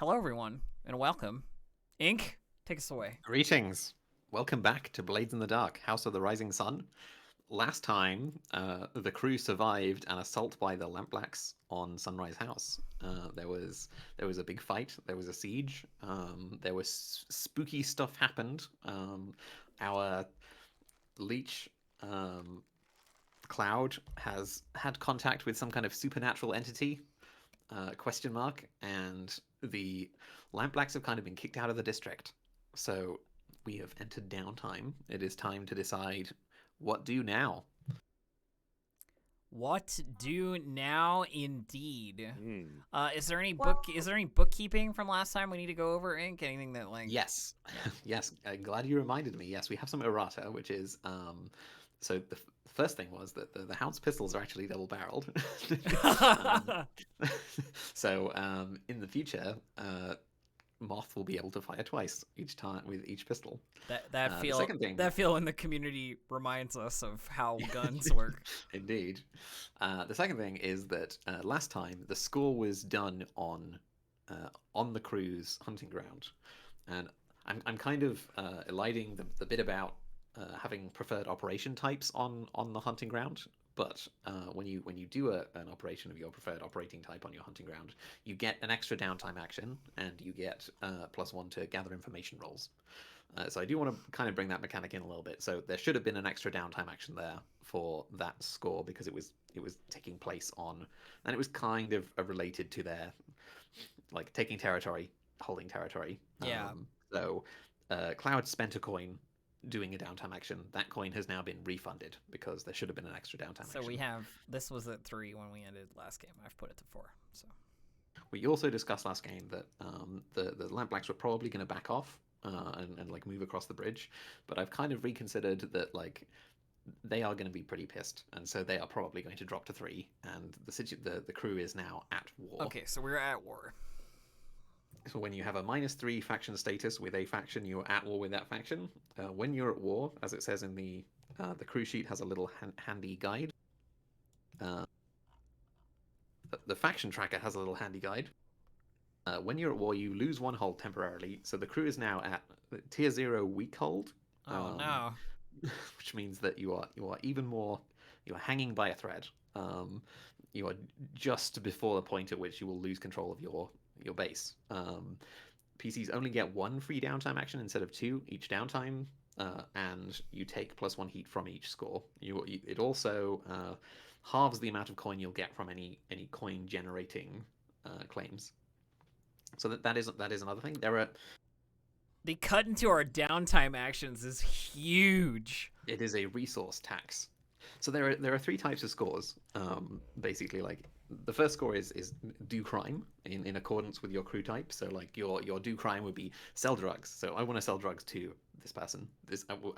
Hello, everyone, and welcome. Ink, take us away. Greetings. Welcome back to Blades in the Dark, House of the Rising Sun. Last time, the crew survived an assault by the Lampblacks on Sunrise House. There was a big fight. There was a siege. There was spooky stuff happened. Our leech Cloud has had contact with some kind of supernatural entity. Question mark, and the Lampblacks have kind of been kicked out of the district. So we have entered downtime. It is time to decide what do now. What do now, indeed? Mm. Is there any bookkeeping from last time we need to go over, Ink? Anything that Yes, yes. I'm glad you reminded me. Yes, we have some errata, which is so the first thing was that the Hound's pistols are actually double-barreled. um, so in the future, Moth will be able to fire twice each time with each pistol. that The feel second thing, that feel in the community reminds us of how guns work. indeed. The second thing is that last time the score was done on the crew's hunting ground, and I'm kind of eliding the bit about having preferred operation types on the hunting ground. But when you do an operation of your preferred operating type on your hunting ground, you get an extra downtime action, and you get +1 to gather information rolls. So I do want to kind of bring that mechanic in a little bit. So there should have been an extra downtime action there for that score because it was taking place on, and it was kind of related to their like taking territory, holding territory. Yeah. So Cloud spent a coin doing a downtime action. That coin has now been refunded because there should have been an extra downtime So action. this was at 3 when we ended last game. I've put it to 4. So We also discussed last game that the Lampblacks were probably going to back off and like move across the bridge, but I've kind of reconsidered that like they are going to be pretty pissed, and so they are probably going to drop to 3, and the crew is now at war. okay, so we're at war. So when you have a -3 faction status with a faction, you're at war with that faction. When you're at war, as it says in the crew sheet, has a little handy guide. Uh, the faction tracker has a little handy guide. When you're at war, you lose 1 hold temporarily. So the crew is now at tier 0 weak hold, Oh no. which means that you are even more, you are hanging by a thread. You are just before the point at which you will lose control of your base. PCs only get 1 free downtime action instead of 2 each downtime, and you take +1 heat from each score. It also halves the amount of coin you'll get from any coin generating claims. So that is another thing. There are The cut into our downtime actions is huge. It is a resource tax. So there are 3 types of scores. Basically, like the first score is do crime in accordance with your crew type. So like your do crime would be sell drugs. So I want to sell drugs to this person.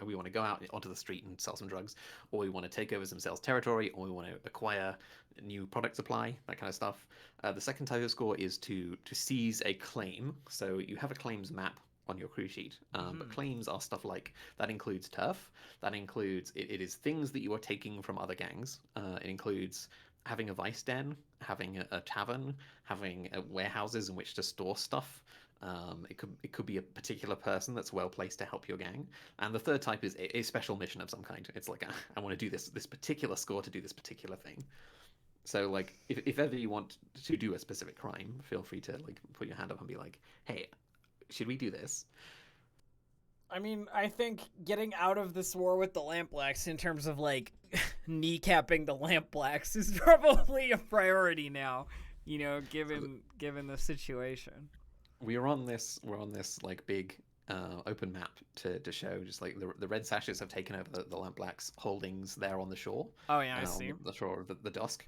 We want to go out onto the street and sell some drugs, or we want to take over some sales territory, or we want to acquire new product supply, that kind of stuff. The second type of score is to seize a claim. So you have a claims map on your crew sheet. But claims are stuff like that includes turf. That includes it is things that you are taking from other gangs. It includes having a vice den, having a tavern, having warehouses in which to store stuff. It could be a particular person that's well placed to help your gang. And the third type is a special mission of some kind. It's like I want to do this particular score to do this particular thing. So like if ever you want to do a specific crime, feel free to like put your hand up and be like, hey, should we do this? I mean, I think getting out of this war with the Lampblacks in terms of like kneecapping the Lampblacks is probably a priority now. You know, given the situation. We're on this like big open map to show just like the red sashes have taken over the Lampblacks holdings there on the shore. Oh yeah, I On see. the shore of the Dusk.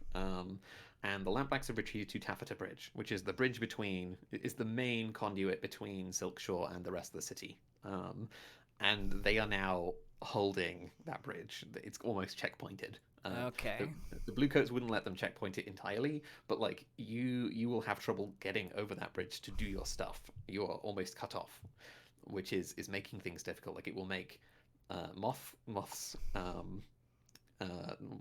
And the Lampblacks have retreated to Taffeta Bridge, which is the bridge between is the main conduit between Silkshore and the rest of the city. And they are now holding that bridge. It's almost checkpointed. Okay. The Bluecoats wouldn't let them checkpoint it entirely, but like you will have trouble getting over that bridge to do your stuff. You are almost cut off, which is making things difficult. Like it will make Moth's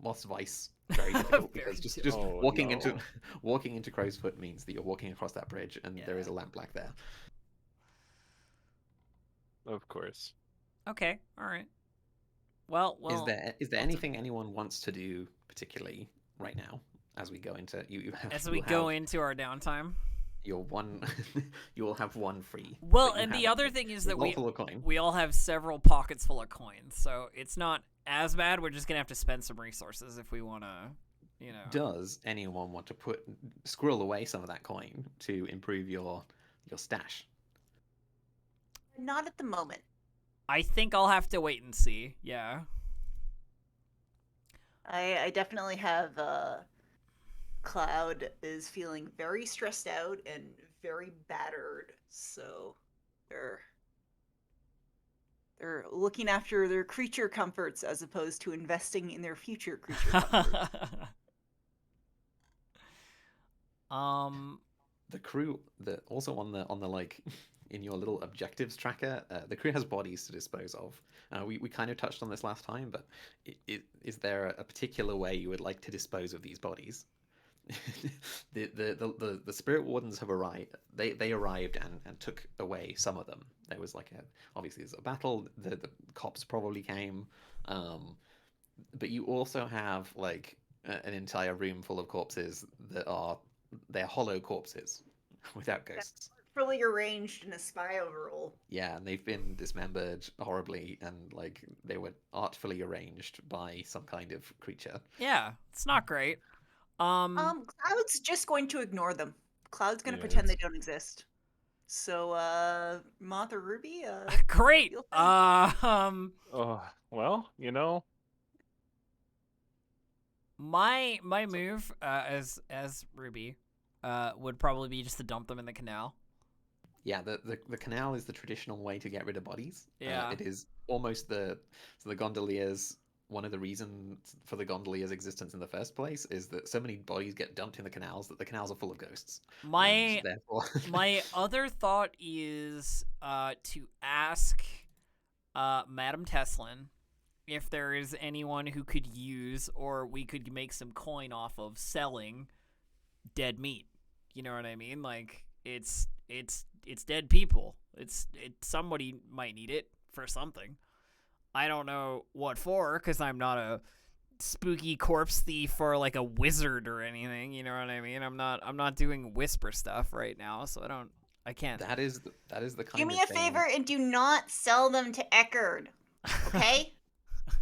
Moth's Vice very difficult Very because just difficult. walking no. into walking into Crow's Foot means that you're walking across that bridge and there is Yeah. a lampblack there. Of course. Okay, all right. Well, Is there I'll anything anyone wants to do particularly right now as we go into as we you'll go have into our downtime. your one you will have one free. Well, that you and the have other thing is that not full of coin. we all have several pockets full of coins, so it's not as bad. We're just gonna have to spend some resources if we want to, you know. Does anyone want to squirrel away some of that coin to improve your stash? Not at the moment. I think I'll have to wait and see. Yeah. I definitely have Cloud is feeling very stressed out and very battered, so they're looking after their creature comforts as opposed to investing in their future creature comforts. The crew, also on the like in your little objectives tracker, the crew has bodies to dispose of. We kind of touched on this last time, but is there a particular way you would like to dispose of these bodies? The spirit wardens have arrived. They arrived and took away some of them. There was obviously there's a battle. The cops probably came, but you also have like an entire room full of corpses they're hollow corpses without ghosts. Fully arranged in a spy overall. Yeah, and they've been dismembered horribly, and like they were artfully arranged by some kind of creature. Yeah, it's not great. Cloud's just going to ignore them. Cloud's going to Yeah, pretend they don't exist. So, Moth or Ruby, Great. feel free. Oh, well, you know. My move as Ruby would probably be just to dump them in the canal. Yeah, the canal is the traditional way to get rid of bodies. Yeah. It is almost the gondoliers. One of the reasons for the gondoliers' existence in the first place is that so many bodies get dumped in the canals that the canals are full of ghosts. My therefore... my other thought is to ask Madame Teslin if there is anyone who could use or we could make some coin off of selling dead meat. You know what I mean? Like it's dead people. Somebody might need it for something. I don't know what for, because I'm not a spooky corpse thief or like a wizard or anything. You know what I mean? I'm not doing whisper stuff right now, so I can't. That is the kind Do of me a thing... favor and do not sell them to Eckerd. Okay?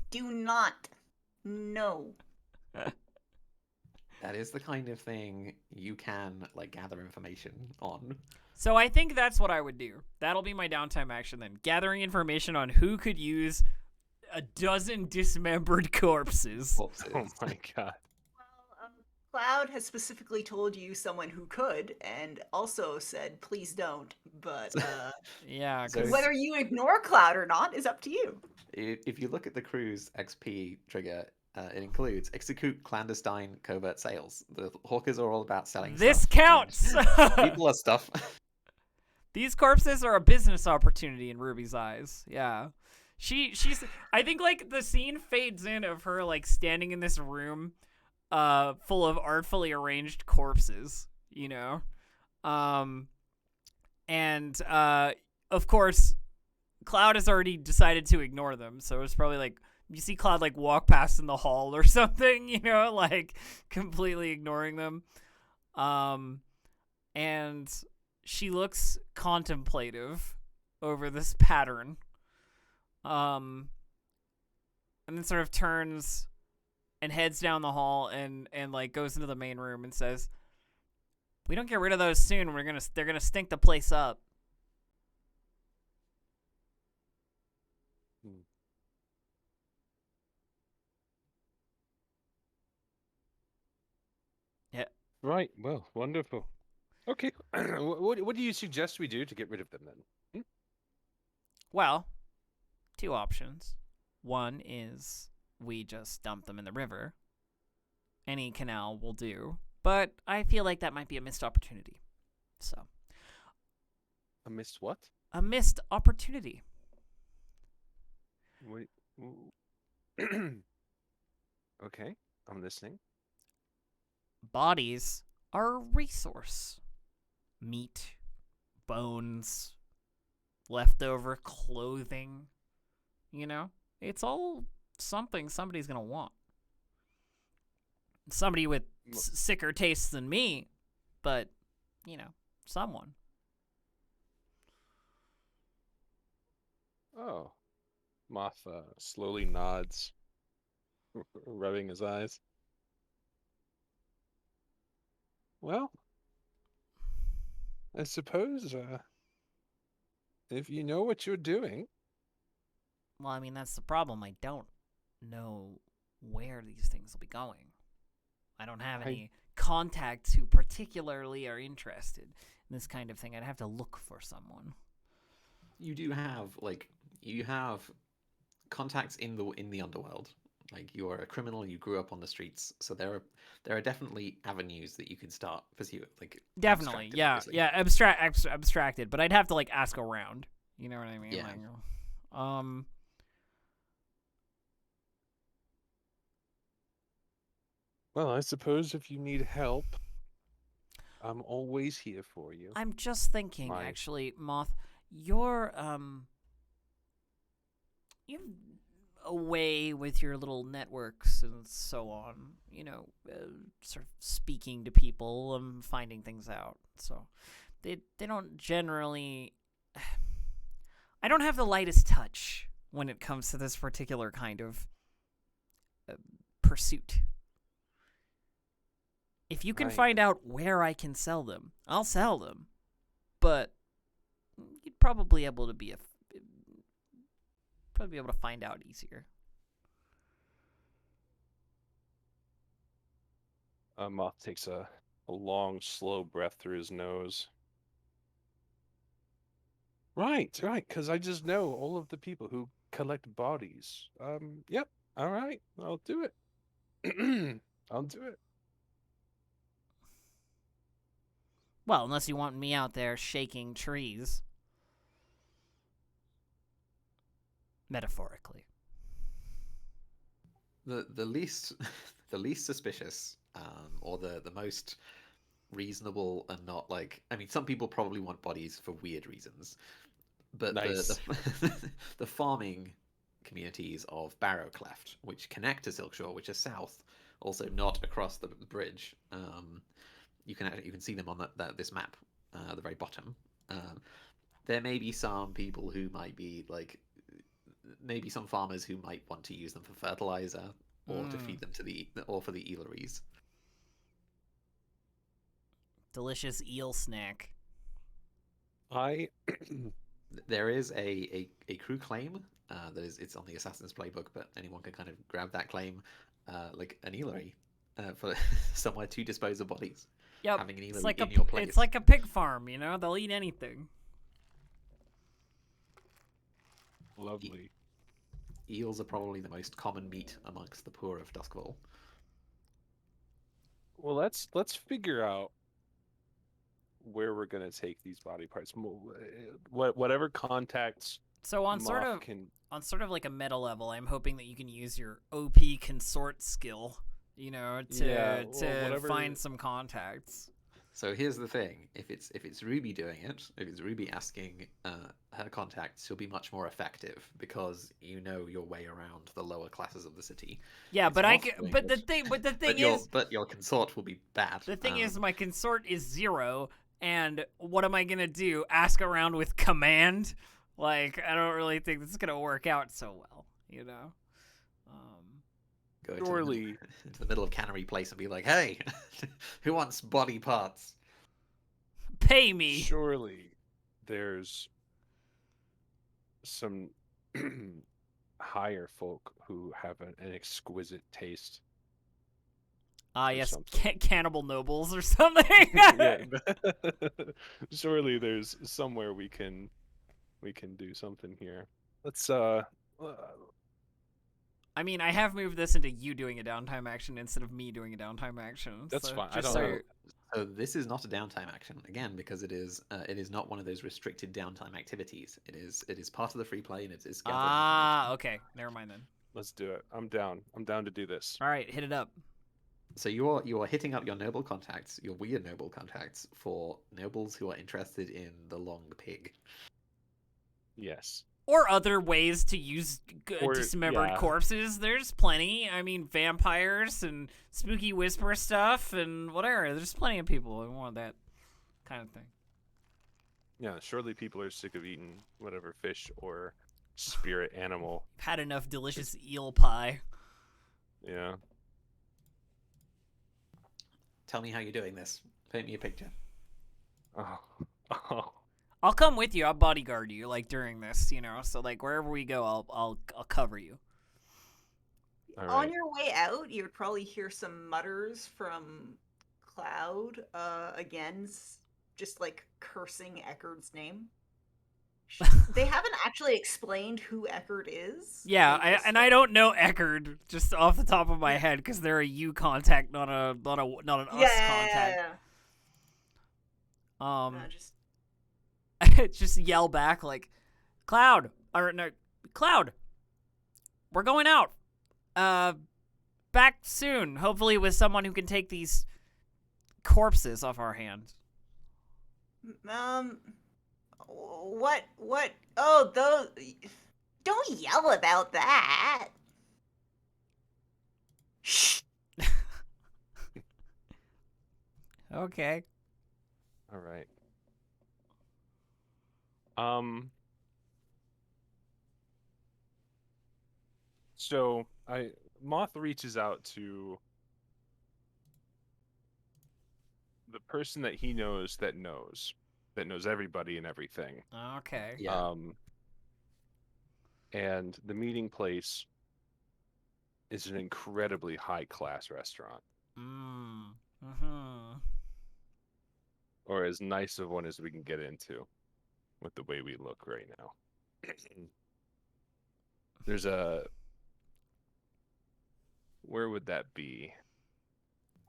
Do not. No. That is the kind of thing you can like gather information on. So I think that's what I would do. That'll be my downtime action then. Gathering information on who could use a dozen dismembered corpses. Oh my god. Well, Cloud has specifically told you someone who could, and also said, please don't. But Yeah, So- 'cause- whether you ignore Cloud or not is up to you. If you look at the crew's XP trigger, it includes execute clandestine covert sales. The hawkers are all about selling this stuff. counts. People are stuff. These corpses are a business opportunity in Ruby's eyes. Yeah. She's I think like the scene fades in of her like standing in this room full of artfully arranged corpses, you know. And of course Cloud has already decided to ignore them, so it's probably like you see Cloud like walk past in the hall or something, you know, like completely ignoring them. And she looks contemplative over this pattern. And then sort of turns and heads down the hall and like goes into the main room and says, "We don't get rid of those soon. They're gonna stink the place up." Yeah. Right. Well, wonderful. Okay. What do you suggest we do to get rid of them then? Well, two options. One is we just dump them in the river. Any canal will do. But I feel like that might be a missed opportunity. So. A missed what? A missed opportunity. Wait. Okay, I'm listening. Bodies are a resource. Meat, bones, leftover clothing. You know, it's all something somebody's gonna want. Somebody with sicker tastes than me, but you know, someone. Oh, Moth slowly nods, rubbing his eyes. Well, I suppose if you know what you're doing, Well, I mean, that's the problem. I don't know where these things will be going. I don't have any contacts who particularly are interested in this kind of thing. I'd have to look for someone. You do have you have contacts in the underworld. Like you are a criminal, you grew up on the streets, so there are definitely avenues that you could start pursuing. Like Definitely, abstracted, yeah, obviously. yeah, abstracted, but I'd have to like ask around. You know what I mean? Yeah. Like, well, I suppose if you need help, I'm always here for you. I'm just thinking, My- actually, Moth, you're you're away with your little networks and so on. You know, sort of speaking to people and finding things out. So they don't generally. I don't have the lightest touch when it comes to this particular kind of pursuit. If you can Right. find out where I can sell them, I'll sell them. But you'd probably able to be able to find out easier. Moth takes a long, slow breath through his nose. Right, because I just know all of the people who collect bodies. Yep, all right, I'll do it. I'll do it. Well, unless you want me out there shaking trees. Metaphorically. The least the least suspicious, or the most reasonable and not like, I mean, some people probably want bodies for weird reasons, but Nice. the farming communities of Barrowcleft, which connect to Silkshore, which are south, also not across the bridge. You can see them on this map, at the very bottom. There may be some people who might be like, maybe some farmers who might want to use them for fertilizer or to feed them or for the eeleries. Delicious eel snack. I There is a crew claim it's on the Assassin's Playbook, but anyone can kind of grab that claim, like an eelery, for somewhere to dispose of bodies. Yep. Having an It's eelery like in your place. it's like a pig farm, you know? They'll eat anything. lovely. Eels are probably the most common meat amongst the poor of Duskville. Well, let's figure out where we're gonna take these body parts. Whatever contacts So on sort Moth of can. on sort of like a meta level, I'm hoping that you can use your OP consort skill, you know, Yeah, to well, whatever- find some contacts. So here's the thing: if it's Ruby doing it, if it's Ruby asking her contacts, she'll be much more effective because you know your way around the lower classes of the city. Yeah, It's but Moth doing but the it, thing but is your consort will be bad. the thing is my consort is 0, and what am I gonna do? Ask around with command? Like, I don't really think this is gonna work out so well, you know. Go into Surely, into the middle of Cannery Place and be like, "Hey, who wants body parts?" Pay me. surely, there's some higher folk who have an exquisite taste. Ah, or yes, something. cannibal nobles or something. Yeah. Surely there's somewhere we can do something here. Let's I mean, I have moved this into you doing a downtime action instead of me doing a downtime action. That's so fine. I Just don't so know. So this is not a downtime action again because it is not one of those restricted downtime activities. It is part of the free play and it is gathering information. okay. Never mind then. Let's do it. I'm down. I'm down to do this. All right, hit it up. So you are hitting up your noble contacts, your weird noble contacts, for nobles who are interested in the long pig. Yes. Or other ways to use Or- dismembered yeah. corpses. There's plenty. I mean, vampires and spooky whisper stuff and whatever. There's plenty of people who want that kind of thing. Yeah, surely people are sick of eating whatever fish or spirit animal. Had enough delicious eel pie. Yeah. Tell me how you're doing this. Paint me a picture. Oh. Oh. I'll come with you. I'll bodyguard you, like, during this, you know. So, like, wherever we go, I'll cover you. All On right. your way out, you would probably hear some mutters from Cloud. Again, just like cursing Eckerd's name. They haven't actually explained who Eckerd is. Yeah, They just- I don't know Eckerd just off the top of my head because they're a you contact, not an us contact. No, just Just yell back like, Cloud, or no, Cloud, we're going out. Back soon, hopefully with someone who can take these corpses off our hands. what? Oh, those. Don't yell about that. Shh. Okay. All right. So Moth reaches out to the person that he knows that knows everybody and everything. Okay. Yeah. And the meeting place is an incredibly high class restaurant, or as nice of one as we can get into with the way we look right now. There's a, where would that be?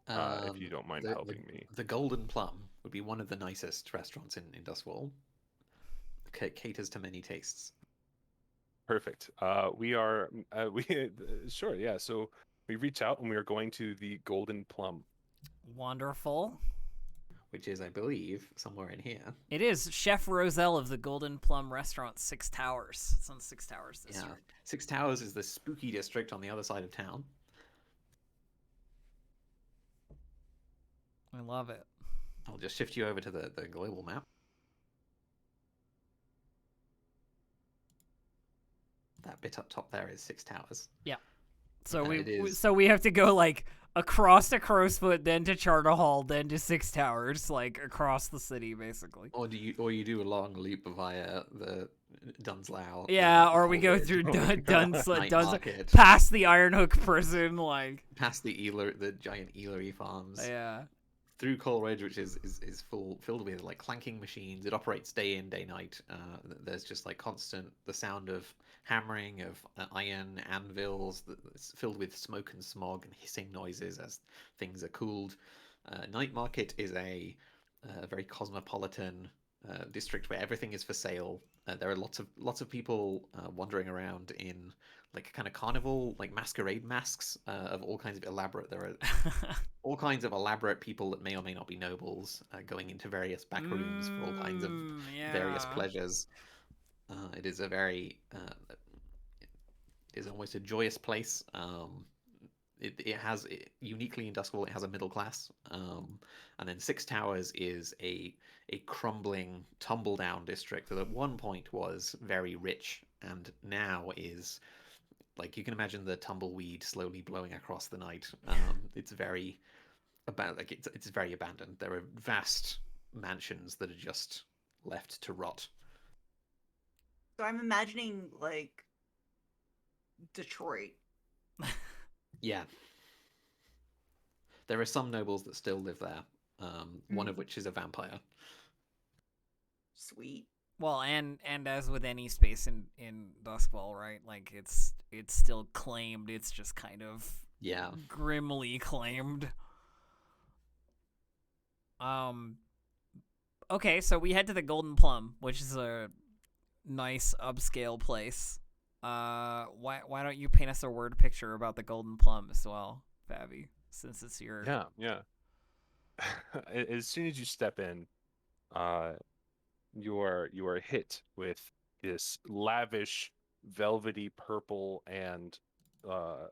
If you don't mind helping me. The Golden Plum would be one of the nicest restaurants in Dustwall. Caters to many tastes. Perfect. We sure, yeah. So we reach out and we are going to the Golden Plum. Wonderful. Which is, I believe, somewhere in here. It is Chef Rozelle of the Golden Plum Restaurant, 6 Towers. It's on 6 Towers this year. Six Towers is the spooky district on the other side of town. I love it. I'll just shift you over to the global map. That bit up top there is 6 Towers. So it is- so we have to go like across to Crowsfoot, then to Charter Hall, then to 6 Towers, like across the city, basically. Or you do a long loop via the Dunslow. Yeah, or we go forward, through Night Duns Market, past the Iron Hook prison, like past the giant Ealery farms. yeah. Through Coleridge, which is filled with like clanking machines. It operates day in, day night. There's just like constant the sound of hammering of iron anvils. It's filled with smoke and smog and hissing noises as things are cooled. Night Market is a very cosmopolitan district where everything is for sale. There are lots of people wandering around in like kind of carnival, like masquerade masks of all kinds of elaborate. There are all kinds of elaborate people that may or may not be nobles going into various back rooms for all kinds of various pleasures. It is a very it is almost a joyous place. It has uniquely in Duskwall. It has a middle class, and then 6 Towers is a crumbling, tumble down district that at one point was very rich and now is like you can imagine the tumbleweed slowly blowing across the night. It's very it's very abandoned. There are vast mansions that are just left to rot. So I'm imagining like Detroit. Yeah. There are some nobles that still live there. One of which is a vampire. Sweet. Well, and as with any space in Duskwall, right? Like it's still claimed. It's just kind of grimly claimed. Okay, so we head to the Golden Plum, which is a nice upscale place. why don't you paint us a word picture about the golden plum as well, Fabi, since it's your Yeah. As soon as you step in, uh, you are hit with this lavish, velvety purple, and uh,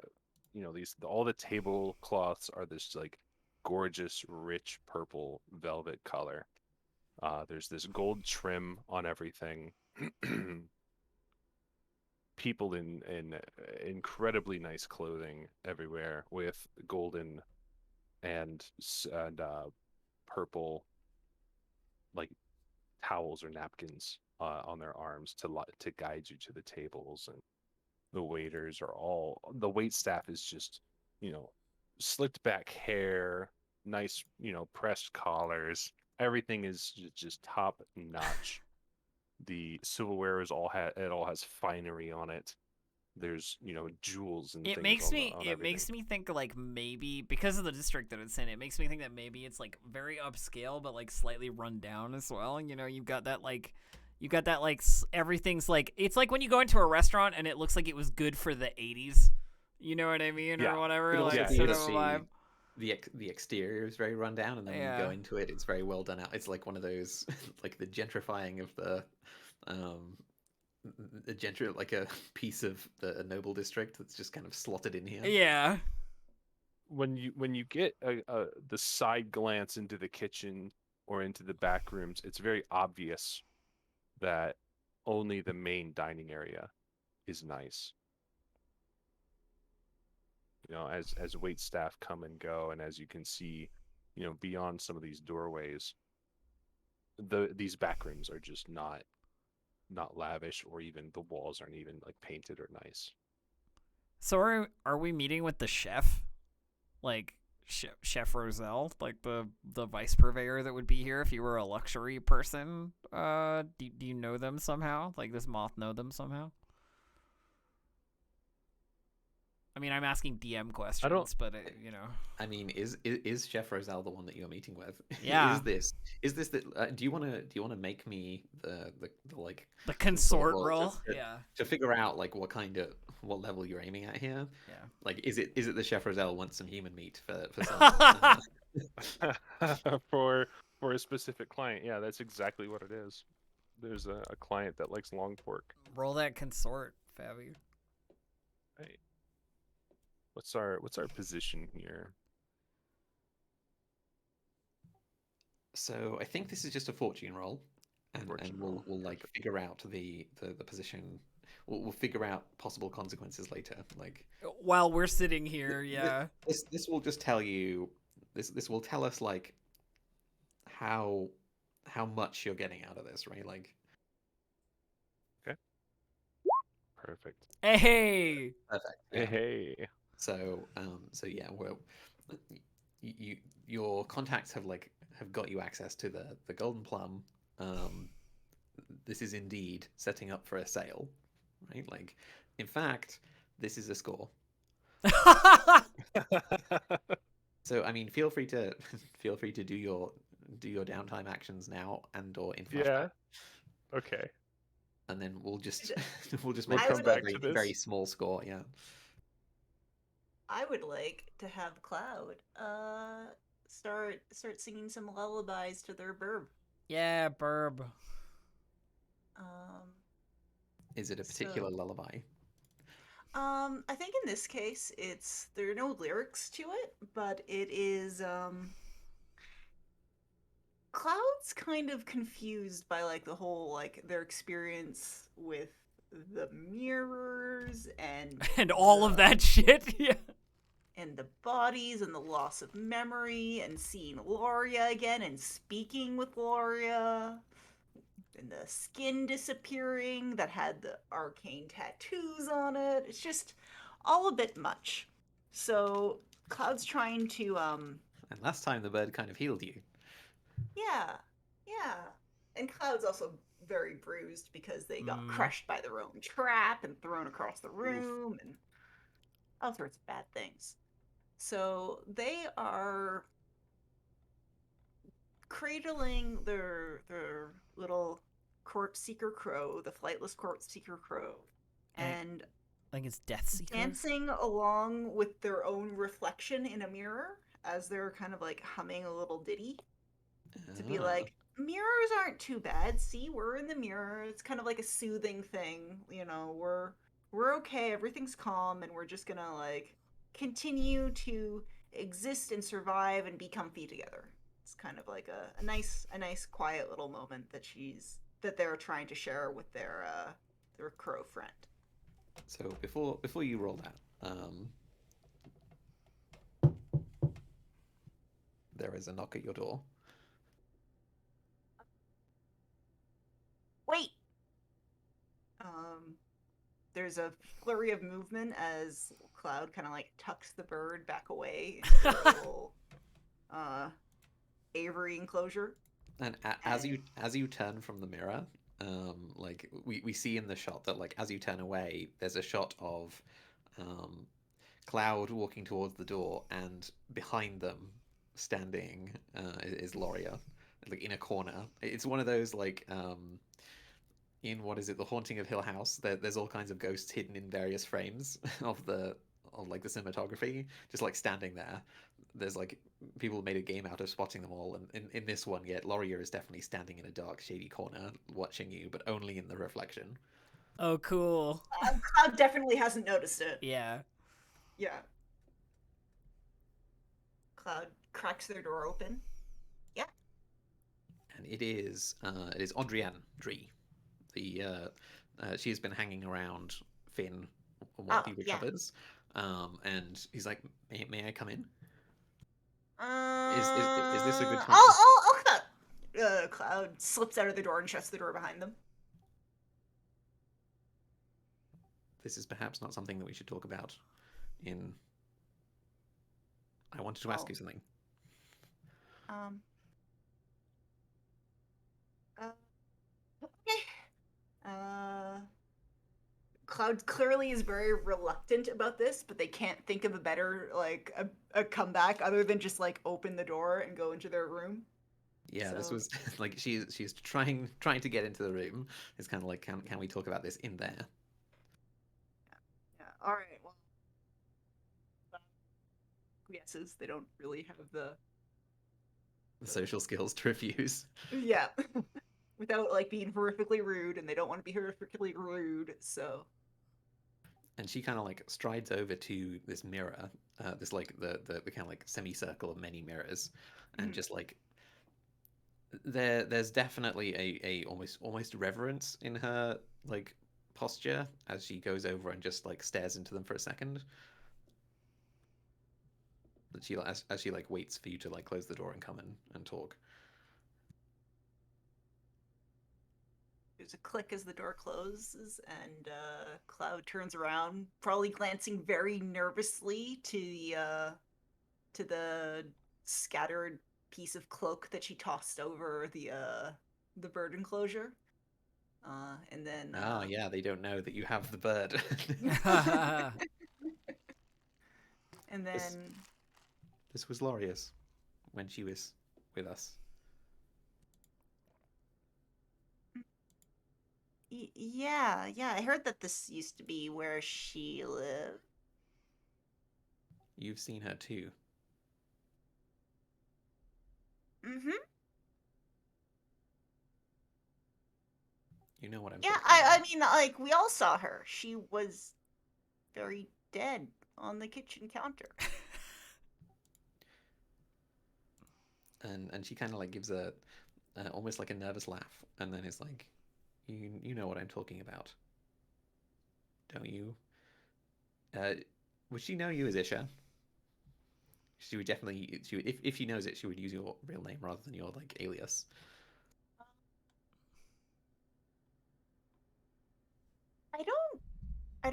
these all the tablecloths are this like gorgeous, rich purple velvet color. There's this gold trim on everything. People in incredibly nice clothing everywhere with golden and purple like towels or napkins on their arms to guide you to the tables, and the wait staff is just you know slicked back hair, nice pressed collars. Everything is just top notch. The silverware it all has finery on it. There's jewels and It things makes me on it everything. makes me think like maybe because of the district that it's in, it makes me think that maybe it's like very upscale but like slightly run down as well. You've got that like everything's like it's like when you go into a restaurant and it looks like it was good for the 80s. You know what I mean Yeah. or whatever, It'll like also be sort the of a the vibe. the exterior is very run down, and then when you go Yeah. into it, it's very well done out. It's like one of those like the gentrifying of um like a piece of the noble district that's just kind of slotted in here. Yeah. When you get the side glance into the kitchen or into the back rooms, it's very obvious that only the main dining area is nice. As wait staff come and go, and as you can see, beyond some of these doorways, these back rooms are just not lavish, or even the walls aren't even like painted or nice. So are we meeting with the chef? Like Chef Rozelle, like the vice purveyor that would be here if you were a luxury person. Do you know them somehow? Like does Moth know them somehow? I mean, I'm asking DM questions, but I mean, is Chef Rozelle the one that you're meeting with? Yeah. Is this the? Do you want to make me the like the consort consort role role. to, Yeah. to figure out like what level you're aiming at here? Yeah. Like, is it the Chef Rozelle wants some human meat for some? for a specific client, yeah, that's exactly what it is. There's a client that likes long pork. Roll that consort, Fabi. Hey, what's our position here? So I think this is just a fortune roll, and Fortune we'll roll, we'll like perfect. figure out the position. We'll figure out possible consequences later. Like While we're sitting here, yeah. this will just tell you this will tell us like how much you're getting out of this, right? Like Okay, perfect. Hey. perfect. Yeah. Hey. So yeah, well, your contacts have got you access to the golden plum. This is indeed setting up for a sale, right? Like, in fact, this is a score. So I mean, feel free to do your downtime actions now and or in flashback, Yeah. Okay. and then we'll just We'll make I this come would a back very to this. very small score. Yeah. I would like to have Cloud start singing some lullabies to their burb. Yeah, burb. Um Is it a particular lullaby? I think in this case there are no lyrics to it, but it is Cloud's kind of confused by like the whole like their experience with the mirrors and And all of that shit. Yeah. and the bodies and the loss of memory and seeing Loria again and speaking with Loria and the skin disappearing that had the arcane tattoos on it. It's just all a bit much. So Cloud's trying to And last time the bird kind of healed you. yeah, yeah. And Cloud's also very bruised because they got crushed by their own trap and thrown across the room and all sorts of bad things. So they are cradling their little court seeker crow, the flightless court seeker crow, and Like it's Death Seeker. dancing along with their own reflection in a mirror as they're kind of like humming a little ditty to be Ah. like, mirrors aren't too bad. See, we're in the mirror. It's kind of like a soothing thing. You know, we're okay. Everything's calm, and we're just gonna like continue to exist and survive and be comfy together. It's kind of like a nice quiet little moment that they're trying to share with their crow friend. So before you roll that, there is a knock at your door. Wait. There's a flurry of movement as Cloud kind of like tucks the bird back away into a little aviary enclosure. And as you turn from the mirror, like we see in the shot that like as you turn away, there's a shot of Cloud walking towards the door, and behind them, standing, is Loria, like in a corner. It's one of those like in what is it, The Haunting of Hill House? There's all kinds of ghosts hidden in various frames of like the cinematography, just like standing there. There's like people made a game out of spotting them all, and in this one, yet Loria is definitely standing in a dark, shady corner, watching you, but only in the reflection. Oh, cool. Cloud definitely hasn't noticed it. Yeah. Yeah. Cloud cracks their door open. Yeah. And it is Audrienne Dree. She has been hanging around Finn while he recovers. And he's like, may I come in? Is this a good time? I'll come out. Cloud slips out of the door and shuts the door behind them. This is perhaps not something that we should talk about in... I wanted to ask you something. Okay. Cloud clearly is very reluctant about this, but they can't think of a better, like, a comeback other than just, like, open the door and go into their room. Yeah, So... this was like she's trying to get into the room. It's kind of like, can we talk about this in there? Yeah. All right. Well, yeses, they don't really have the social skills to refuse. Yeah. Without like being horrifically rude, and they don't want to be horrifically rude, so. And she kind of like strides over to this mirror, this like the kind of like semicircle of many mirrors, and just like there's definitely a almost reverence in her like posture as she goes over and just like stares into them for a second. That she as she like waits for you to like close the door and come in and talk. There's a click as the door closes, and Cloud turns around, probably glancing very nervously to the scattered piece of cloak that she tossed over the bird enclosure. And then yeah, they don't know that you have the bird. And then this was Loria's when she was with us. Yeah, I heard that this used to be where she lived. You've seen her too. Mm-hmm. You know what I'm Yeah, talking I about. mean, like, we all saw her. She was very dead on the kitchen counter. And she kind of like gives a almost like a nervous laugh, and then is like, you know what I'm talking about, don't you? Would she know you as Isha? She would definitely. She would, if she knows it, she would use your real name rather than your like alias. I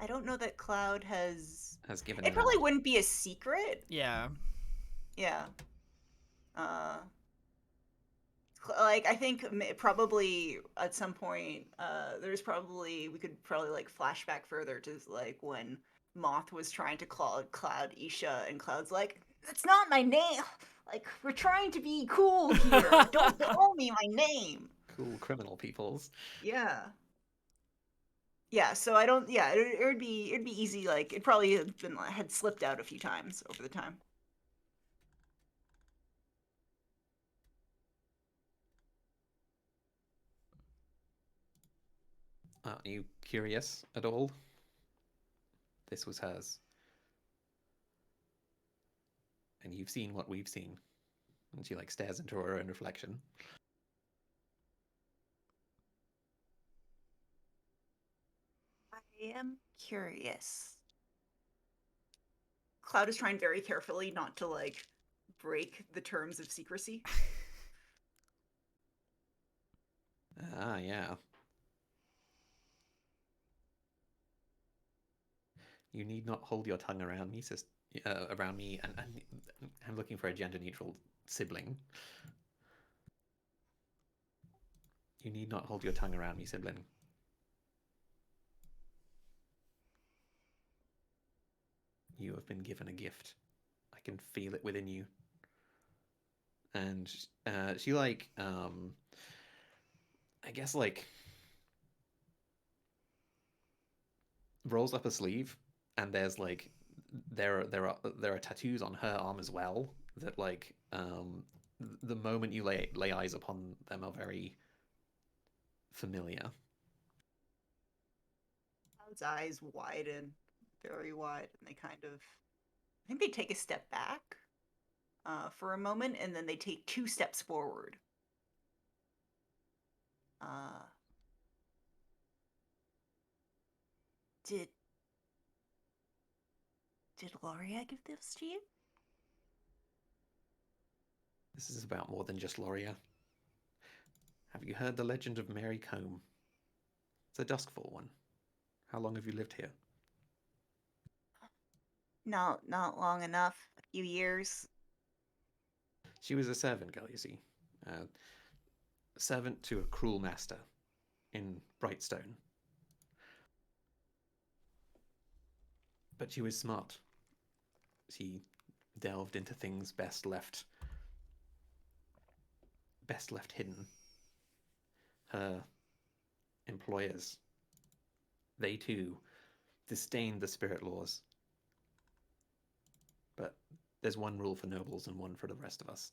don't know that Cloud has Given. It probably wouldn't be a secret. Yeah. Yeah. Like, I think probably at some point, we could probably like flashback further to like when Moth was trying to call Cloud Isha, and Cloud's like, "That's not my name. Like, we're trying to be cool here. Don't call me my name." Cool criminal peoples. Yeah. Yeah, so I don't. Yeah, it'd be easy. Like it probably had slipped out a few times over the time. Are you curious at all? This was hers. And you've seen what we've seen. And she like stares into her own reflection. I am curious. Cloud is trying very carefully not to like break the terms of secrecy. Ah, yeah. You need not hold your tongue around me, around me, and I'm looking for a gender-neutral sibling. You need not hold your tongue around me, sibling. You have been given a gift. I can feel it within you. And she like, I guess like rolls up a sleeve, and there's like there are tattoos on her arm as well that like the moment you lay eyes upon them are very familiar. Cloud's eyes widen, very wide, and they kind of. I think they take a step back for a moment, and then they take 2 steps forward. Uh, did Loria give this to you? This is about more than just Loria. Have you heard the legend of Mary Combe? It's a Duskfall one. How long have you lived here? Not long enough. A few years. She was a servant girl, you see. Servant to a cruel master in Brightstone. But she was smart. She delved into things best left hidden. Her employers, they too disdained the spirit laws. But there's one rule for nobles and one for the rest of us.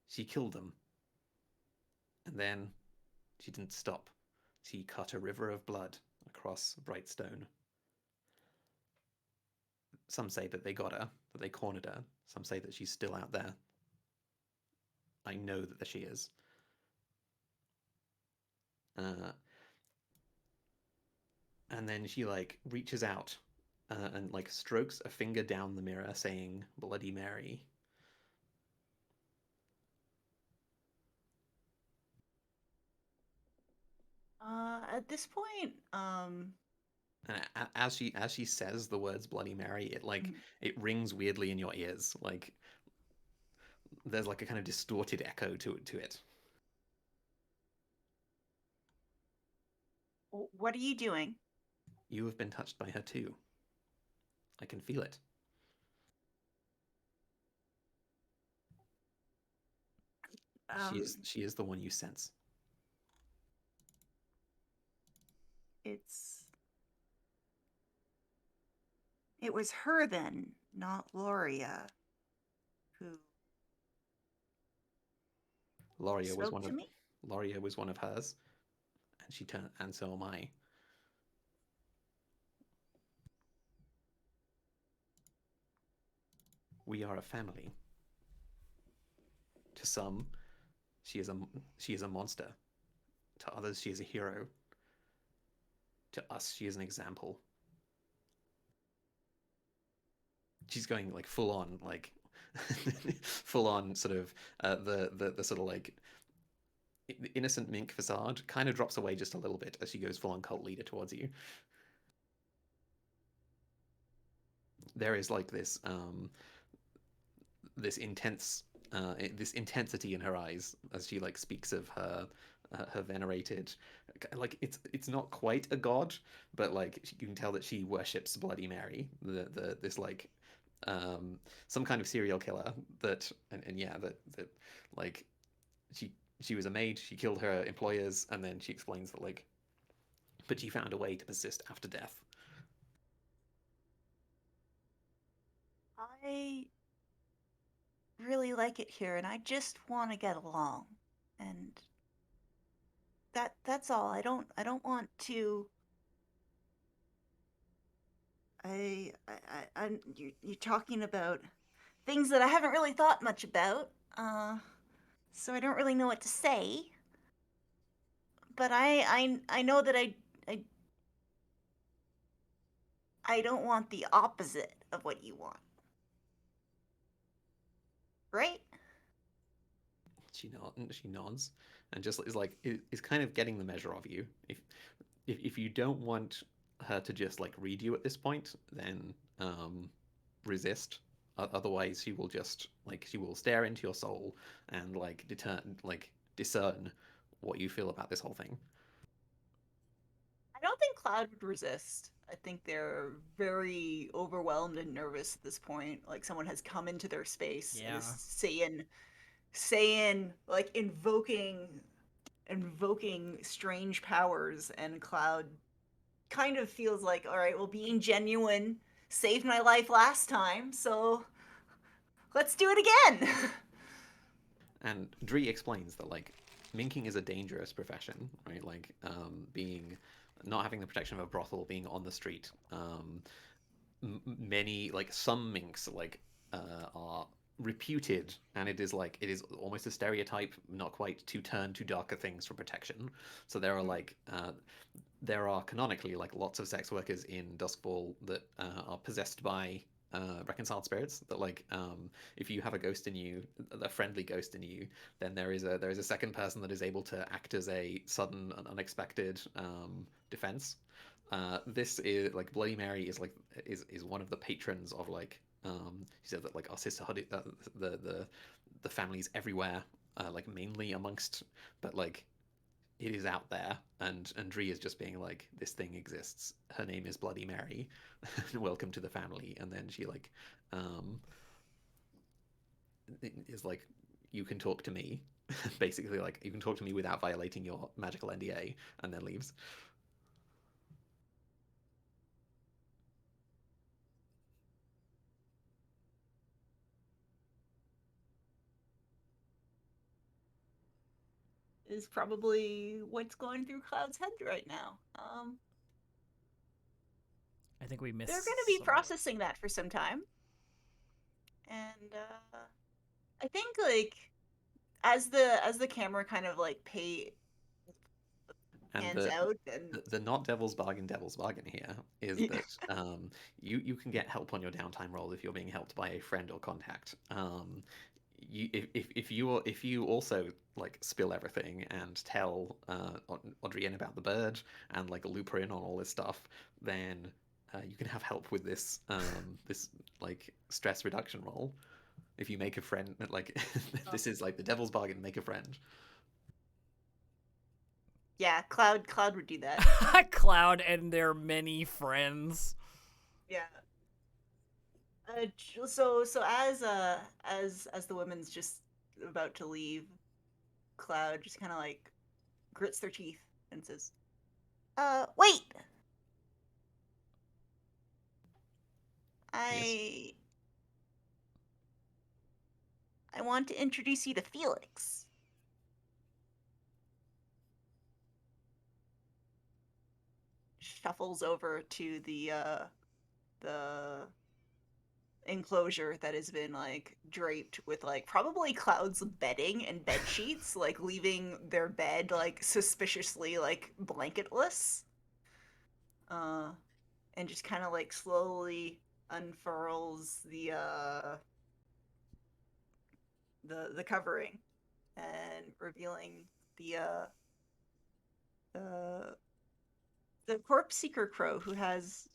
She killed them. And then she didn't stop. She cut a river of blood across Brightstone. Some say that they got her, that they cornered her. Some say that she's still out there. I know that she is. And then she like reaches out and like strokes a finger down the mirror, saying "Bloody Mary." At this point, And as she says the words "Bloody Mary," it like it rings weirdly in your ears. Like there's like a kind of distorted echo to it. what are you doing? You have been touched by her too. I can feel it. She is the one you sense. It was her then, not Loria, who Loria was spoke one to of me. Loria was one of hers, and she turned, and so am I. We are a family. To some, she is a monster. To others, she is a hero. To us, she is an example. She's going like full on, like full on sort of the sort of like innocent mink facade kind of drops away just a little bit as she goes full on cult leader towards you. There is like this intense this intensity in her eyes as she like speaks of her venerated, like it's not quite a god, but like you can tell that she worships Bloody Mary, the this like some kind of serial killer that and yeah that like she she was a maid. She killed her employers, and then she explains that like, but she found a way to persist after death. I really like it here, and I just want to get along, and that's all. I don't want to. You're talking about things that I haven't really thought much about, so I don't really know what to say. But I know that I I don't want the opposite of what you want, right? She nods, and just is like is kind of getting the measure of you. If you don't want her to just like read you at this point, then resist. Otherwise, she will just like she will stare into your soul and like discern what you feel about this whole thing. I don't think Cloud would resist. I think they're very overwhelmed and nervous at this point. Like someone has come into their space and Yeah. is saying like invoking strange powers, and Cloud kind of feels like, all right, well, being genuine saved my life last time, so let's do it again. And Dree explains that like minking is a dangerous profession, right? Like being not having the protection of a brothel, being on the street. Many like some minks like are reputed, and it is almost a stereotype, not quite, to turn to darker things for protection. So there are canonically like lots of sex workers in Duskfall that are possessed by reconciled spirits. That like if you have a ghost in you, a friendly ghost in you, then there is a second person that is able to act as a sudden and unexpected defense. This is like Bloody Mary is like is one of the patrons of like she said that like our sisterhood, the families everywhere, like mainly amongst, but like it is out there, and Dree is just being like, this thing exists. Her name is Bloody Mary. Welcome to the family. And then she like is like, you can talk to me. Basically, like you can talk to me without violating your magical NDA, and then leaves. Is probably what's going through Cloud's head right now. I think we missed. They're going to be some- processing that for some time, and I think like as the camera kind of like And pans out, and the not devil's bargain here is that you can get help on your downtime roll if you're being helped by a friend or contact. If you also like spill everything and tell Audrienne about the bird and like loop her in on all this stuff, then you can have help with this this like stress reduction roll. If you make a friend, like this is like the devil's bargain, make a friend. yeah, Cloud would do that. Cloud and their many friends. Yeah. So as the woman's just about to leave, Cloud just kind of like grits their teeth and says, wait. Yes. I want to introduce you to Felix. Shuffles over to the enclosure that has been like draped with like probably Cloud's bedding and bed sheets, like leaving their bed like suspiciously like blanketless. And just kind of like slowly unfurls the covering and revealing the uh the corpse seeker crow, who has,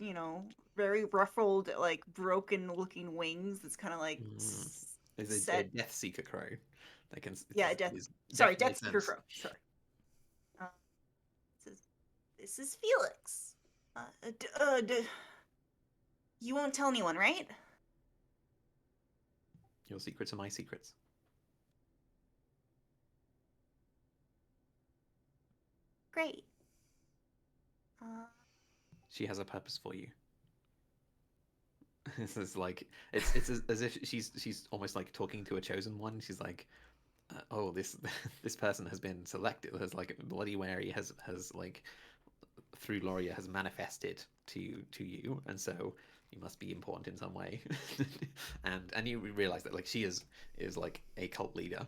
very ruffled, like broken looking wings that's kind of like Is a set. death seeker crow. They can. Yeah, sorry, Death death seeker crow. Sorry. Uh, this is Felix. You won't tell anyone, right? Your secrets are my secrets. great. She has a purpose for you. This is like it's as if she's almost like talking to a chosen one. She's like, oh, this this person has been selected. Has like Bloody Mary has like through Loria has manifested to you, and so you must be important in some way. and you realize that like she is like a cult leader.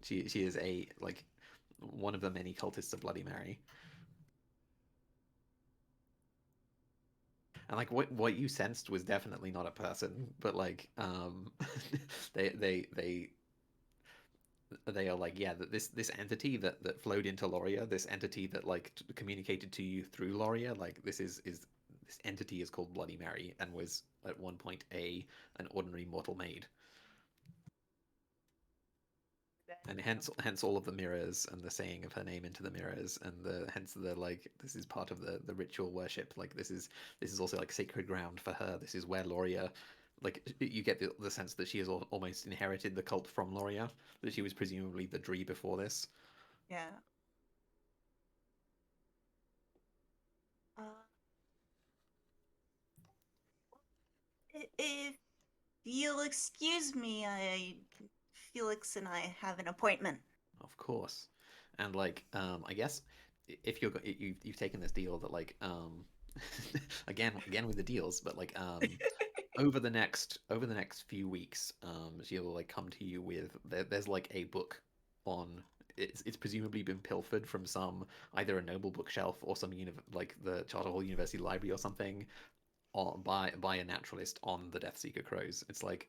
she is a like one of the many cultists of Bloody Mary. And like what you sensed was definitely not a person, but like they are like, yeah, that this entity that flowed into Loria, this entity that like communicated to you through Loria, like this is this entity is called Bloody Mary and was at one point an ordinary mortal maid. And hence all of the mirrors and the saying of her name into the mirrors, and hence the like this is part of the ritual worship. Like this is also like sacred ground for her. This is where Loria, like you get the sense that she has almost inherited the cult from Loria. That she was presumably the Dree before this. Yeah. If you'll excuse me, Felix and I have an appointment. Of course, and like I guess if you've taken this deal that like again with the deals, but like over the next few weeks, she'll like come to you with there's like a book on it's presumably been pilfered from some either a noble bookshelf or some like the Charter Hall University Library or something, or by a naturalist on the Deathseeker crows. It's like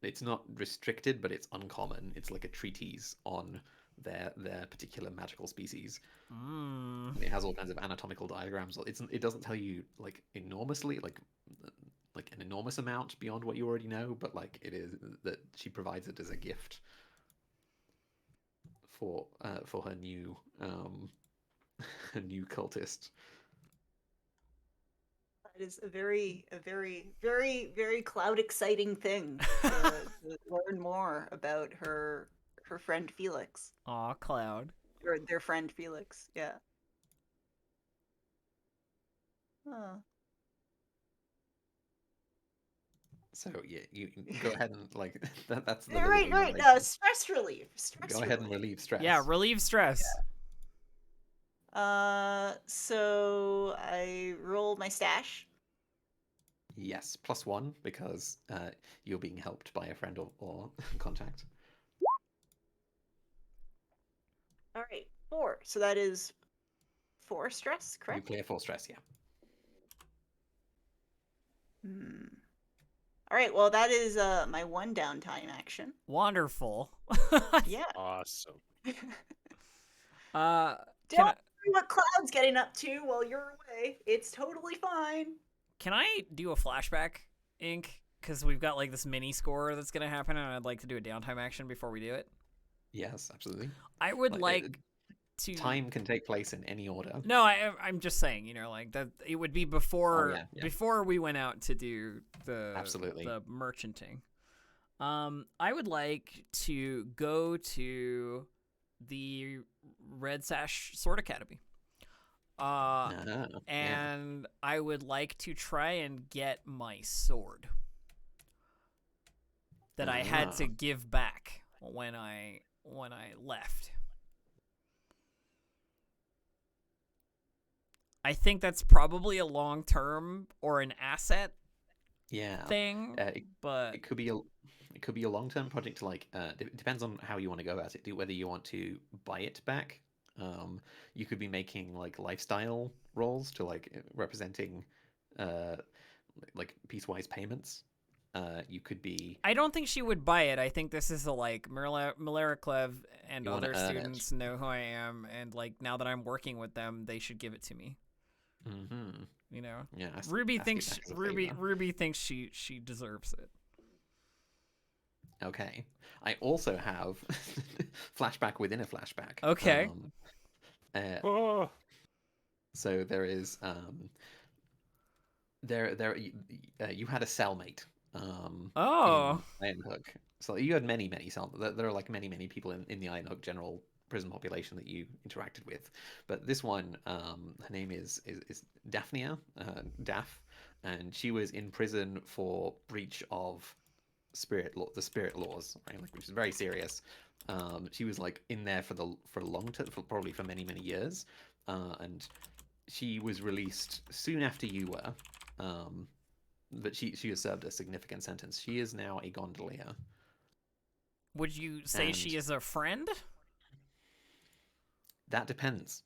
it's not restricted, but it's uncommon. It's like a treatise on their particular magical species. And it has all kinds of anatomical diagrams. It doesn't tell you like enormously like an enormous amount beyond what you already know, but like it is that she provides it as a gift for her new her new cultist. That is a very, very Cloud exciting thing to learn more about her friend Felix. Aw, Cloud. Or their friend Felix, yeah. Huh. So yeah, you go ahead and like that's the Right. like, No, stress relief. go ahead and relieve stress. Yeah, relieve stress. So I roll my stash. Yes, +1 because you're being helped by a friend or contact. All right, 4. So that is 4 stress, You correct? clear 4 stress, yeah. All right, well that is my 1 downtime action. Wonderful. Yeah. Awesome. Can Don't I, worry what Cloud's getting up to while you're away. It's totally fine. can I do a flashback, Ink? Because we've got like this mini score that's gonna happen, and I'd like to do a downtime action before we do it. Yes, absolutely. I would like to. Time can take place in any order. No, I'm just saying, you know, like that it would be before before we went out to do the Absolutely. the merchanting. I would like to go to the Red Sash Sword Academy. And I would like to try and get my sword that I had to give back when I left. I think that's probably a long-term or an asset thing, but it could be a long-term project. Like it depends on how you want to go about it. Whether you want to buy it back. You could be making like lifestyle roles to like representing like piecewise payments. You could be. I don't think she would buy it. I think this is a like Malariklev and other students know who I am, and like now that I'm working with them, they should give it to me. Mm-hmm. You know. Yeah. Ruby thinks she deserves it. Okay. I also have flashback within a flashback. Okay. So there is you had a cellmate. In Ironhook. So you had many cell. There are like many people in the Ironhook general prison population that you interacted with. But this one, her name is Daphnia, Daff, and she was in prison for breach of the spirit laws, right? Like, which is very serious. She was like in there for a long time, probably for many years, and she was released soon after you were. But she has served a significant sentence. She is now a gondolier. Would you say And she is a friend? that depends.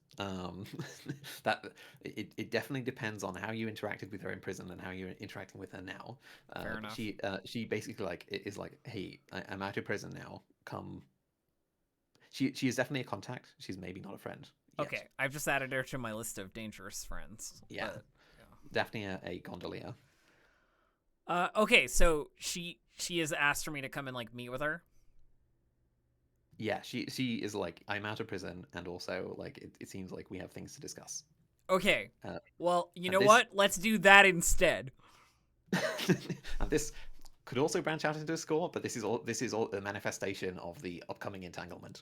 It definitely depends on how you interacted with her in prison and how you're interacting with her now. Fair enough. She basically is like, hey, I'm out of prison now. Come. She is definitely a contact. She's maybe not a friend yet. Okay, I've just added her to my list of dangerous friends. Yeah. But, Daphnia, a gondolier. okay, so she has asked for me to come and like meet with her. Yeah, she is like, I'm out of prison, and also like it seems like we have things to discuss. Okay. Well, you know this- what? Let's do that instead. And this could also branch out into a score, but this is all a manifestation of the upcoming entanglement.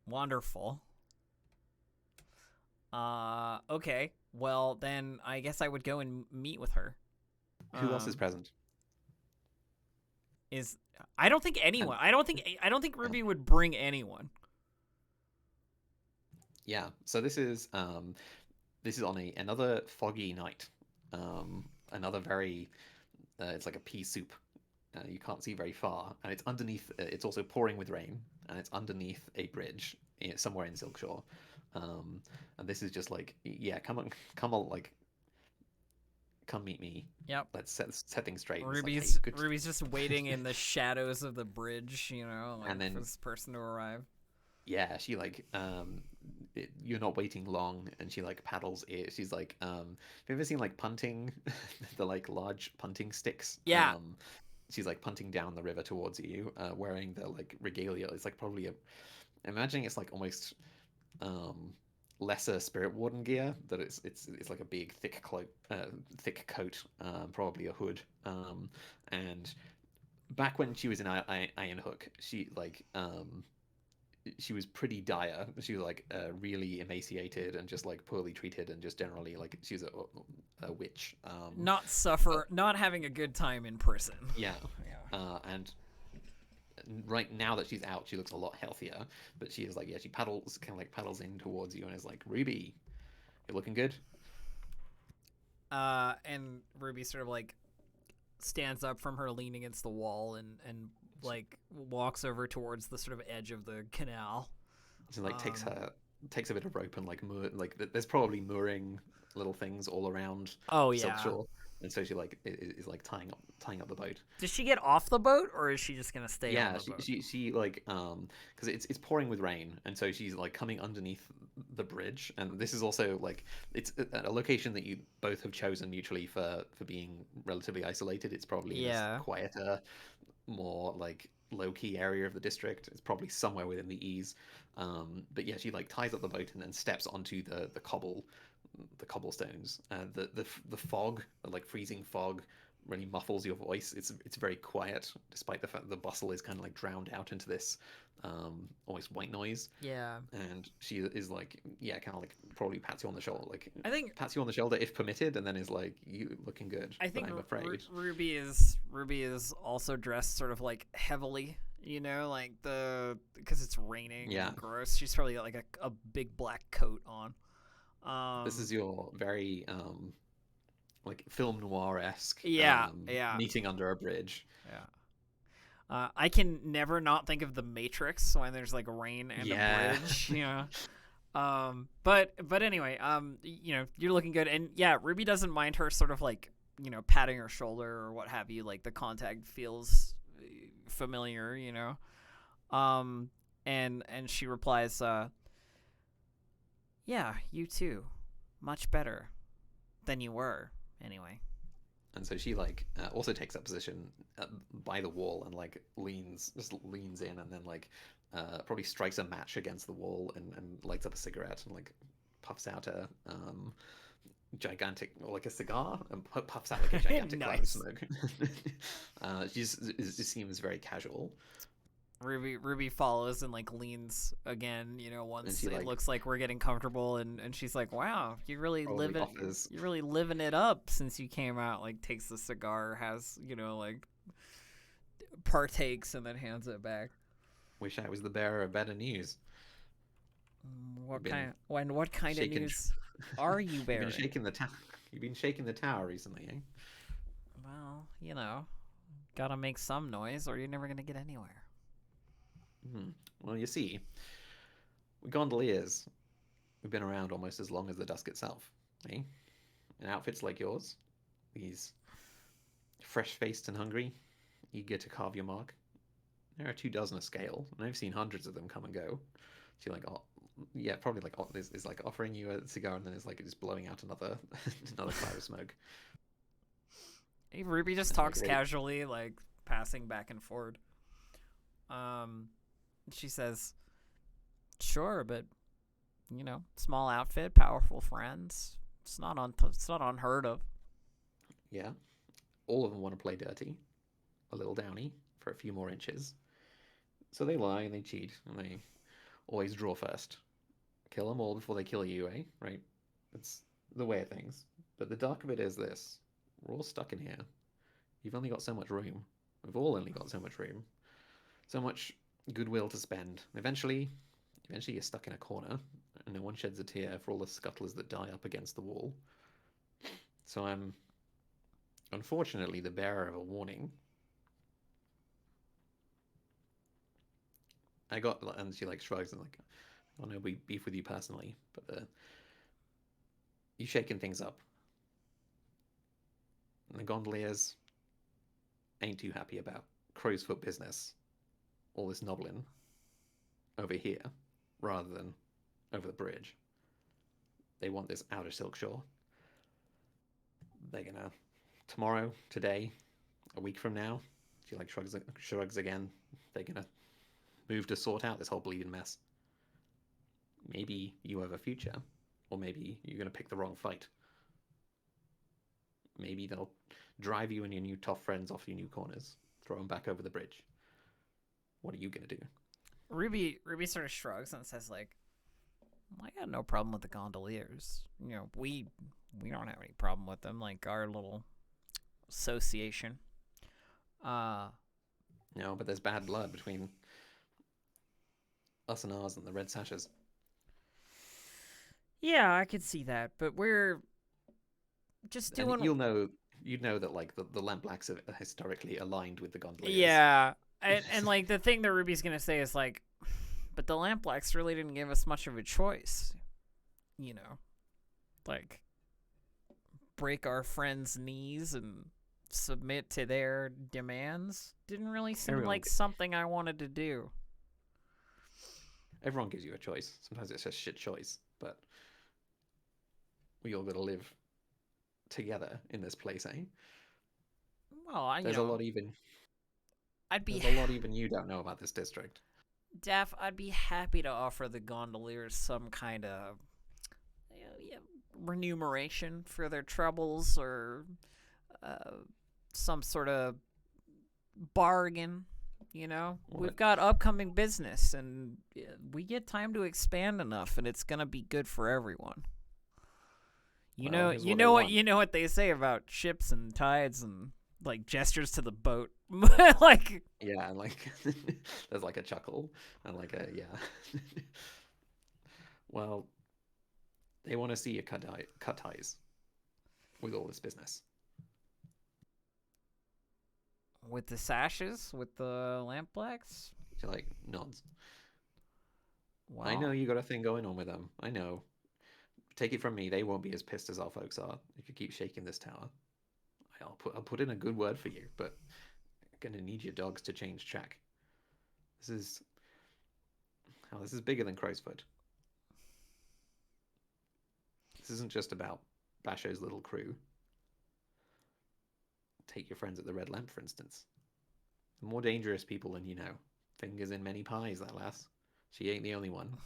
Wonderful. Okay. Well, then I guess I would go and meet with her. Who else is present? I don't think anyone. I don't think Ruby would bring anyone. Yeah. So this is on another foggy night. Another very it's like a pea soup. You can't see very far, and it's underneath. It's also pouring with rain, and it's underneath a bridge somewhere in Silkshore. And this is just like, yeah, come on, like, come meet me. Yep. Let's set things straight. Ruby's It's like, hey, Ruby's just waiting in the shadows of the bridge, you know, like, And then- for this person to arrive. yeah, she like you're not waiting long, and she like paddles it. She's like, have you ever seen like punting, the like large punting sticks? Yeah. She's like punting down the river towards you, wearing the like regalia. It's like probably imagining it's like almost lesser spirit warden gear. That it's like a big thick cloak, thick coat, probably a hood. And back when she was in Iron Hook, she was pretty dire. She was like really emaciated and just like poorly treated, and just generally like she was a witch. Not having a good time in prison. Yeah. Yeah. And right now that she's out, she looks a lot healthier. But she is like, yeah, she paddles in towards you and is like, Ruby, you're looking good. And Ruby sort of like stands up from her leaning against the wall and like walks over towards the sort of edge of the canal. She like takes a bit of rope and like there's probably mooring little things all around. Oh yeah. Silkshore. And so she like is like tying up the boat. Does she get off the boat, or is she just gonna stay on the boat? she like because it's pouring with rain, and so she's like coming underneath the bridge. And this is also like it's a location that you both have chosen mutually for being relatively isolated. It's probably in this quieter, more like low-key area of the district. It's probably somewhere within the ease. But yeah, she like ties up the boat and then steps onto the cobblestones. The fog, like freezing fog, really muffles your voice. It's very quiet, despite the fact the bustle is kind of like drowned out into this almost white noise. Yeah. And she is like, yeah, kind of like probably pats you on the shoulder, like I think pats you on the shoulder if permitted, and then is like, you looking good. I think I'm afraid. Ruby is also dressed sort of like heavily, you know, like because it's raining. Yeah. And gross. She's probably got like a big black coat on. This is your very like film noir-esque yeah. meeting under a bridge. Yeah. I can never not think of The Matrix when there's like rain and a bridge, you know. But anyway, you know, you're looking good, and yeah, Ruby doesn't mind her sort of like, you know, patting her shoulder or what have you. Like the contact feels familiar, you know. And she replies, yeah, you too. Much better than you were, anyway. And so she like also takes up position by the wall and like leans in, and then like probably strikes a match against the wall and lights up a cigarette and like puffs out a gigantic, like a cigar, and puffs out like a gigantic cloud of Nice. smoke. She just seems very casual. Ruby follows and like leans again, you know, once she, it like, looks like we're getting comfortable, and she's like, "Wow, you're really probably offers. you're really living it up since you came out." Like takes the cigar, has, you know, like partakes and then hands it back. Wish I was the bearer of better news. What been kind? What kind of shaking news are you You've bearing? been shaking the tower. You've been shaking the tower recently, eh? Well, you know, gotta make some noise, or you're never gonna get anywhere. Well, you see, we gondoliers, we've been around almost as long as the dusk itself, eh? In outfits like yours, these fresh-faced and hungry, eager to carve your mark. There are 24 a scale, and I've seen hundreds of them come and go. She like, oh, yeah, probably like is like offering you a cigar, and then it's like just blowing out another another cloud of smoke. Hey, Ruby just And, talks like, casually, like passing back and forward. She says, "Sure, but you know, small outfit, powerful friends. It's not unheard of." Yeah, all of them want to play dirty, a little downy for a few more inches. So they lie and they cheat and they always draw first. Kill them all before they kill you, eh? Right? It's the way of things. But the dark of it is this: we're all stuck in here. You've only got so much room. We've all only got so much room, so much goodwill to spend. Eventually you're stuck in a corner, and no one sheds a tear for all the scuttlers that die up against the wall. So I'm, unfortunately, the bearer of a warning. And she like shrugs and like, "Oh no, we beef with you personally, but you shaking things up. And the gondoliers ain't too happy about crow's foot business, all this nobbling over here, rather than over the bridge. They want this outer Silkshore. They're gonna, tomorrow, today, a week from now," she like shrugs again, "they're gonna move to sort out this whole bleeding mess. Maybe you have a future, or maybe you're gonna pick the wrong fight. Maybe they'll drive you and your new tough friends off your new corners, throw them back over the bridge. What are you gonna do?" Ruby sort of shrugs and says, like, "I got no problem with the gondoliers. You know, we don't have any problem with them. Like our little association. No, but there's bad blood between us and ours and the Red Sashes. Yeah, I could see that, but we're just And doing. you'd know that like the Lampblacks are historically aligned with the gondoliers. Yeah, and like the thing that Ruby's gonna say is like, but the Lampblacks really didn't give us much of a choice. You know, like break our friends' knees and submit to their demands didn't really seem Everyone like g- something I wanted to do." Everyone gives you a choice. Sometimes it's just shit choice, but we all gotta live together in this place, eh? Well, There's a lot even I'd be there's a lot even you don't know about this district. Daff, I'd be happy to offer the gondoliers some kind of remuneration for their troubles, or some sort of bargain. You know, we've What? got upcoming business, and we get time to expand enough, and it's gonna be good for everyone. Well, here's what I want. You know what they say about ships and tides and like gestures to the boat, like. Yeah, and like there's like a chuckle and like a yeah. Well, they want to see you cut ties with all this business. With the sashes, with the lampblacks. She like nods. Wow. I know you got a thing going on with them. I know. Take it from me, they won't be as pissed as our folks are if you keep shaking this tower. I'll put in a good word for you, but I'm gonna need your dogs to change track. This is bigger than Crowsfoot. This isn't just about Basho's little crew. Take your friends at the Red Lamp, for instance. More dangerous people than you know. Fingers in many pies, that lass. She ain't the only one.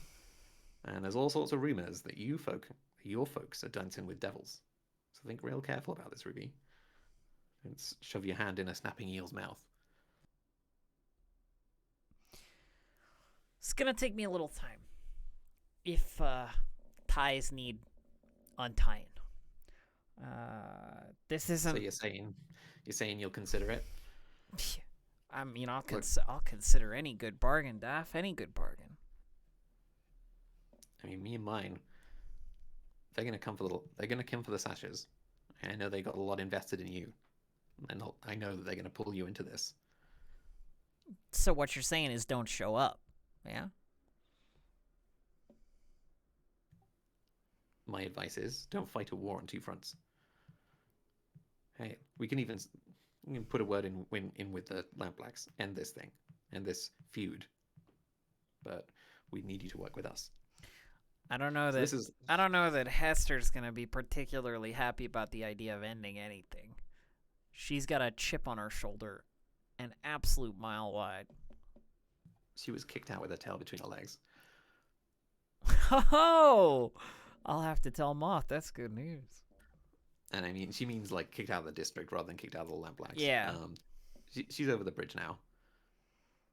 And there's all sorts of rumors that your folks are dancing with devils. So think real careful about this, Ruby. And shove your hand in a snapping eel's mouth. It's gonna take me a little time. If ties need untying. This isn't. So you're saying you'll consider it? I mean, I'll consider any good bargain, Daff. Any good bargain. I mean, me and mine, they're gonna come for the sashes. I know they got a lot invested in you, and I know that they're gonna pull you into this. So what you're saying is don't show up, yeah? My advice is don't fight a war on two fronts. Hey, we can put a word in with the Lampblacks, end this thing, end this feud. But we need you to work with us. I don't know that Hester's gonna be particularly happy about the idea of ending anything. She's got a chip on her shoulder, an absolute mile wide. She was kicked out with her tail between her legs. Oh, I'll have to tell Moth. That's good news. And I mean, she means like kicked out of the district rather than kicked out of the Lampblacks. Yeah. She's over the bridge now.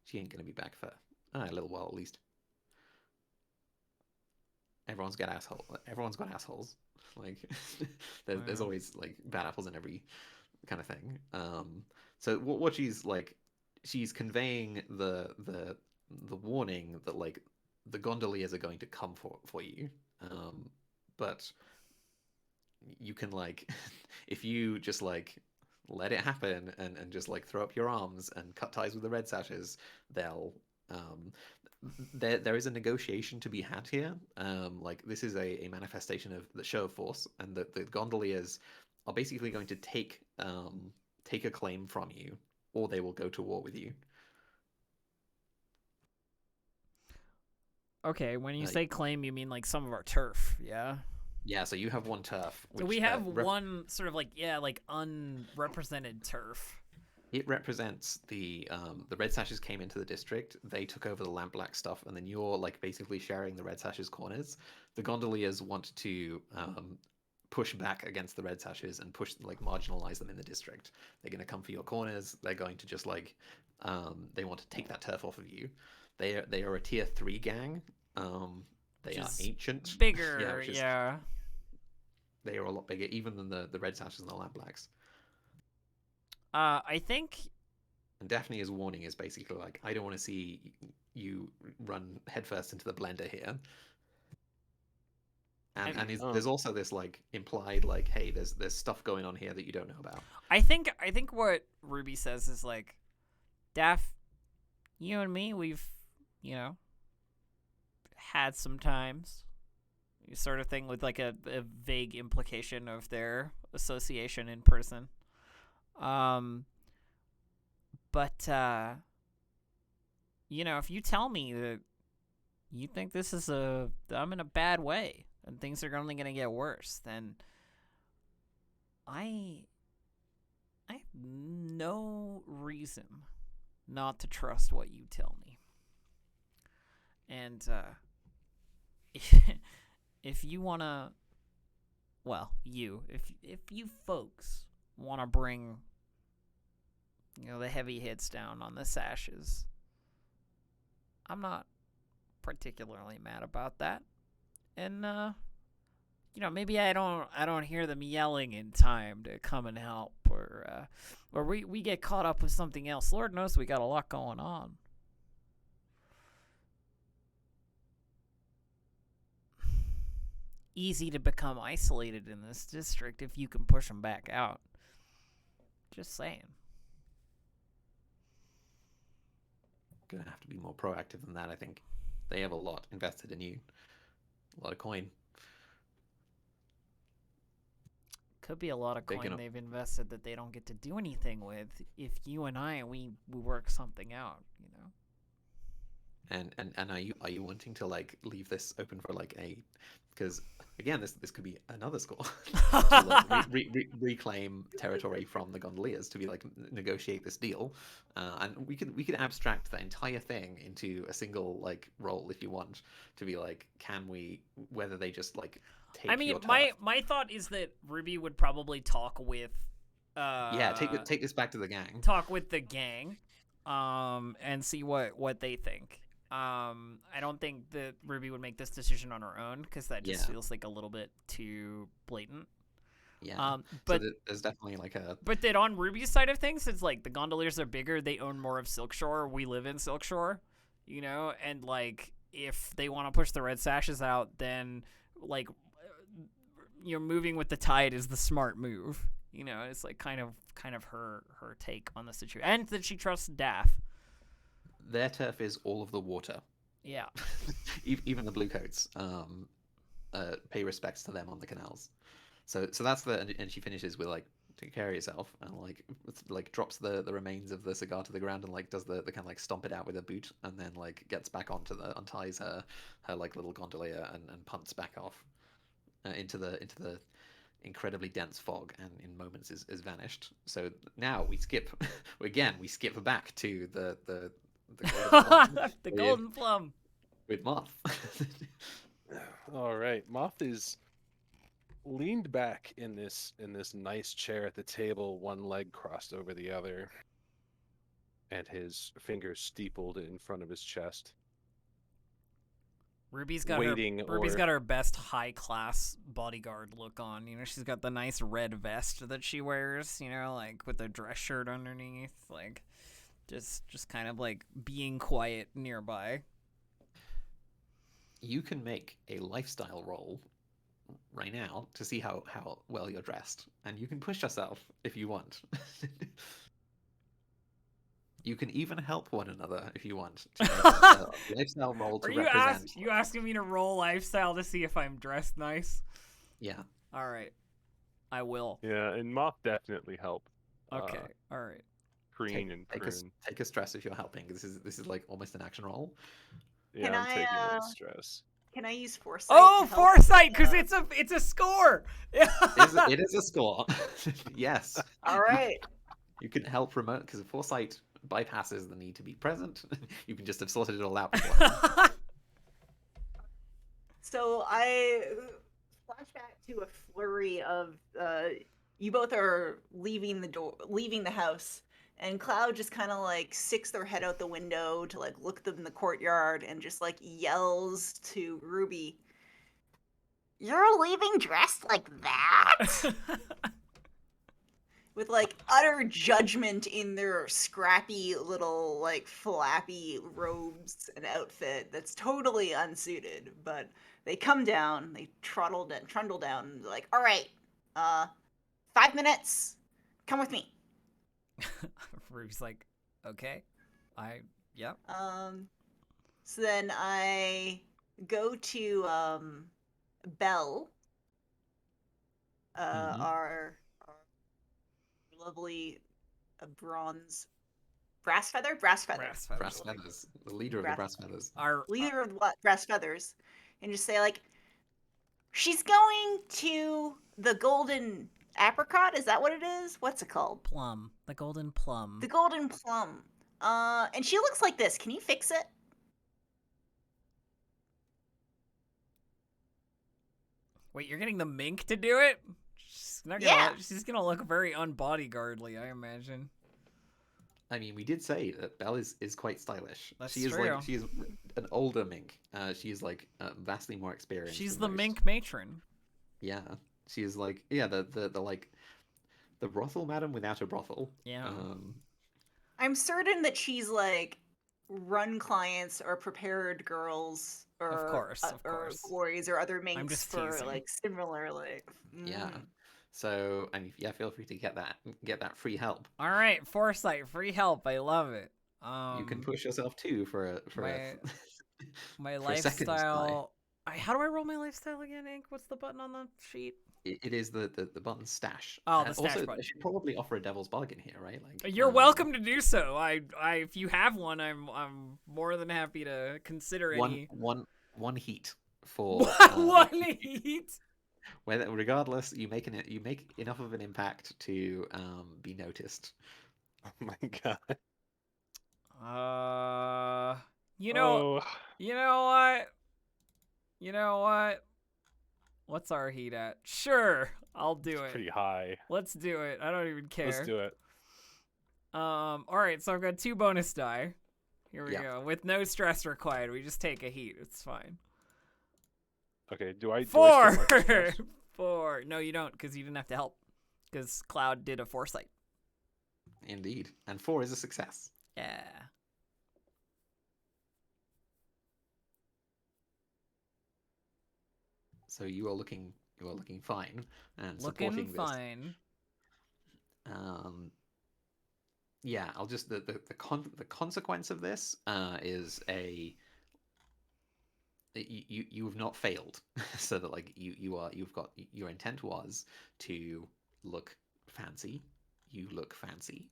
She ain't gonna be back for a little while at least. Everyone's got assholes. Like there's always like bad apples in every kind of thing. So what she's conveying the warning that like the gondoliers are going to come for you, but you can like if you just like let it happen and just like throw up your arms and cut ties with the red sashes, they'll there is a negotiation to be had here. Like this is a manifestation of the show of force, and the gondoliers are basically going to take a claim from you, or they will go to war with you. Okay, when you say claim, you mean like some of our turf, yeah? Yeah, so you have one turf. So we have one sort of like unrepresented turf. It represents the Red Sashes came into the district. They took over the Lampblack stuff, and then you're like basically sharing the Red Sashes corners. The gondoliers want to push back against the Red Sashes and marginalize them in the district. They're going to come for your corners. They're going to just they want to take that turf off of you. They are a tier 3 gang. They are ancient, bigger. Yeah. They are a lot bigger, even than the Red Sashes and the Lampblacks. I think. And Daphne's warning is basically like, I don't want to see you run headfirst into the blender here. And there's also this like implied like, hey, there's stuff going on here that you don't know about. I think what Ruby says is like, Daph, you and me, we've had some times, sort of thing, with like a vague implication of their association in person. But if you tell me that you think I'm in a bad way and things are only going to get worse, then I have no reason not to trust what you tell me. And if you want to, if you folks want to bring the heavy hits down on the sashes, I'm not particularly mad about that. And maybe I don't hear them yelling in time to come and help, or we get caught up with something else. Lord knows we got a lot going on. Easy to become isolated in this district if you can push them back out. Just saying. Gonna have to be more proactive than that, I think. They have a lot invested in you. A lot of coin. Could be a lot of coin they've invested that they don't get to do anything with if you and we work something out, And are you wanting to like leave this open for like because again this could be another score to reclaim territory from the gondoliers, to be like negotiate this deal, and we could abstract the entire thing into a single like role if you want, to be like, can we, whether they just like take your turf. my thought is that Ruby would probably talk with take this back to the gang, talk with the gang, and see what they think. I don't think that Ruby would make this decision on her own because that just Yeah. feels like a little bit too blatant. Yeah. But there's definitely like a but then on Ruby's side of things, it's like the gondoliers are bigger. They own more of Silkshore. We live in Silkshore, and like if they want to push the red sashes out, then like moving with the tide is the smart move. It's like kind of her take on the situation, and that she trusts Daff. their turf is all of the water. Yeah. Even the bluecoats pay respects to them on the canals. So that's and she finishes with like, take care of yourself, and like drops the remains of the cigar to the ground and like does the kind of like stomp it out with a boot, and then like gets back unties her like little gondolier and punts back off into the incredibly dense fog, and in moments is vanished. So now we skip back to the The golden plum. with Moth. All right, Moth is leaned back in this nice chair at the table, one leg crossed over the other, and his fingers steepled in front of his chest. Ruby's got her best high class bodyguard look on. She's got the nice red vest that she wears, like with a dress shirt underneath, like just kind of like being quiet nearby. You can make a lifestyle roll right now to see how well you're dressed, and you can push yourself if you want. You can even help one another if you want to make a lifestyle roll to represent. You asking me to roll lifestyle to see if I'm dressed nice? Yeah. All right, I will. Yeah, and Moth definitely help. Okay, all right. Preen and prune. Take a stress if you're helping. This is like almost an action roll. Yeah, Can I'm taking I, the stress. Can I use foresight? Oh, to help foresight, because with, it's a score. It is a score. Yes. All right. You can help remote because foresight bypasses the need to be present. You can just have sorted it all out before. So I flashback to a flurry of you both are leaving the house, and Cloud just kind of like sticks their head out the window to like look them in the courtyard and just like yells to Ruby, "You're leaving dressed like that?" With like utter judgment in their scrappy little like flappy robes and outfit that's totally unsuited. But they come down, they trundle down, and they're like, "All right, 5 minutes, come with me." Ruby's like, okay, yeah. So then I go to Belle, our lovely brass feathers, the leader of the brass feathers. Our leader of what brass feathers, and just say like, she's going to the golden apricot. Is that what it is? What's it called? plum, the golden plum. The golden plum. And she looks like this. Can you fix it? Wait, you're getting the mink to do it? She's gonna look very unbodyguardly, I imagine. I mean, we did say that Belle is quite stylish. That's she is true. like she is an older mink. She is like vastly more experienced. She's than the most. mink matron. Yeah, she is like the like the brothel madam without a brothel. Yeah. I'm certain that she's like run clients or prepared girls or Of course. or boys or other minks just for teasing. like similar like Yeah. So I mean, yeah, feel free to get that free help. All right, foresight, free help. I love it. You can push yourself too for my for a second lifestyle. How do I roll my lifestyle again, Ink? What's the button on the sheet? It is the button stash. Oh, the And stash also, button. I should probably offer a devil's bargain here, right? Like You're welcome to do so. I if you have one, I'm more than happy to consider any. One heat for one heat. Whether regardless, you make enough of an impact to be noticed. Oh my god. You know what? You know what? What's our heat at? Sure, I'll do it. Pretty high. Let's do it. I don't even care. Let's do it. All right. So I've got 2 bonus die. Here we Yeah. go. With no stress required, we just take a heat. It's fine. Okay, do I 4! still mark the stress? 4. No, you don't, because you didn't have to help. Because Cloud did a foresight. Indeed. And 4 is a success. Yeah. So you are looking fine and Looking supporting this. fine. Yeah, I'll just the consequence of this is you have not failed. So that like you've got your intent was to look fancy. You look fancy.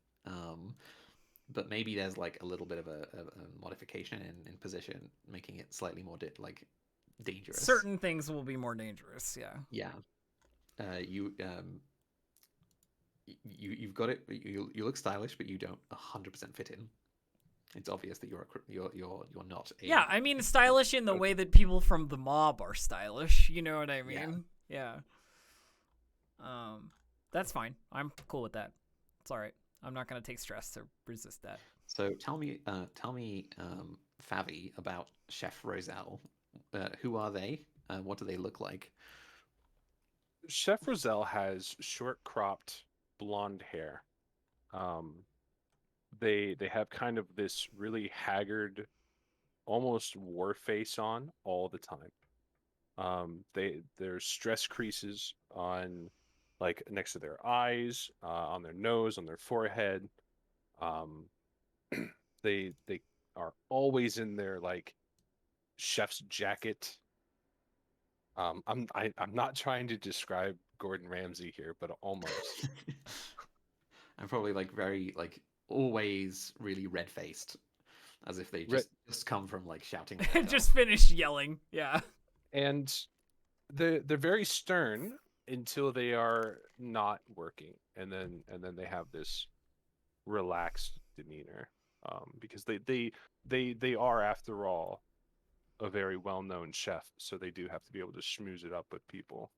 But maybe there's like a little bit of a modification in position, making it slightly more dangerous. Certain things will be more dangerous, yeah. Yeah. You've got it. You look stylish, but you don't 100% fit in. It's obvious that you're not. Yeah, I mean stylish in the way that people from the mob are stylish. You know what I mean? Yeah. That's fine. I'm cool with that. It's all right. I'm not gonna take stress to resist that. So tell me, Favi, about Chef Rozelle. Who are they? What do they look like? Chef Rozelle has short cropped blonde hair. They have kind of this really haggard, almost war face on all the time. There's stress creases on like next to their eyes, on their nose, on their forehead. Um, they are always in their like chef's jacket. I'm not trying to describe Gordon Ramsay here, but almost. I'm probably like very like always really red faced, as if they Red- just come from like shouting. their head Just off. finished yelling. Yeah. And they're very stern until they are not working, and then they have this relaxed demeanor, because they are, after all, a very well-known chef, so they do have to be able to schmooze it up with people.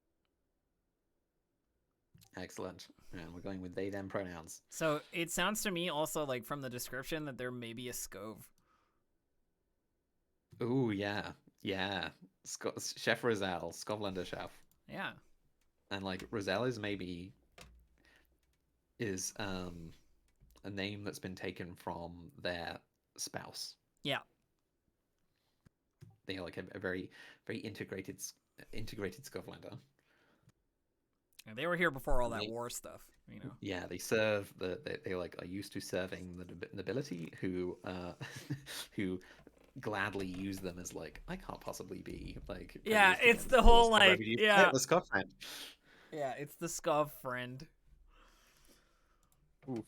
Excellent. And we're going with they them pronouns. So it sounds to me also like from the description that there may be a scove. Ooh, yeah, yeah. Chef Rozelle, Skovlander chef, Yeah. and like Rozelle is a name that's been taken from their spouse. Yeah. They are like a very integrated Skovlander. And they were here before all that They- war stuff, you know. Yeah, they serve they like are used to serving the nobility who who gladly use them as like I can't possibly be like Yeah, prejudiced it's against the whole this like remedy. yeah. the Scotland. Yeah, it's the scov friend. Ooh.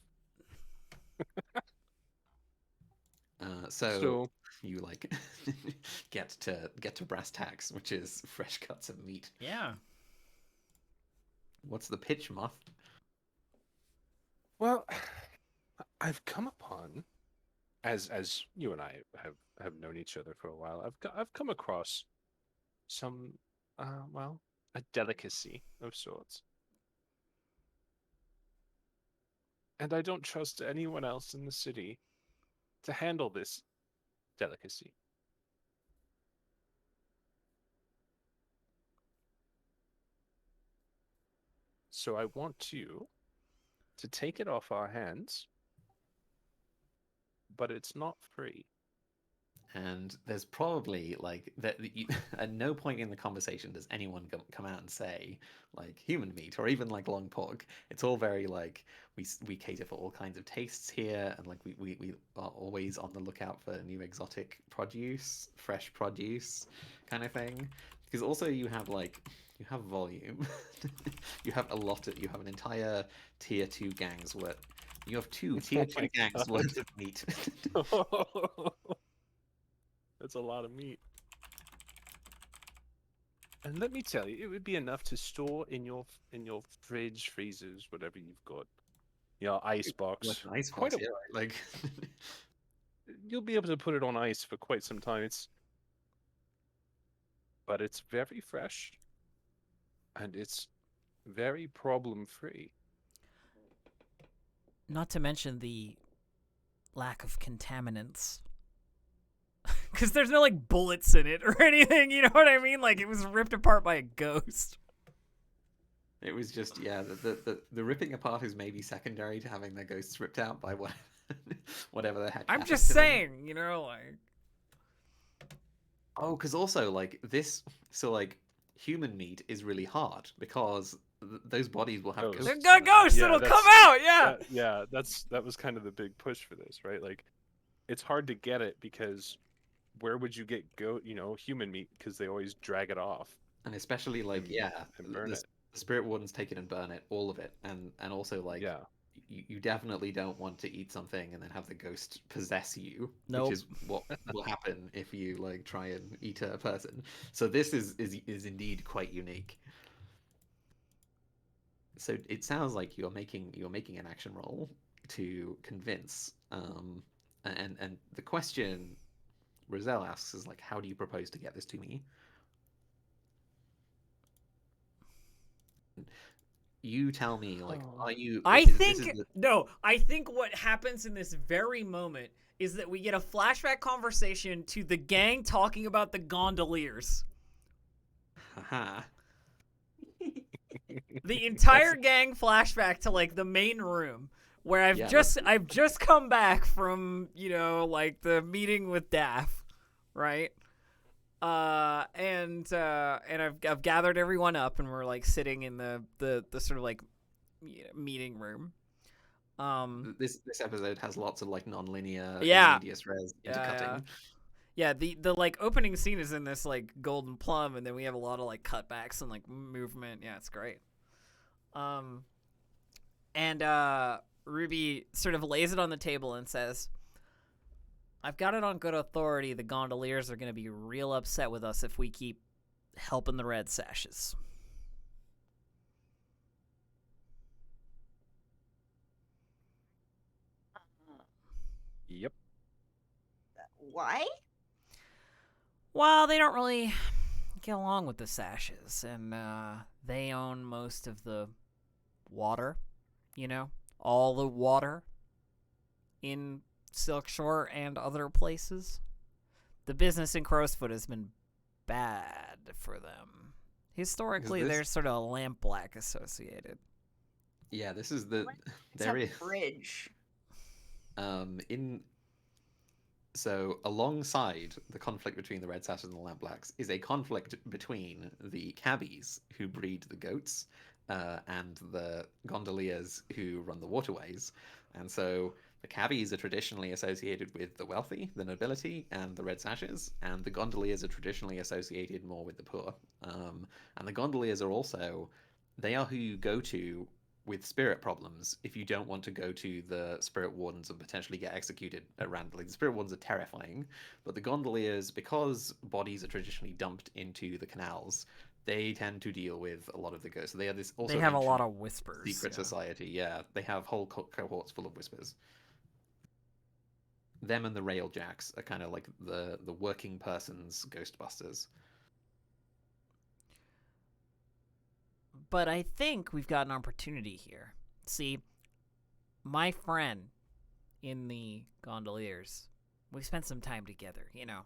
So you like get to brass tacks, which is fresh cuts of meat. Yeah. What's the pitch, Moth? Well, I've come upon, as you and I have known each other for a while, I've come across some, well, a delicacy of sorts, and I don't trust anyone else in the city to handle this delicacy. So I want you to take it off our hands, but it's not free. And there's probably like that at no point in the conversation does anyone come out and say like human meat or even like long pork. It's all very like we cater for all kinds of tastes here, and like we are always on the lookout for new exotic produce, fresh produce, kind of thing. Because also you have volume. You have an entire tier 2 gangs worth. You have two tier 2 my gangs God. worth of meat. That's a lot of meat. And let me tell you, it would be enough to store in your fridge, freezers, whatever you've got. Your ice box. Like an ice Quite box, a- yeah, like You'll be able to put it on ice for quite some time. But it's very fresh, and it's very problem-free. Not to mention the lack of contaminants Because there's no, like, bullets in it or anything, you know what I mean? Like, it was ripped apart by a ghost. It was just, yeah, the ripping apart is maybe secondary to having their ghosts ripped out by whatever the heck I'm happened just to them. saying, you know, like... Oh, because also, like, human meat is really hard because those bodies will have Ghosts. ghosts. They've got in them. ghosts Yeah, that'll that's- come out, yeah! that was kind of the big push for this, right? Like, it's hard to get it because where would you get human meat? Because they always drag it off. And especially, like, yeah, and burn the, it. the spirit wardens take it and burn it, all of it. And also, like, Yeah. you definitely don't want to eat something and then have the ghost possess you, Nope. which is what will happen if you, like, try and eat a person. So this is indeed quite unique. So it sounds like you're making an action roll to convince. And the question Rozelle asks is, like, how do you propose to get this to me? You tell me, like, are you? I think what happens in this very moment is that we get a flashback conversation to the gang talking about the gondoliers. Haha. The entire gang flashback to, like, the main room where I've Yeah, just come back from, you know, like, the meeting with Daff, right? And I've gathered everyone up and we're, like, sitting in the sort of, like, meeting room. This episode has lots of, like, non-linear Yeah. medias res Yeah, intercutting. Yeah, the like opening scene is in this, like, golden plum, and then we have a lot of, like, cutbacks and, like, movement. Yeah, it's great. And Ruby sort of lays it on the table and says, I've got it on good authority the gondoliers are going to be real upset with us if we keep helping the red sashes. Yep. Why? Well, they don't really get along with the sashes, and they own most of the water, you know? All the water in Silkshore and other places. The business in Crowsfoot has been bad for them. Historically, there's sort of a lampblack associated. Yeah, this is the It's there a is bridge. So alongside the conflict between the Red Sashes and the Lampblacks is a conflict between the cabbies who breed the goats and the gondoliers who run the waterways. And so the cabbies are traditionally associated with the wealthy, the nobility, and the Red Sashes, and the gondoliers are traditionally associated more with the poor. And the gondoliers are also, they are who you go to with spirit problems if you don't want to go to the spirit wardens and potentially get executed at random. The spirit wardens are terrifying, but the gondoliers, because bodies are traditionally dumped into the canals, they tend to deal with a lot of the ghosts. So they are this also They have a lot ancient of whispers. secret society. Yeah, they have whole cohorts full of whispers. Them and the Railjacks are kind of like the working person's Ghostbusters. But I think we've got an opportunity here. See, my friend in the gondoliers, we spent some time together, you know,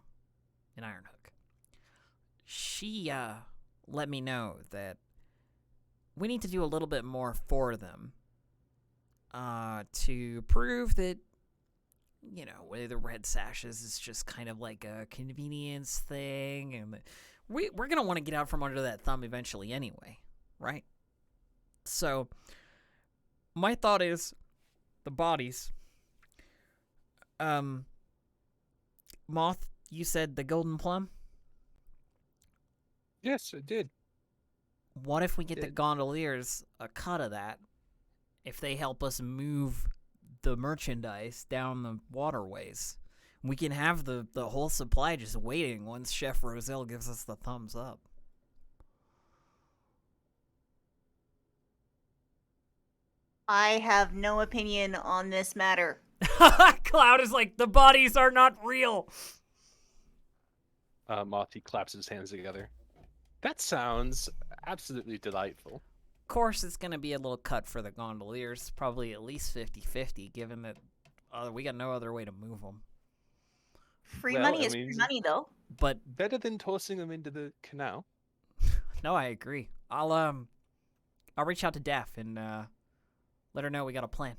in Ironhook. She let me know that we need to do a little bit more for them to prove that, you know, the Red Sashes is just kind of like a convenience thing, and we're going to want to get out from under that thumb eventually anyway. Right? So, my thought is, the bodies. Moth, you said the golden plum? Yes, it did. What if we get the gondoliers a cut of that, if they help us move the merchandise down the waterways? We can have the whole supply just waiting once Chef Rozelle gives us the thumbs up. I have no opinion on this matter. Cloud is like, the bodies are not real. Moth, he claps his hands together. That sounds absolutely delightful. Of course, it's going to be a little cut for the gondoliers, probably at least 50-50, given that we got no other way to move them. Free Well, money I is mean, free money, though. But better than tossing them into the canal. no, I agree. I'll reach out to Daph and let her know we got a plan.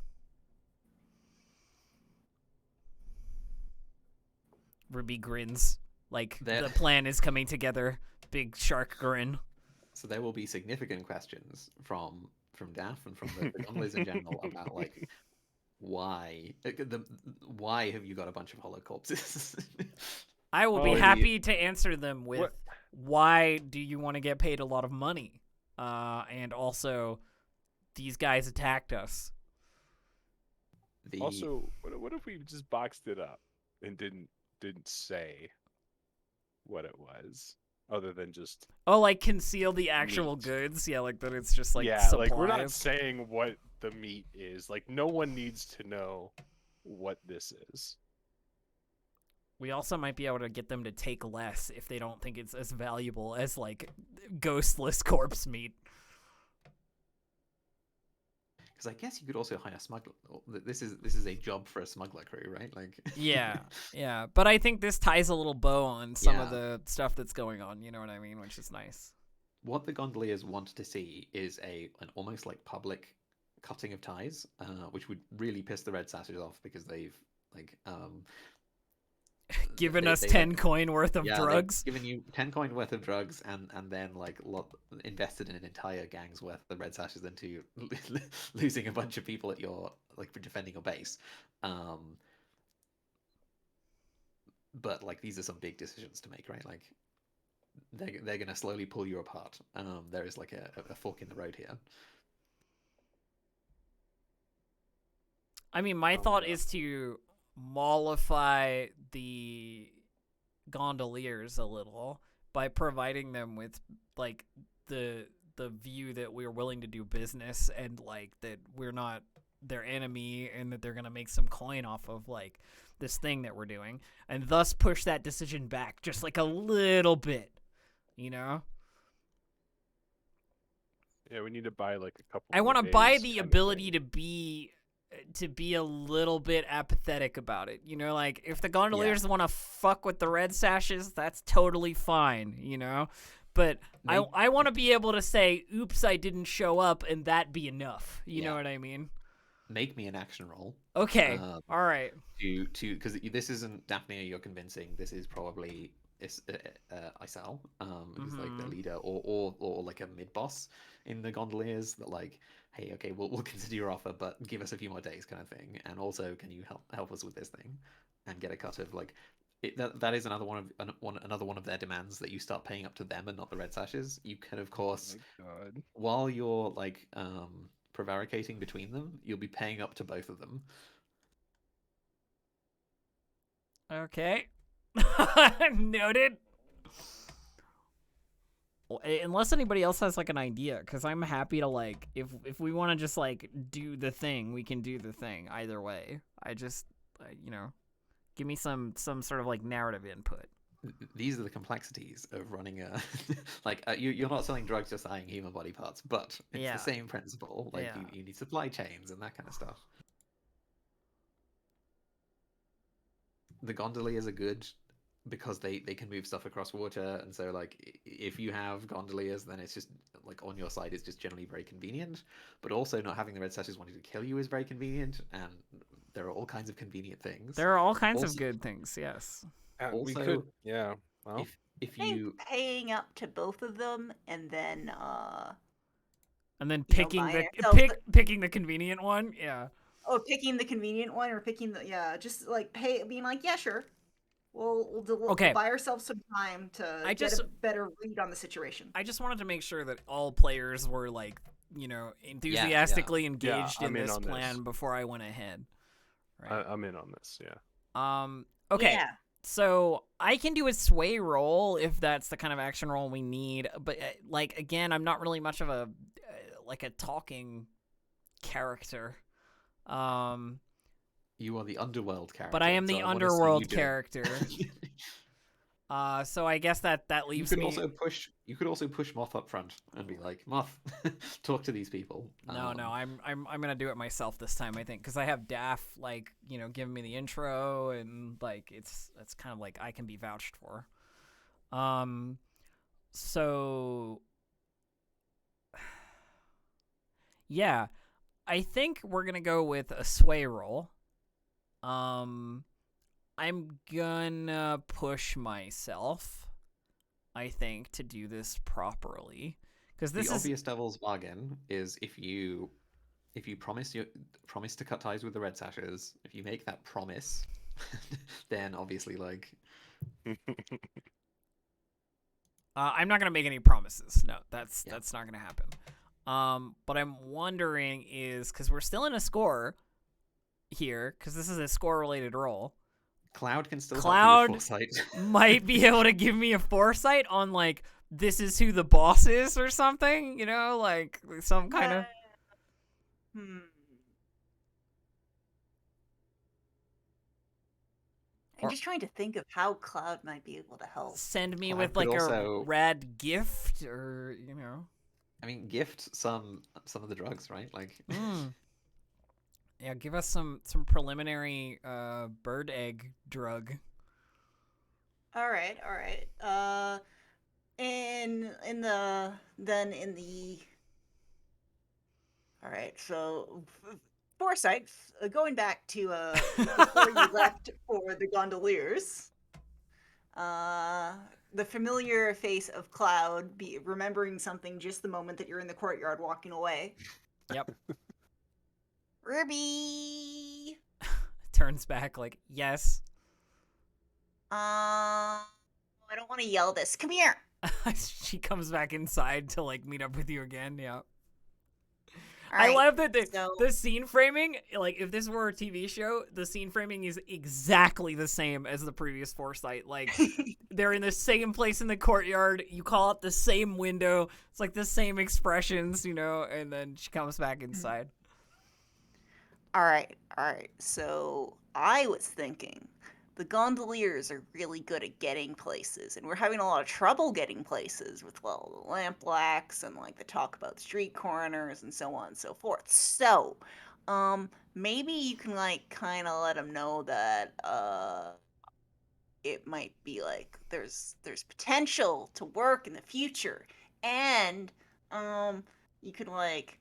Ruby grins like There- the plan is coming together. Big shark grin. So there will be significant questions from Daff and from the gondoliers in general about like why why have you got a bunch of hollow corpses? I will be Oh, happy to answer them with What- why do you want to get paid a lot of money? And also, these guys attacked us. The Also, what if we just boxed it up and didn't say what it was, other than just Oh, like conceal the actual Meat. goods? Yeah, like that it's just like yeah, supplies. like we're not saying what the meat is. Like no one needs to know what this is. We also might be able to get them to take less if they don't think it's as valuable as like ghostless corpse meat. because I guess you could also hire smuggler. This is a job for a smuggler crew, right? Like Yeah, yeah. But I think this ties a little bow on some of Yeah. the stuff that's going on, you know what I mean? Which is nice. What the gondoliers want to see is an almost like public cutting of ties, which would really piss the red sashes off because they've like Giving they- us they, 10 like, coin worth of yeah, they've drugs. given you 10 coin worth of drugs and then like invested in an entire gang's worth of red sashes into losing a bunch of people at your like for defending your base. But like these are some big decisions to make, right? Like they're gonna slowly pull you apart. There is like a fork in the road here. I mean, my Oh, thought yeah. is to mollify the gondoliers a little by providing them with like the view that we're willing to do business and like that we're not their enemy and that they're going to make some coin off of like this thing that we're doing and thus push that decision back just like a little bit, you know? Yeah, we need to buy like a couple. I want to more buy days the kind of ability thing. to be a little bit apathetic about it. You know, like if the gondoliers want to fuck with the red sashes, that's totally fine, you know? But I want to be able to say, oops, I didn't show up, and that be enough. You know Yeah. what I mean? Make me an action roll. Okay. Um, All right. to because this isn't Daphne. You're convincing. This is probably Isal, who's like the Mhm. leader, or like a mid boss in the gondoliers. That like, hey, okay, we'll consider your offer, but give us a few more days, kind of thing. And also, can you help us with this thing, and get a cut of like. That is another one of their demands that you start paying up to them and not the red sashes. You can of course Oh my God. while you're like prevaricating between them, you'll be paying up to both of them. Okay. Noted. Well, unless anybody else has like an idea, because I'm happy to like if we want to just like do the thing, we can do the thing either way. I just you know, give me some sort of like narrative input. These are the complexities of running a like you're not selling drugs, you're selling human body parts, but it's Yeah. the same principle. Like Yeah. you need supply chains and that kind of stuff. The gondoliers are good because they can move stuff across water, and so like if you have gondoliers, then it's just like on your side it's just generally very convenient. But also not having the red sashes wanting to kill you is very convenient, and there are all kinds of convenient things. There are all kinds of Also- good things, yes. We Also, could, yeah. Well, if I think you paying up to both of them and then And then You know, picking buying the ourselves picking the convenient one, yeah. picking the convenient one or picking the just like being like, yeah, sure. We'll Okay. buy ourselves some time to I get just- a better read on the situation. I just wanted to make sure that all players were like, you know, enthusiastically engaged I'm in in this on plan this. before I went ahead. Right. I'm in on this. Yeah. Okay. Yeah. So I can do a sway roll if that's the kind of action roll we need, but like again, I'm not really much of a like a talking character. You are the underworld character. But I am so the I wanna see underworld you do it. character. So I guess that You leaves could me. also push. You could also push Moth up front and be like, Moth, talk to these people. No, I'm gonna do it myself this time. I think because I have Daff like giving me the intro and like it's kind of like I can be vouched for. So yeah, I think we're gonna go with a sway roll. I'm gonna push myself, I think, to do this properly because this The is obvious devil's bargain is if you promise to cut ties with the Red Sashes, if you make that promise, then obviously like I'm not gonna make any promises. No, that's not gonna happen. But I'm wondering is because we're still in a score here because this is a score-related roll. Cloud can still Cloud help you with foresight. might be able to give me a foresight on like this is who the boss is or something. Like some kind of. I'm just trying to think of how Cloud might be able to help. Send me Cloud with could like also- a rad gift or I mean, gift some of the drugs, right? Like, Yeah, give us some preliminary bird egg drug. All right. In the all right. So foresight, going back to before you left for the gondoliers. The familiar face of Cloud, remembering something just the moment that you're in the courtyard walking away. Yep. Ruby. Turns back like, yes. I don't want to yell this. Come here. She comes back inside to like meet up with you again. Yeah. All I right, love that so- the scene framing, like if this were a TV show, the scene framing is exactly the same as the previous Foresight. Like they're in the same place in the courtyard. You call out the same window. It's like the same expressions, and then she comes back inside. All right. So I was thinking the gondoliers are really good at getting places, and we're having a lot of trouble getting places with, well, the lampblacks and like the talk about street coroners and so on and so forth. So, maybe you can like kind of let them know that it might be like there's potential to work in the future, and you could like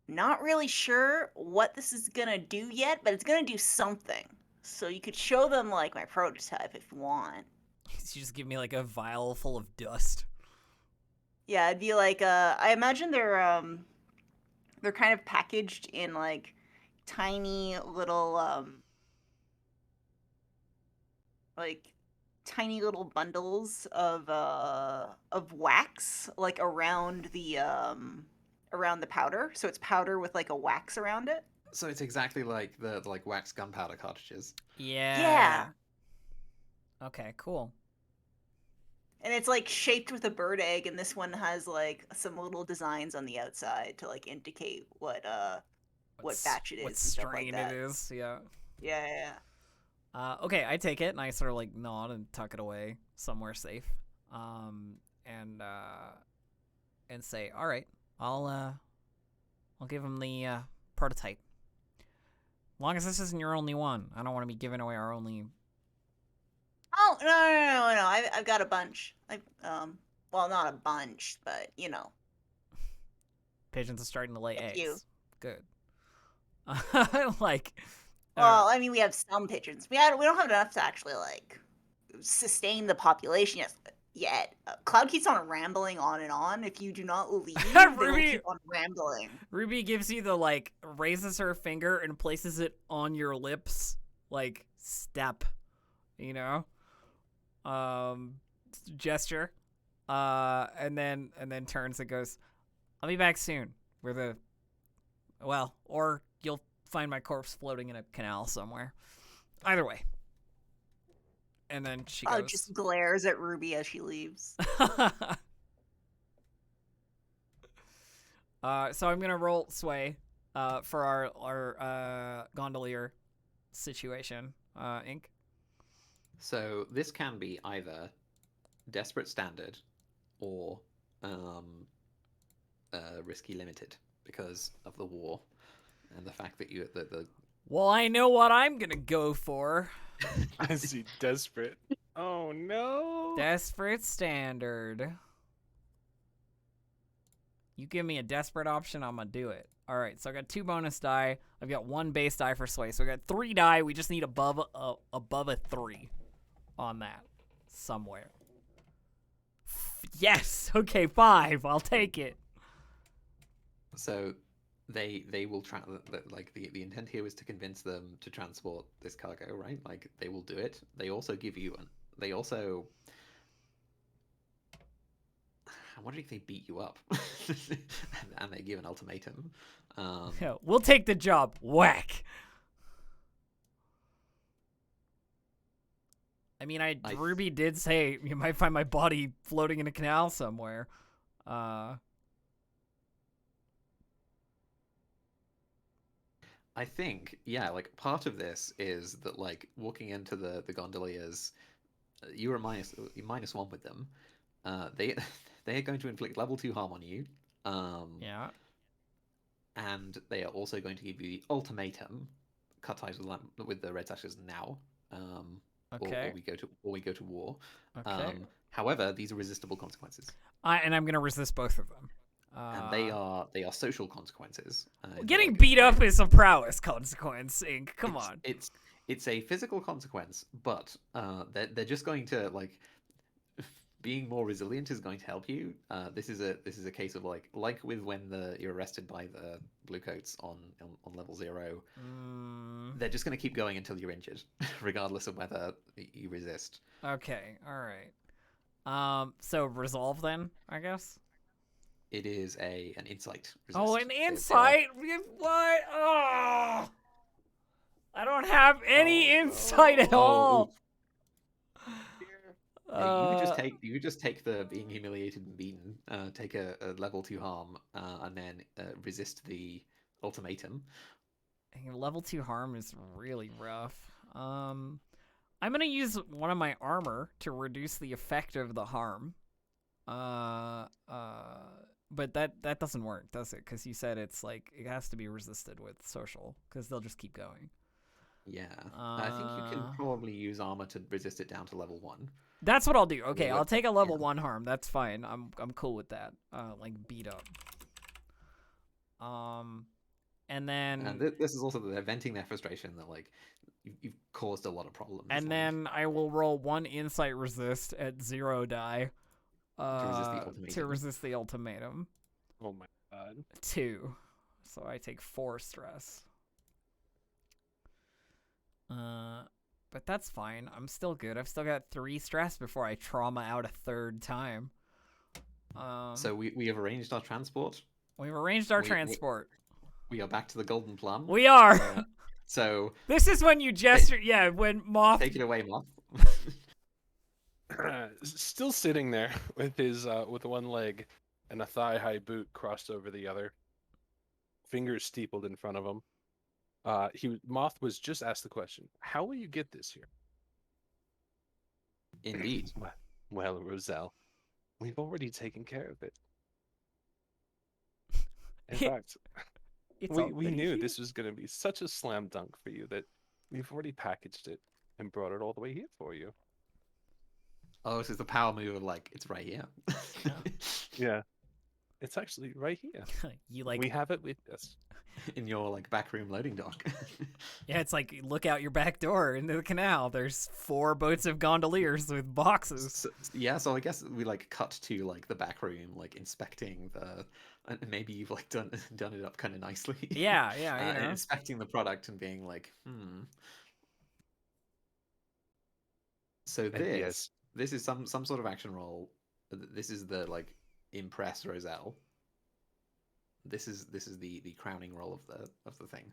not really sure what this is gonna do yet, but it's gonna do something. So you could show them like my prototype if you want. You just give me like a vial full of dust. Yeah, it'd be like I imagine they're kind of packaged in like tiny little like tiny little bundles of wax like around the powder. So it's powder with like a wax around it. so it's exactly like the like wax gunpowder cartridges. Yeah. Okay, cool. And it's like shaped with a bird egg, and this one has like some little designs on the outside to like indicate what batch it is What and stuff like strain that. it is, yeah. Yeah. Okay, I take it and I sort of like nod and tuck it away somewhere safe, and say, "All right, I'll give him the prototype. As long as this isn't your only one, I don't want to be giving away our only." Oh no! I've got a bunch. Well, not a bunch, but Pigeons are starting to lay a eggs. few. Good. Like. Well, I mean, we have some pigeons. We don't have enough to actually like sustain the population yet. Cloud keeps on rambling on and on. If you do not leave, they will keep on rambling. Ruby gives you the like raises her finger and places it on your lips, like step, gesture, and then turns and goes, "I'll be back soon." Or you'll find my corpse floating in a canal somewhere. Either way. And then she goes. Just glares at Ruby as she leaves. So I'm gonna roll sway, for our gondolier situation, Ink. So this can be either desperate standard or risky limited because of the war and the fact that the Well, I know what I'm gonna go for. I see desperate. Oh no. Desperate standard. You give me a desperate option, I'm gonna do it. All right, so I got 2 bonus die. I've got 1 base die for sway. So I got 3 die. We just need above a 3 on that somewhere. Yes. Okay, 5. I'll take it. So they will like the intent here was to convince them to transport this cargo, right? Like they will do it. They also give you they also I wonder if they beat you up and they give an ultimatum. Yeah, we'll take the job. Whack. I mean, Ruby did say you might find my body floating in a canal somewhere. I think, yeah, like part of this is that like walking into the gondoliers, you were -1 with them. They they are going to inflict level 2 harm on you. Yeah. And they are also going to give you the ultimatum, cut ties with the Red Sashes now. Okay. Or we go to war. Okay. However, these are resistible consequences, And I'm gonna resist both of them. and they are social consequences. Getting beat up is a prowess consequence. Inc. Come on. It's a physical consequence, but they're just going to like being more resilient is going to help you. This is a case of like with when you're arrested by the bluecoats on level 0. They're just going to keep going until you're injured, regardless of whether you resist. Okay. All right. So resolve then, I guess. It is an insight. Resist. Oh, an insight. What? Oh, I don't have any insight at all. You could just take the being humiliated and beaten, take a level 2 harm, and then resist the ultimatum. Level 2 harm is really rough. I'm gonna use one of my armor to reduce the effect of the harm. But that doesn't work, does it? Because you said it's like it has to be resisted with social, because they'll just keep going. Yeah, I think you can probably use armor to resist it down to level 1. That's what I'll do. Okay, I'll take a level 1 harm. That's fine. I'm cool with that. Like beat up. And then. And this is also they're venting their frustration that like you've caused a lot of problems. And then I will roll 1 insight resist at 0 die. To resist the ultimatum. Oh my god. 2. So I take 4 stress. But that's fine. I'm still good. I've still got 3 stress before I trauma out a 3rd time. So we have arranged our transport. We've arranged our transport. We are back to the Golden Plum. We are. So this is when you gesture. Yeah, when Moth. Take it away, Moth. Still sitting there with his with one leg and a thigh-high boot crossed over the other, fingers steepled in front of him. Moth was just asked the question, "How will you get this here?" Indeed. Well, Rozelle, we've already taken care of it. In fact, we knew this was going to be such a slam dunk for you that we've already packaged it and brought it all the way here for you. Oh, this is the power move of like it's right here. Yeah, it's actually right here. We have it with us in your like backroom loading dock. Yeah, it's like look out your back door into the canal. There's 4 boats of gondoliers with boxes. So I guess we like cut to like the back room, like inspecting and maybe you've like done it up kind of nicely. Yeah, you know. Inspecting the product and being like, So this is some sort of action roll. This is the like impress Rozelle. This is the crowning roll of the thing.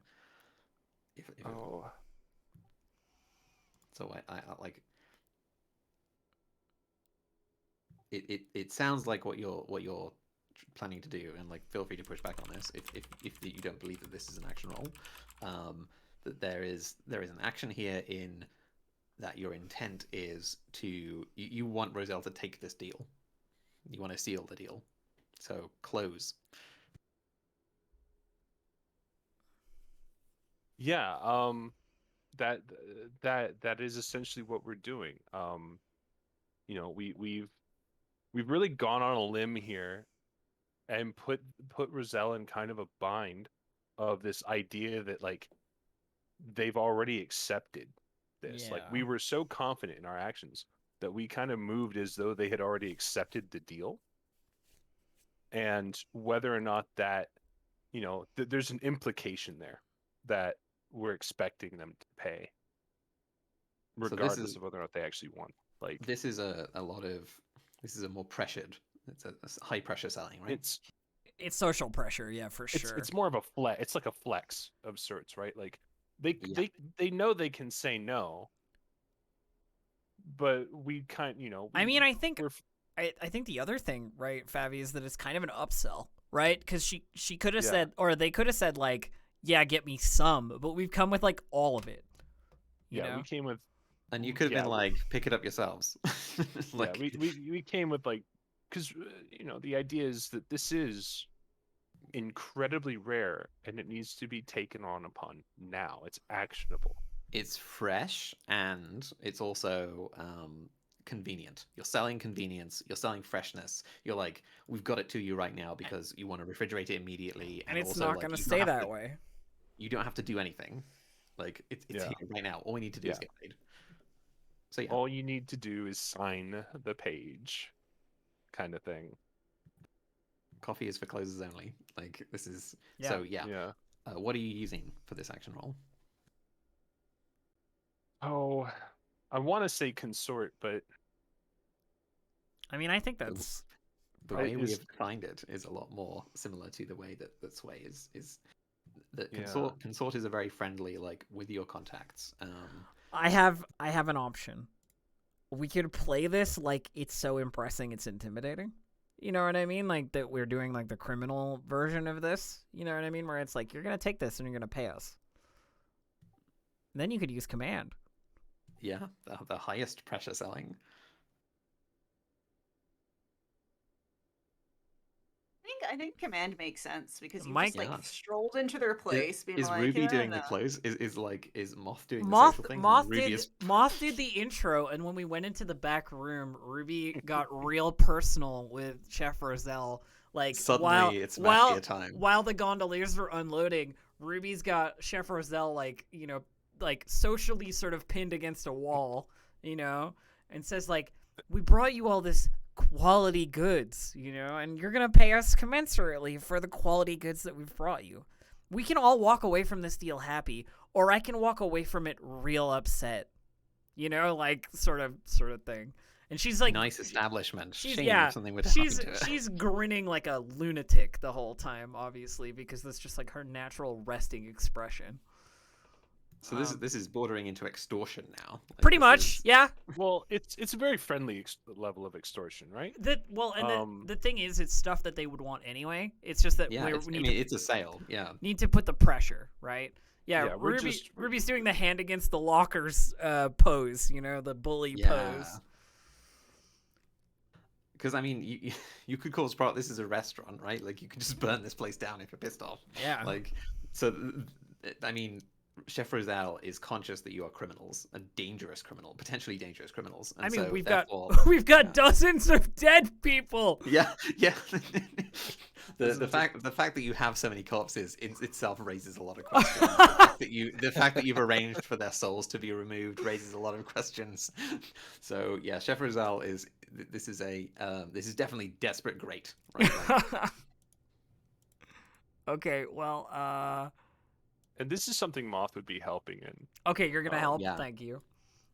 So I like it sounds like what you're planning to do, and like feel free to push back on this if you don't believe that this is an action roll. That there is an action here in that your intent is you want Rozelle to take this deal. You want to seal the deal. So close. Yeah, that that is essentially what we're doing. We've really gone on a limb here and put Rozelle in kind of a bind of this idea that like they've already accepted this. Like we Yeah. were so confident in our actions that we kind of moved as though they had already accepted the deal. And whether or not that, there's an implication there that we're expecting them to pay, So this regardless is of whether or not they actually want. Like this is a lot of this is a more pressured. It's a high pressure selling, right? It's social pressure, yeah, for sure. it's more of a flex. It's like a flex of sorts, right? Like Yeah. they know they can say no, but we kind, I mean, I think we're I think the other thing, right, Favi, is that it's kind of an upsell, right? Because she could have Yeah. said, or they could have said like, yeah, get me some, but we've come with like all of it. You know? we came with And you could have Yeah, been like, pick it up yourselves. Like, yeah, we came with like, because the idea is that this is incredibly rare and it needs to be taken on upon now. It's actionable. it's fresh and it's also convenient. You're selling convenience, you're selling freshness. You're like, we've got it to you right now because you want to refrigerate it immediately, and it's also not like going to you stay don't have that to, way. you don't have to do anything. Like it's Yeah. here right now. All we need to do is Yeah. get paid. So yeah, All you need to do is sign the page, kind of thing. coffee is for closers only. Like this is Yeah. so yeah. Yeah. What are you using for this action roll? Oh, I want to say consort, but I mean, I think that's The Right, way we is- have defined it is a lot more similar to the way that Sway is that Yeah. consort is a very friendly, like with your contacts. I have an option. We could play this like it's so impressing, it's intimidating. You know what I mean? Like that we're doing like the criminal version of this. You know what I mean? Where it's like you're gonna take this and you're gonna pay us. Then you could use command. Yeah, the highest pressure selling. I think command makes sense because you Mike- just like Yeah. strolled into their place, being Is like, Ruby yeah, doing no. the close? Is Moth doing the Moth social thing? Moth Ruby did is Moth did the intro, and when we went into the back room, Ruby got real personal with Chef Rozelle. Like suddenly it's mafia time. while the gondoliers were unloading, Ruby's got Chef Rozelle like socially sort of pinned against a wall, and says like, "We brought you all this quality goods, and you're gonna pay us commensurately for the quality goods that we've brought you. We can all walk away from this deal happy, or I can walk away from it real upset, like sort of thing." And she's like, Nice establishment. she's Shame yeah, if something would happen to it. she's grinning like a lunatic the whole time, obviously, because that's just like her natural resting expression. So this is bordering into extortion now. Like, Pretty this much, is- yeah. well, it's a very friendly level of extortion, right? The thing is, it's stuff that they would want anyway. It's just that Yeah, we need to it's a sale. Yeah. need to put the pressure, right? Yeah, Yeah, we're just- Ruby's doing the hand against the lockers pose, the bully pose. Because I mean, you could cause problem. This is a restaurant, right? Like you could just burn this place down if you're pissed off. Yeah. Like, so I mean, Chef Rozelle is conscious that you are criminals, a dangerous criminal, potentially dangerous criminals. And I mean, so, we've therefore, got yeah. dozens of dead people. Yeah, yeah. the fact that you have so many corpses in itself raises a lot of questions. The fact that you've arranged for their souls to be removed raises a lot of questions. So yeah, Chef Rozelle this is definitely desperate great. Right? Like, Okay, well, And this is something Moth would be helping in. okay, you're gonna help. yeah. Thank you.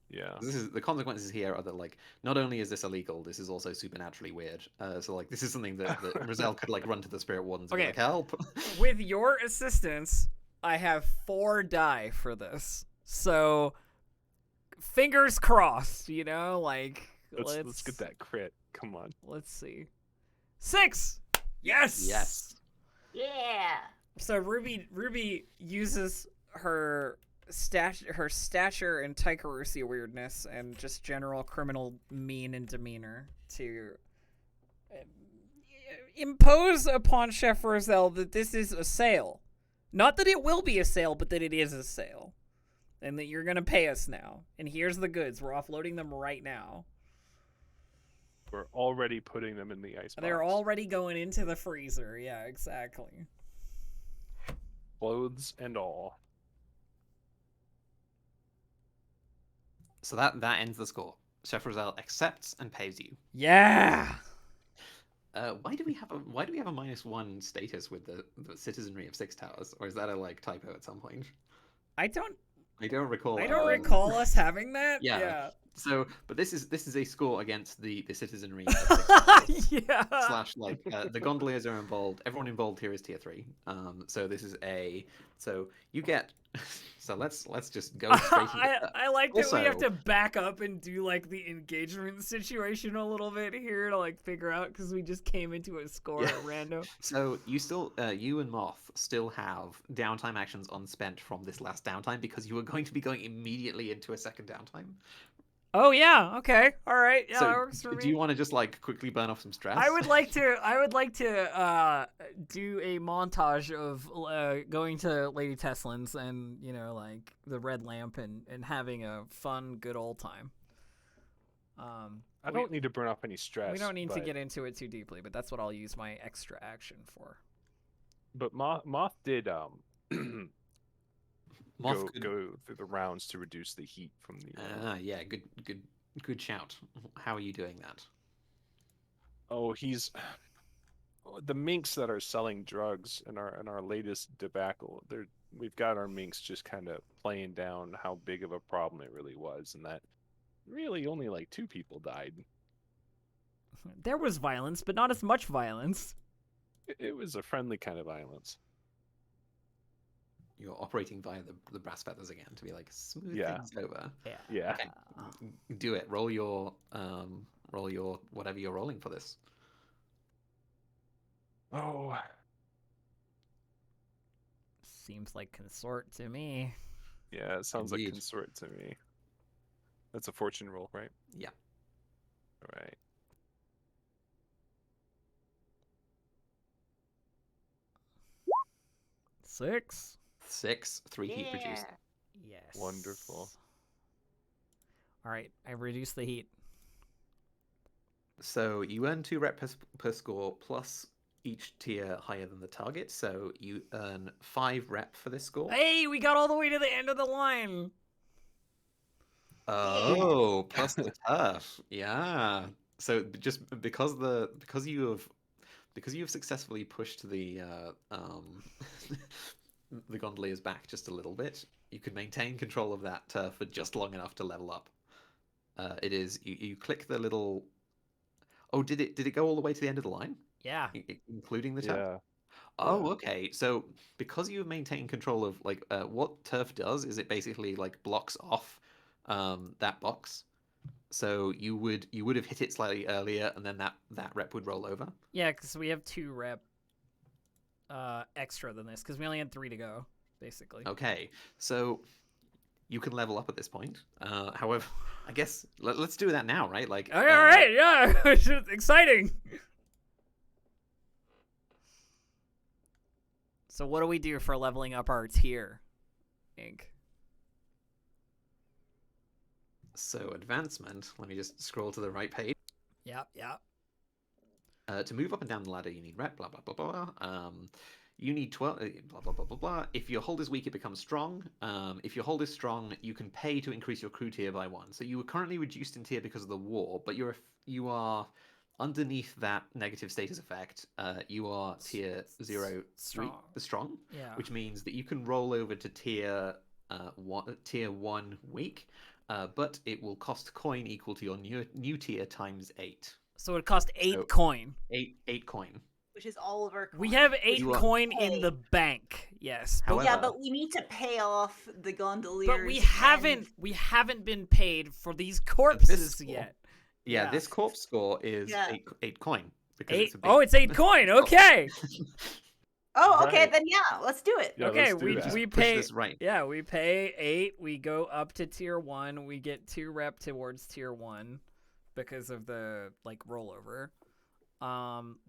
Yeah. this is the consequences here are that like not only is this illegal, this is also supernaturally weird. So like this is something that Rozelle could like run to the spirit wardens and be Okay. like, help. With your assistance, I have 4 die for this. So, fingers crossed. Like Let's get that crit. Come on. Let's see. 6. Yes. Yes. Yeah. So Ruby uses her her stature and Tycherosi weirdness and just general criminal mean and demeanor to impose upon Chef Rozelle that this is a sale. Not that it will be a sale, but that it is a sale. And that you're going to pay us now. And here's the goods. We're offloading them right now. We're already putting them in the icebox. They're already going into the freezer. Yeah, exactly. Clothes and all. So that ends the score. Chef Rozelle accepts and pays you. Yeah! Why do we have a -1 status with the citizenry of Six Towers, or is that a typo at some point? I don't recall. I don't recall us having that. Yeah. So, but this is a score against the citizenry of Six Towers. Yeah. Slash the gondoliers are involved. Everyone involved here is tier 3. So this is so you get. So let's just go straight into I like that we have Also- to back up and do the engagement situation a little bit here to figure out because we just came into a score at random. So you still, you and Moth still have downtime actions unspent from this last downtime because you were going to be going immediately into a second downtime. Oh yeah, okay, all right, yeah, So that works for me. do you want to just quickly burn off some stress? I would like to do a montage of going to Lady Teslin's and the Red Lamp and having a fun, good old time. I don't need to burn off any stress. We don't need to but- get into it too deeply, but that's what I'll use my extra action for. But Moth did Moth go through the rounds to reduce the heat from the. Yeah, good shout. How are you doing that? Oh, he's the minks that are selling drugs in our latest debacle. We've got our minks just kind of playing down how big of a problem it really was, and that really only 2 people died. There was violence, but not as much violence. It was a friendly kind of violence. You're operating via the brass feathers again to be smooth Yeah. things over. Yeah. Okay. Do it. Roll your whatever you're rolling for this. Oh, Seems like consort to me. yeah. It sounds Indeed. like consort to me. That's a fortune roll, right? Yeah. All right. Six. 6, 3 heat reduced. Yes. Wonderful. All right, I reduced the heat. So you earn 2 rep per score plus each tier higher than the target. So you earn 5 rep for this score. Hey, we got all the way to the end of the line. Oh, plus the turf. Yeah. So just because you have successfully pushed the the gondoliers back just a little bit, you can maintain control of that turf for just long enough to level up. It is you click the little. Oh, did it go all the way to the end of the line, Yeah. including the turf? Yeah. Oh, Yeah. okay. So because you maintain control of what turf does is it basically blocks off that box. So you would have hit it slightly earlier, and then that rep would roll over. Yeah, because we have 2 rep extra than this, because we only had 3 to go, basically. Okay, so you can level up at this point. However, I guess let's do that now, right? All right, yeah, it's exciting. So what do we do for leveling up our tier, Inc? So advancement. Let me just scroll to the right page. Yep. To move up and down the ladder, you need rep. Blah blah blah blah. You need 12. Blah blah blah blah blah. If your hold is weak, it becomes strong. If your hold is strong, you can pay to increase your crew tier by 1. So you are currently reduced in tier because of the war, but you are underneath that negative status effect. You are tier 0 strong, Yeah. which means that you can roll over to tier 1 weak. But it will cost coin equal to your new tier times 8. So it cost 8 So- coin. 8 coin. Which is all of our coins. We have 8 You are- coin in Hey. the bank. Yes. However- Yeah, but we need to pay off the gondoliers. But we and- haven't been paid for these corpses score. yet. Yeah, Yeah. this corpse score is Yeah. 8 coin. Because 8. it's a big... Oh, it's 8 coin. Okay. Oh, okay, Right. then yeah, let's do it. Yeah, Okay, let's do we that. we Push pay. this right. Yeah, we pay 8. We go up to tier 1. We get 2 rep towards tier 1 because of the rollover.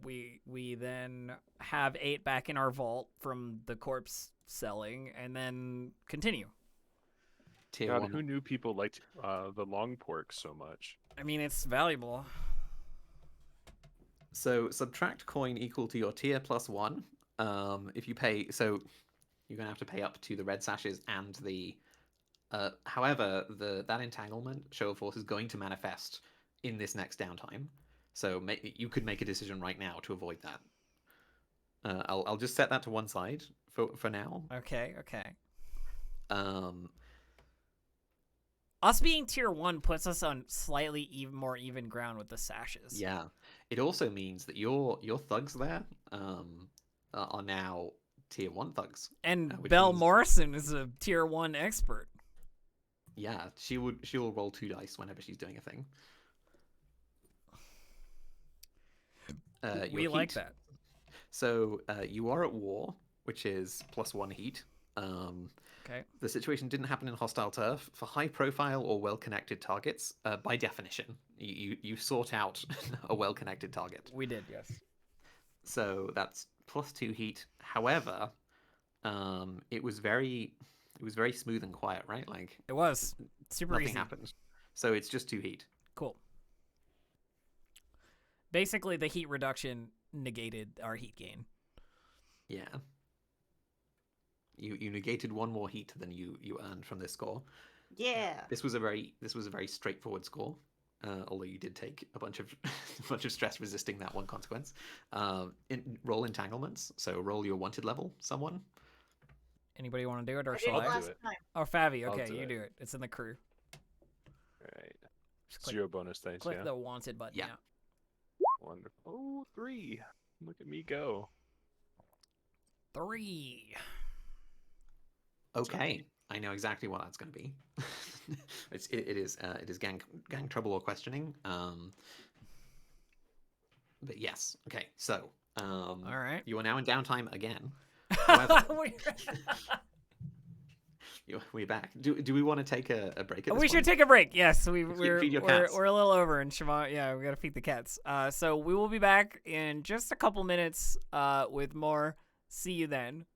We then have 8 back in our vault from the corpse selling, and then continue. Tier God, 1. who knew people liked the long pork so much? I mean, it's valuable. So subtract coin equal to your tier plus 1. If you pay, so you're gonna have to pay up to the red sashes and the. However, that entanglement show of force is going to manifest in this next downtime. So you could make a decision right now to avoid that. I'll just set that to one side for now. Okay. Um, Us being tier 1 puts us on slightly more even ground with the sashes. yeah. It also means that your thugs there are now tier 1 thugs. And which Belle means- Morrison is a tier 1 expert. Yeah, she'll roll 2 dice whenever she's doing a thing. We Your like heat. that. So you are at war, which is +1 heat. Okay. The situation didn't happen in hostile turf. For high-profile or well-connected targets, by definition, you sort out a well-connected target. We did, yes. So that's +2 heat. However, it was very smooth and quiet, right? Like It was super nothing easy. happened. So it's just 2 heat. Cool. Basically, the heat reduction negated our heat gain. Yeah. You negated 1 more heat than you earned from this score. Yeah. This was a very straightforward score. Although you did take a bunch of stress resisting that one consequence. Roll entanglements. So roll your wanted level. Someone. Anybody want to do it, or I did shall it I? I'll last do it. time. Oh, Favi. I'll Okay, do you it. do it. It's in the crew. All right. Just click, 0 bonus dice, click yeah. the wanted button. Yeah. Wonderful. Oh, 3. Look at me go. 3. Okay, I know exactly what that's going to be. It is gang trouble or questioning. But yes, okay. So All right. you are now in downtime again. However, we're back. Do we want to take a break? At this We should point? take a break. Yes, we're feed your cats. we're a little over, and Siobhan, yeah, we gotta feed the cats. So we will be back in just a couple minutes. With more. See you then.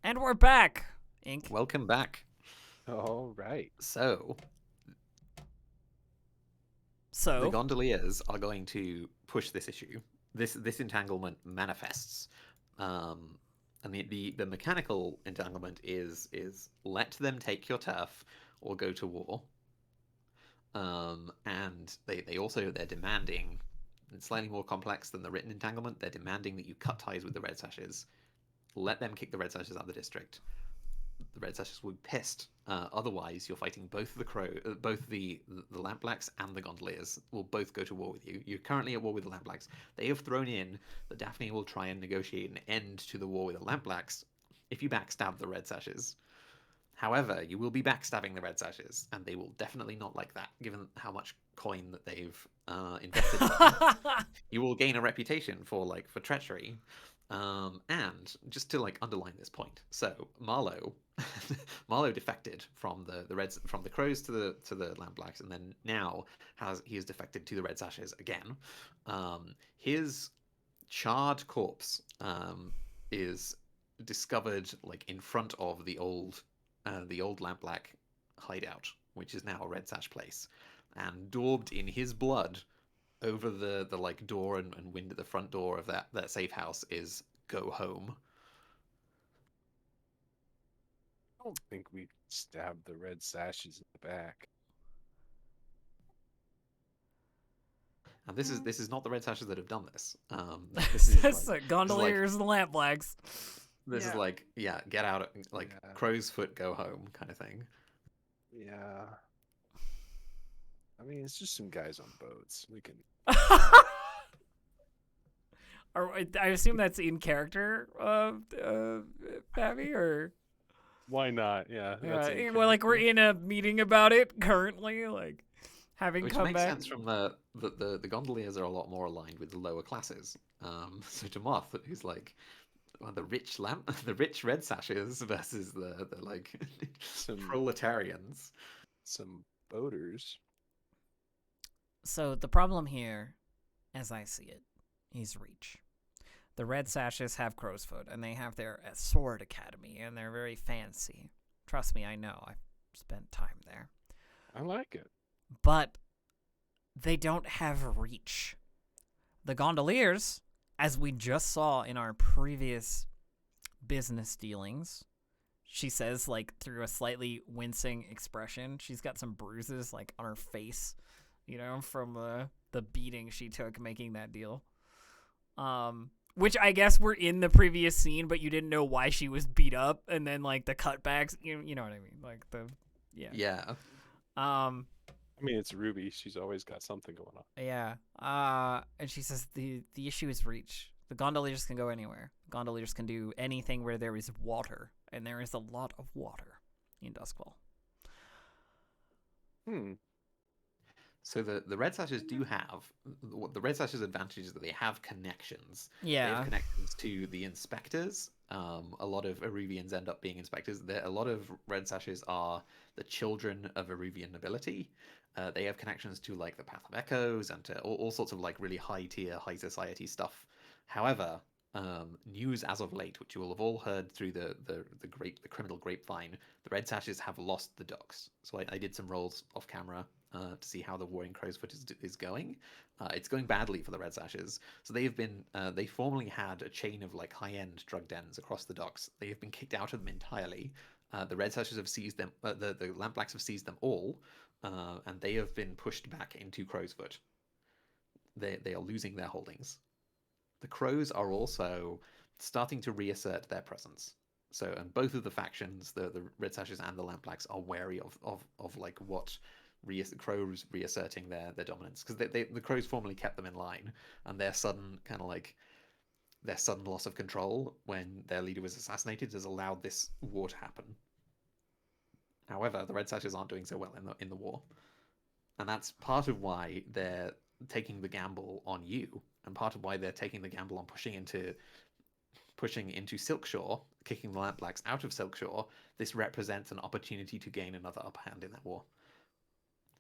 And we're back, Ink. Welcome back. All right. So, the So, gondoliers are going to push this issue. This entanglement manifests, and the mechanical entanglement is let them take your turf or go to war. And they're demanding, it's slightly more complex than the written entanglement. They're demanding that you cut ties with the Red Sashes, let them kick the Red Sashes out of the district. The Red Sashes will be pissed. Otherwise, you're fighting both the Lampblacks and the Gondoliers will both go to war with you. You're currently at war with the Lampblacks. They have thrown in that Daphne will try and negotiate an end to the war with the Lampblacks if you backstab the Red Sashes. However, you will be backstabbing the Red Sashes, and they will definitely not like that, given how much coin that they've invested in them. You will gain a reputation for treachery. And just to underline this point, so Marlowe defected from the Crows to the Lampblacks, and then now he has defected to the Red Sashes again. His charred corpse is discovered in front of the old Lampblack hideout, which is now a Red Sash place, and daubed in his blood over the door and wind at the front door of that safe house is "Go home." I don't think we stabbed the Red Sashes in the back. And this is not the Red Sashes that have done this. This is That's the gondoliers and the lampblacks. This is get out, crow's foot, go home kind of thing. Yeah. I mean, it's just some guys on boats. We can. I assume that's in character, Pappy, or Why not? Yeah. That's well, we're in a meeting about it currently, having Which come makes back. sense from the gondoliers are a lot more aligned with the lower classes. So to Moth, who's the rich Red Sashes versus the Some proletarians. some boaters. So the problem here, as I see it, is reach. The Red Sashes have crow's foot, and they have their sword academy, and they're very fancy. Trust me, I know. I've spent time there. I like it. But they don't have reach. The gondoliers, as we just saw in our previous business dealings, she says, through a slightly wincing expression, she's got some bruises, on her face, from the beating she took making that deal. Which I guess were in the previous scene, but you didn't know why she was beat up, and then, the cutbacks, you know what I mean? Yeah. I mean, it's Ruby. She's always got something going on. Yeah. And she says the issue is reach. The gondoliers can go anywhere. Gondoliers can do anything where there is water, and there is a lot of water in Duskwall. So the Red Sashes do have the Red Sashes' advantage is that they have connections. Yeah. They have connections to the inspectors. A lot of Iruvians end up being inspectors. A lot of Red Sashes are the children of Iruvian nobility. They have connections to the Path of Echoes and to all sorts of really high tier, high society stuff. However, news as of late, which you will have all heard through the criminal grapevine, the Red Sashes have lost the docks. So I did some rolls off camera to see how the war in Crowsfoot is going. It's going badly for the Red Sashes. So they formerly had a chain of high-end drug dens across the docks. They have been kicked out of them entirely. The Red Sashes have seized them. The Lampblacks have seized them all, and they have been pushed back into Crowsfoot. They are losing their holdings. The Crows are also starting to reassert their presence. So, and both of the factions, the Red Sashes and the Lampblacks, are wary of what Crows reasserting their dominance, because the Crows formerly kept them in line, and their sudden loss of control when their leader was assassinated has allowed this war to happen. However, the Red Sashes aren't doing so well in the war, and that's part of why they're taking the gamble on you, and part of why they're taking the gamble on pushing into Silkshore, kicking the Lampblacks out of Silkshore. This represents an opportunity to gain another upper hand in that war.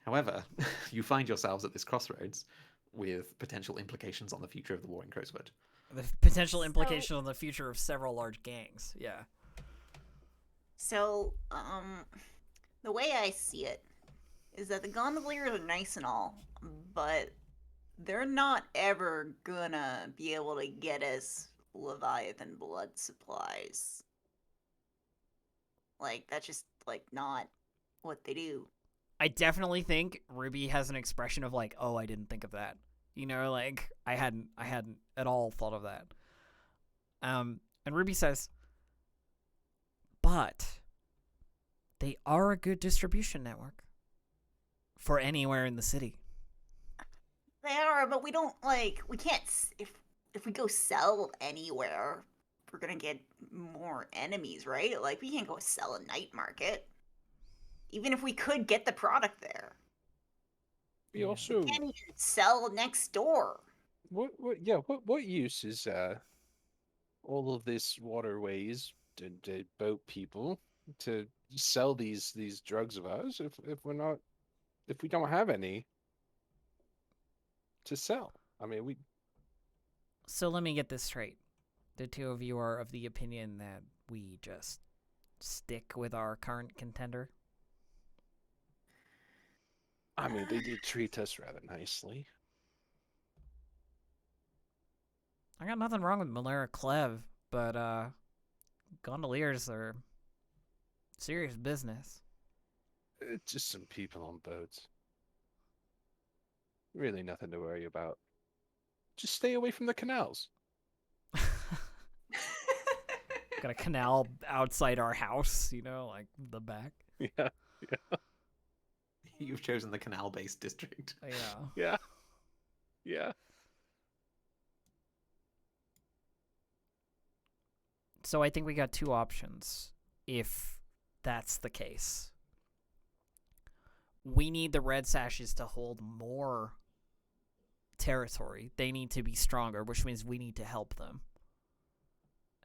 However, you find yourselves at this crossroads with potential implications on the future of the war in Crowsfoot. The potential implication on the future of several large gangs. Yeah. So, the way I see it is that the gondoliers are nice and all, but they're not ever gonna be able to get us Leviathan blood supplies. Like, that's just, like, not what they do. I definitely think Ruby has an expression of like, oh, I didn't think of that. You know, like I hadn't at all thought of that. And Ruby says, but they are a good distribution network for anywhere in the city. They are, but we don't, like, we can't, if we go sell anywhere, we're gonna get more enemies, right? Like, we can't go sell a night market. Even if we could get the product there. We Yeah. also We can't even sell next door. what use is all of this waterways to boat people to sell these drugs of ours if we don't have any to sell? I mean, we So let me get this straight. The two of you are of the opinion that we just stick with our current contender? I mean, they did treat us rather nicely. I got nothing wrong with Malera Clev, but gondoliers are serious business. Just some people on boats. Really nothing to worry about. Just stay away from the canals. Got a canal outside our house, you know, like the back. Yeah, You've chosen the canal-based district. Yeah. yeah, yeah. So I think we got two options if that's the case. We need the Red Sashes to hold more territory. They need to be stronger, which means we need to help them.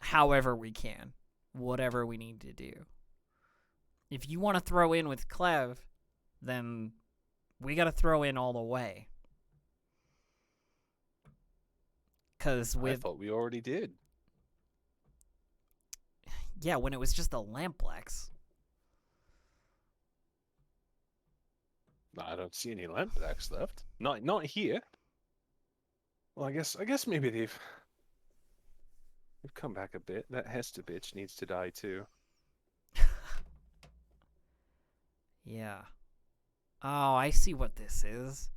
However we can. Whatever we need to do. If you want to throw in with Clev, then we got to throw in all the way. Because I with... thought we already did. Yeah, when it was just the Lamplax. I don't see any lampracks left. Not here. Well, I guess maybe they've come back a bit. That Hester bitch needs to die too. Yeah. Oh, I see what this is.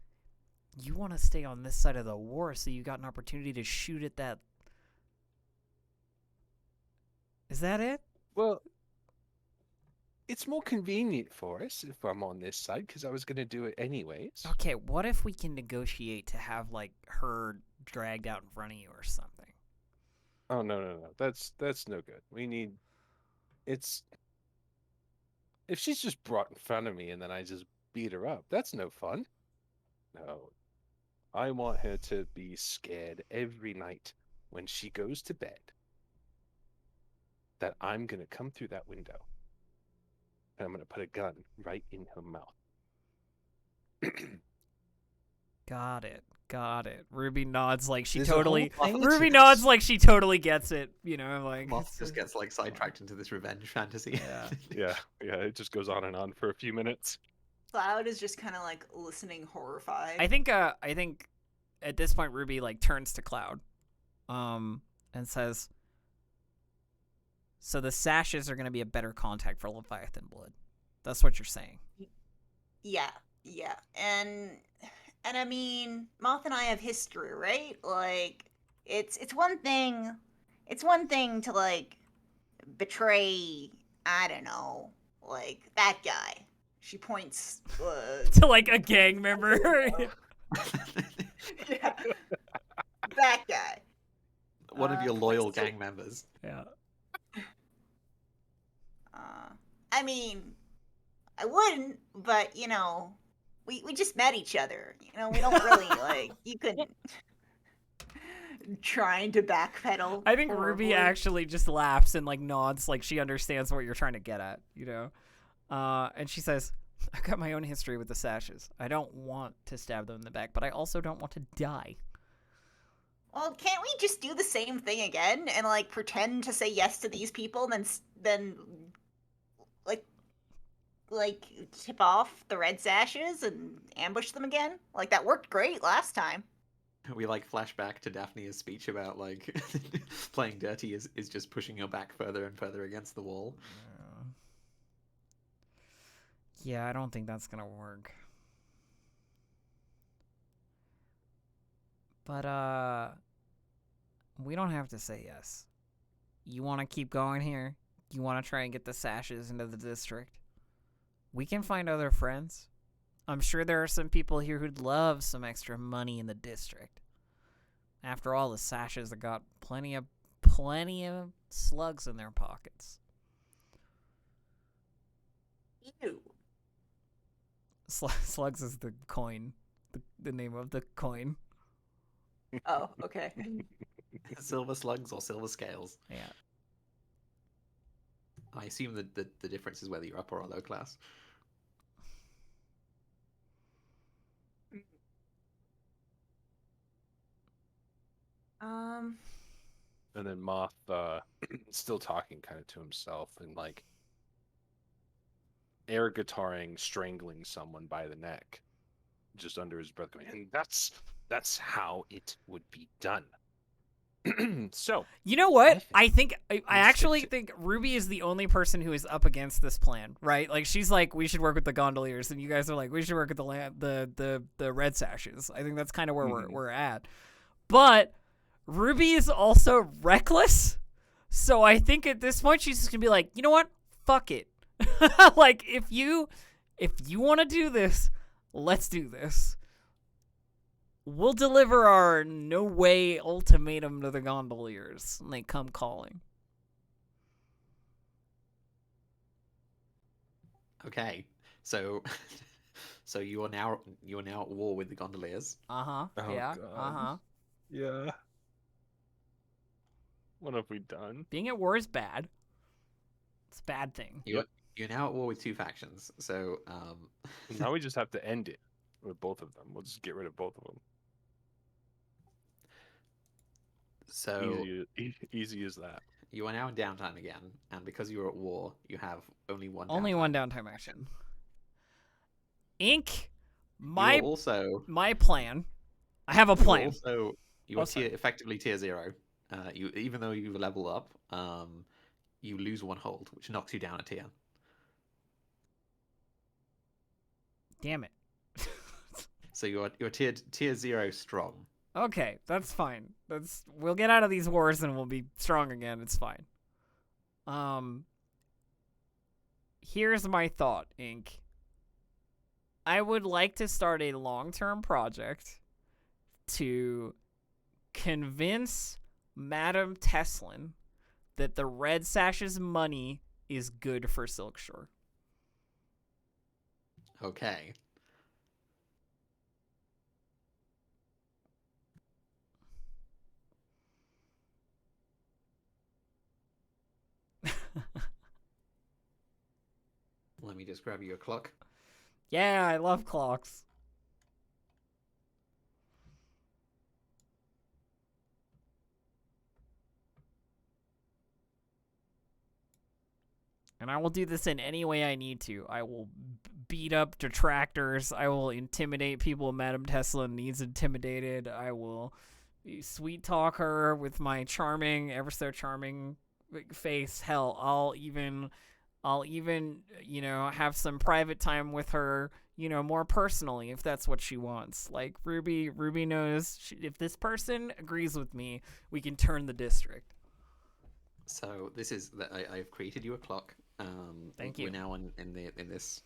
You want to stay on this side of the war so you got an opportunity to shoot at that... Is that it? Well, it's more convenient for us if I'm on this side because I was going to do it anyways. Okay, what if we can negotiate to have, like, her dragged out in front of you or something? Oh no. That's no good. We need it's if she's just brought in front of me and then I just beat her up, that's no fun. No. I want her to be scared every night when she goes to bed that I'm going to come through that window and I'm going to put a gun right in her mouth. Got it. Ruby nods like she There's a whole totally... thing to Ruby this. nods like she totally gets it, you know, like... Moth just gets like sidetracked into this revenge fantasy. Yeah. Yeah, it just goes on and on for a few minutes. Cloud is just kind of like listening horrified. I think at this point Ruby like turns to Cloud and says, so the sashes are going to be a better contact for Leviathan blood. That's what you're saying. Yeah. And I mean, Moth and I have history, right? Like, it's one thing to like betray, I don't know, like that guy. She points To like a gang member. yeah, that guy. One of your loyal points to- gang members. Yeah. I mean, I wouldn't, but you know, we just met each other. You know, we don't really like. You couldn't. Trying to backpedal. I think Ruby horribly. actually just laughs and like nods like she understands what you're trying to get at, you know? And she says, I've got my own history with the sashes. I don't want to stab them in the back, but I also don't want to die. Well, can't we just do the same thing again and like pretend to say yes to these people, then like tip off the red sashes and ambush them again? Like that worked great last time. We like flash back to Daphne's speech about like playing dirty is just pushing her back further and further against the wall. Yeah, I don't think that's gonna work. But we don't have to say yes. You want to keep going here? You want to try and get the sashes into the district? We can find other friends. I'm sure there are some people here who'd love some extra money in the district. After all, the sashes have got plenty of slugs in their pockets. Ew. Slugs is the coin, the name of the coin. Oh, okay. Silver slugs or silver scales. Yeah. I assume that the difference is whether you're upper or low class. And then Moth, still talking kind of to himself and like air guitaring, strangling someone by the neck, just under his breath, going, and that's how it would be done. So, You know what? I actually stick think Ruby is the only person who is up against this plan, right? Like she's like, we should work with the gondoliers, and you guys are like, we should work with the red sashes. I think that's kind of where we're at. But Ruby is also reckless, so I think at this point she's just gonna be like, you know what? Fuck it. Like if you want to do this, let's do this. We'll deliver our no way ultimatum to the gondoliers when they come calling. Okay, so you are now at war with the gondoliers. Uh-huh. Oh, Yeah. God. Uh-huh. Yeah. What have we done? Being at war is bad. It's a bad thing. You're now at war with two factions. So Now we just have to end it with both of them. We'll just get rid of both of them. so Easy as that. you are now in downtime again, and because you're at war, you have only one. Only downtime. one downtime action. Ink, You're also my plan. I have a plan. You are effectively tier 0. You even though you level up, you lose one hold, which knocks you down a tier. Damn it. So you're tier 0 strong. Okay, that's fine. We'll get out of these wars and we'll be strong again. It's fine. Here's my thought, Ink. I would like to start a long-term project to convince Madame Teslin that the Red Sash's money is good for Silkshore. Okay. Let me just grab you a clock. Yeah, I love clocks. And I will do this in any way I need to. I will beat up detractors. I will intimidate people Madame Tesla needs intimidated. I will sweet talk her with my charming, ever so charming face. Hell, I'll even, have some private time with her, more personally if that's what she wants. Like Ruby knows if this person agrees with me, we can turn the district. So this is that I've created you a clock. Thank you. We're now in this.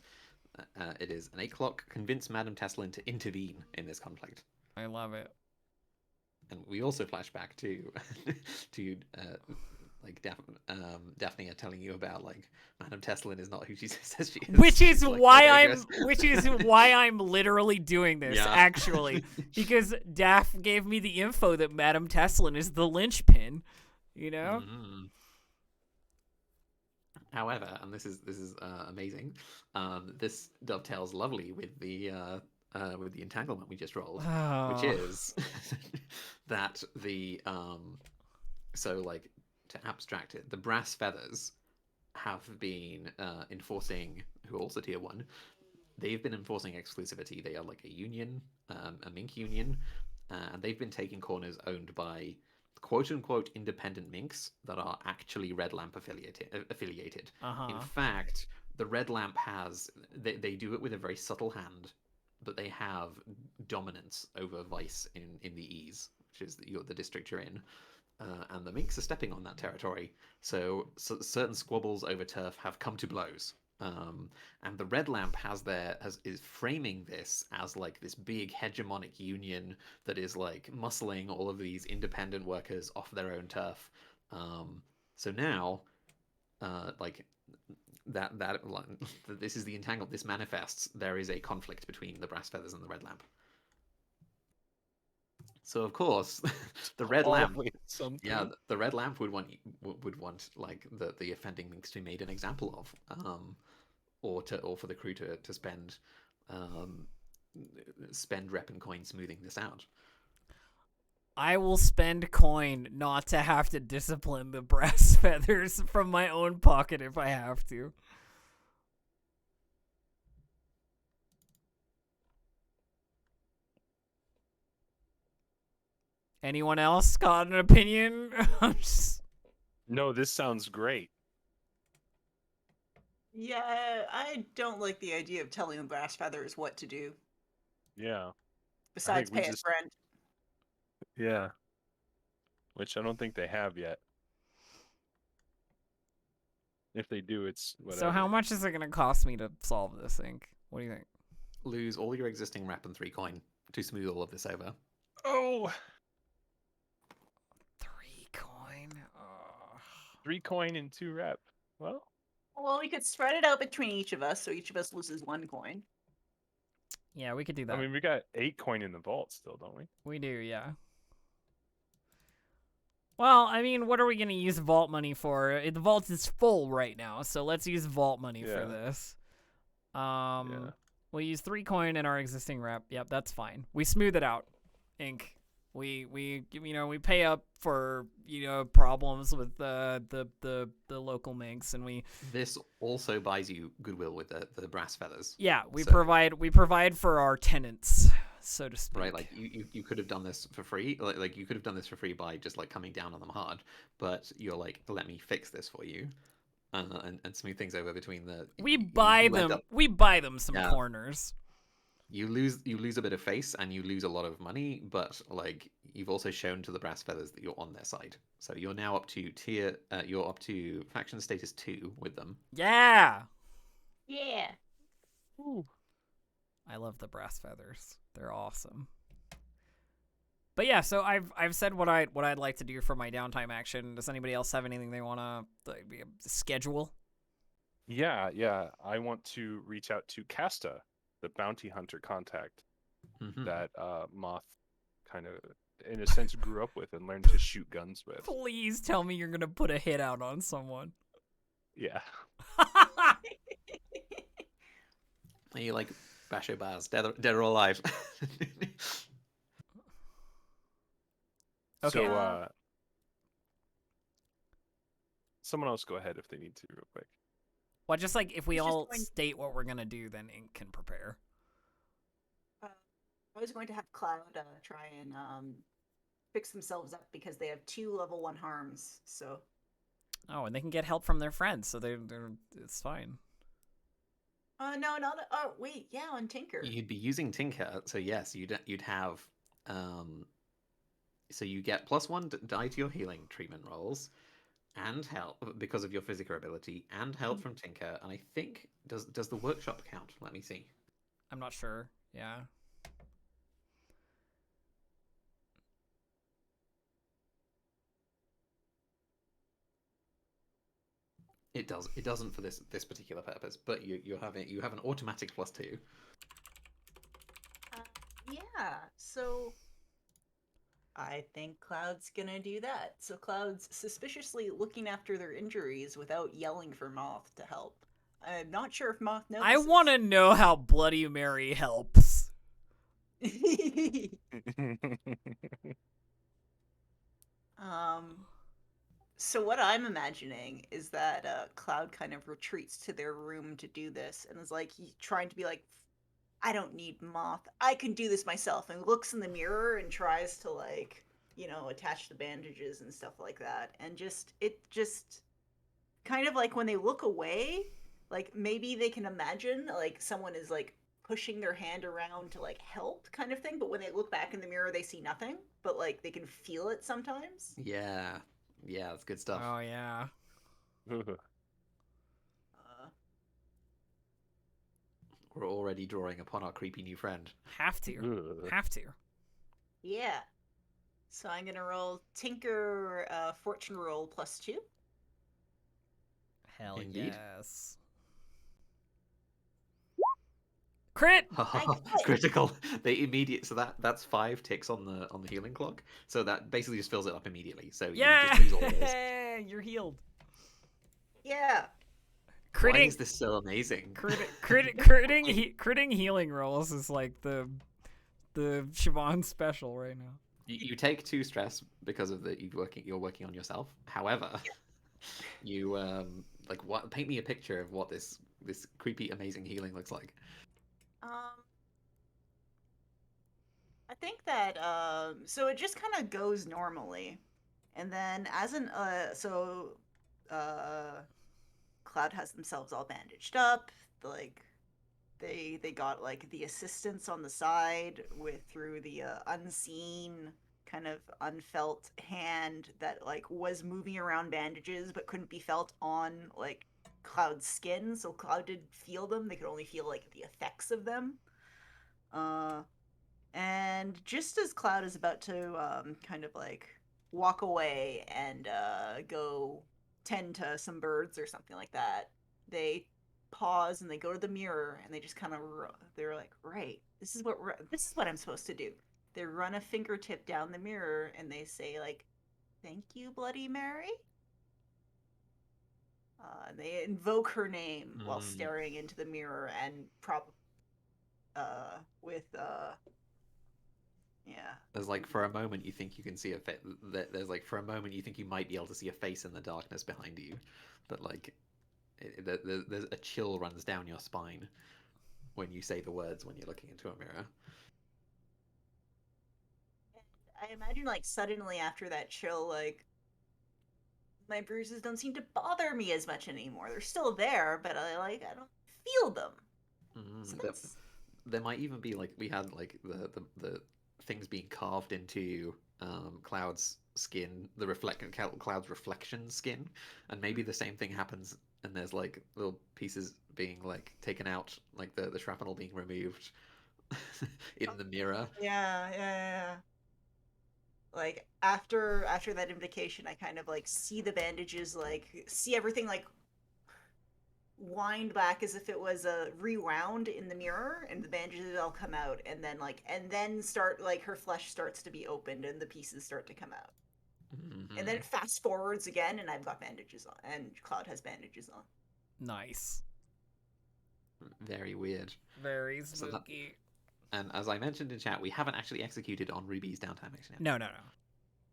It is an 8 clock. Convince Madame Teslin to intervene in this conflict. I love it. And we also flash back to like Daphne telling you about like Madame Teslin is not who she says she is. Which is like, why I'm literally doing this, Yeah. actually. Because Daph gave me the info that Madame Teslin is the linchpin, Mhm. However, and this is amazing. This dovetails lovely with the entanglement we just rolled, which is that the so like to abstract it, the brass feathers have been enforcing, who are also tier 1, they've been enforcing exclusivity. They are like a union, a mink union, and they've been taking corners owned by quote-unquote independent minks that are actually Red Lamp affiliated. In fact, the Red Lamp has... They do it with a very subtle hand, but they have dominance over Vice in the Ease, which is the district you're in. And the minks are stepping on that territory. So certain squabbles over turf have come to blows. And the Red Lamp is framing this as like this big hegemonic union that is like muscling all of these independent workers off their own turf. So now, like that this is the entangled. This manifests. There is a conflict between the Brass Feathers and the Red Lamp. So of course, the Red Lamp, yeah, the Red Lamp would want like the offending minks to be made an example of, or for the crew to spend rep and coin smoothing this out. I will spend coin not to have to discipline the Brass Feathers from my own pocket if I have to. Anyone else got an opinion? No, this sounds great. Yeah, I don't like the idea of telling the Brass Feathers what to do. Yeah. Besides pay us rent. Yeah. Which I don't think they have yet. If they do, it's whatever. So how much is it going to cost me to solve this thing? What do you think? Lose all your existing rep and 3 coin to smooth all of this over. Oh! 3 coin? Oh. 3 coin and 2 rep. Well, we could spread it out between each of us, so each of us loses 1 coin. Yeah, we could do that. I mean, we got 8 coin in the vault still, don't we? We do, yeah. Well, I mean, what are we going to use vault money for? The vault is full right now, so let's use vault money for this. We'll use 3 coin in our existing rep. Yep, that's fine. We smooth it out. Ink. We pay up for problems with the local minks, and we. This also buys you goodwill with the Brass Feathers. Yeah, we provide for our tenants, so to speak. Right, like you could have done this for free. Like you could have done this for free by just like coming down on them hard, but you're like, let me fix this for you, and smooth things over between the. We buy them some corners. You lose a bit of face and you lose a lot of money, but like you've also shown to the Brass Feathers that you're on their side. So you're now up to you're up to faction status 2 with them. Yeah. Yeah. Ooh. I love the Brass Feathers. They're awesome. But yeah, so I've said what I'd like to do for my downtime action. Does anybody else have anything they want to schedule? Yeah. I want to reach out to Casta, the bounty hunter contact that Moth kind of, in a sense, grew up with and learned to shoot guns with. Please tell me you're going to put a hit out on someone. Yeah. Are you like Basho Baz, dead or alive? Okay. So, someone else go ahead if they need to real quick. Well, just like if we all state what we're going to do, then Ink can prepare. I was going to have Cloud try and fix themselves up because they have 2 level 1 harms, so... Oh, and they can get help from their friends, so it's fine. No, not... Oh, wait, yeah, on Tinker. You'd be using Tinker, so yes, you'd have... So you get +1 die to your healing treatment rolls, and help because of your physical ability, and help from Tinker, and I think... Does the workshop count? Let me see. I'm not sure, yeah. It does. It doesn't for this particular purpose, but you have an automatic +2. Yeah. So I think Cloud's gonna do that. So Cloud's suspiciously looking after their injuries without yelling for Moth to help. I'm not sure if Moth knows. I want to know how Bloody Mary helps. So what I'm imagining is that Cloud kind of retreats to their room to do this, and is like he's trying to be like, I don't need Moth. I can do this myself. And looks in the mirror and tries to like, attach the bandages and stuff like that. And just kind of like when they look away, like maybe they can imagine like someone is like pushing their hand around to like help kind of thing, but when they look back in the mirror they see nothing, but like they can feel it sometimes. Yeah, yeah, that's good stuff. Oh yeah. Uh, We're already drawing upon our creepy new friend. Have to. Have to. yeah. So I'm gonna roll Tinker Fortune roll +2. Hell Indeed. yes. Crit. Critical. They immediate. So that's 5 ticks on the healing clock. So that basically just fills it up immediately. So you just lose all of those. Yeah, you're healed. Yeah. Why Critting, is this so amazing? critting healing rolls is like the Siobhan special right now. You take 2 stress because of you're working on yourself. However, you like what? Paint me a picture of what this creepy amazing healing looks like. I think that so it just kind of goes normally, and then as an Cloud has themselves all bandaged up. Like they got like the assistance on the side with through the unseen kind of unfelt hand that like was moving around bandages but couldn't be felt on like Cloud's skin. So Cloud did feel them. They could only feel like the effects of them. And just as Cloud is about to kind of like walk away and go tend to some birds or something like that, they pause and they go to the mirror and they just kind of they're like, right, this is what I'm supposed to do. They run a fingertip down the mirror and they say like, "Thank you, Bloody Mary." They invoke her name while staring into the mirror and with yeah. There's like for a moment you think you can see a face. There's like for a moment you think you might be able to see a face in the darkness behind you, but like there's a chill runs down your spine when you say the words when you're looking into a mirror. I imagine like suddenly after that chill, like my bruises don't seem to bother me as much anymore. They're still there, but I don't feel them. So There might even be like we had like the things being carved into Cloud's skin, the Cloud's reflection skin, and maybe the same thing happens. And there's like little pieces being like taken out, like the shrapnel being removed in the mirror. yeah. Like after that invocation, I kind of like see the bandages, like see everything like wind back as if it was a rewound in the mirror, and the bandages all come out, and then start like her flesh starts to be opened and the pieces start to come out. Mm-hmm. And then it fast forwards again and I've got bandages on and Cloud has bandages on. Nice. Very weird. Very spooky. And as I mentioned in chat, we haven't actually executed on Ruby's downtime action yet. No.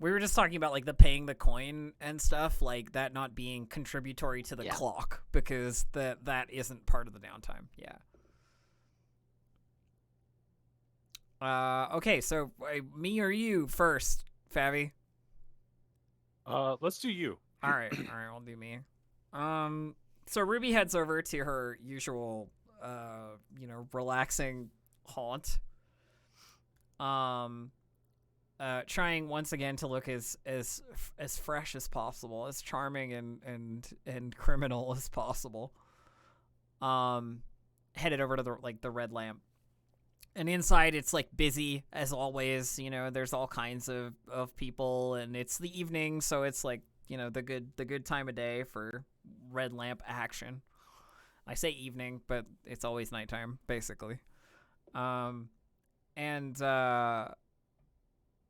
We were just talking about like the paying the coin and stuff, like that not being contributory to the clock, because that isn't part of the downtime. Yeah. Okay, so me or you first, Favi? Let's do you. All right, I'll do me. So Ruby heads over to her usual, relaxing haunt. Trying once again to look as fresh as possible, as charming and criminal as possible. Headed over to the red lamp, and inside it's like busy as always. There's all kinds of people, and it's the evening, so it's like the good time of day for red lamp action. I say evening, but it's always nighttime basically.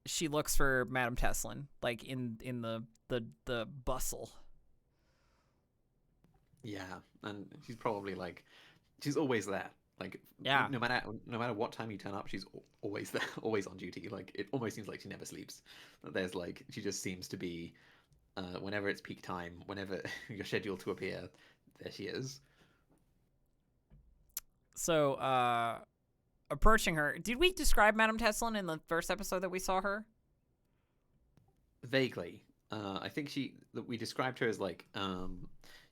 She looks for Madame Teslin, like in the bustle. Yeah, and she's probably like, she's always there. Like, yeah, no matter what time you turn up, she's always there, always on duty. Like, it almost seems like she never sleeps. There's like, she just seems to be whenever it's peak time, whenever you're scheduled to appear, there she is. So, approaching her, did we describe Madame Tesslin in the first episode that we saw her? Vaguely. I think we described her as like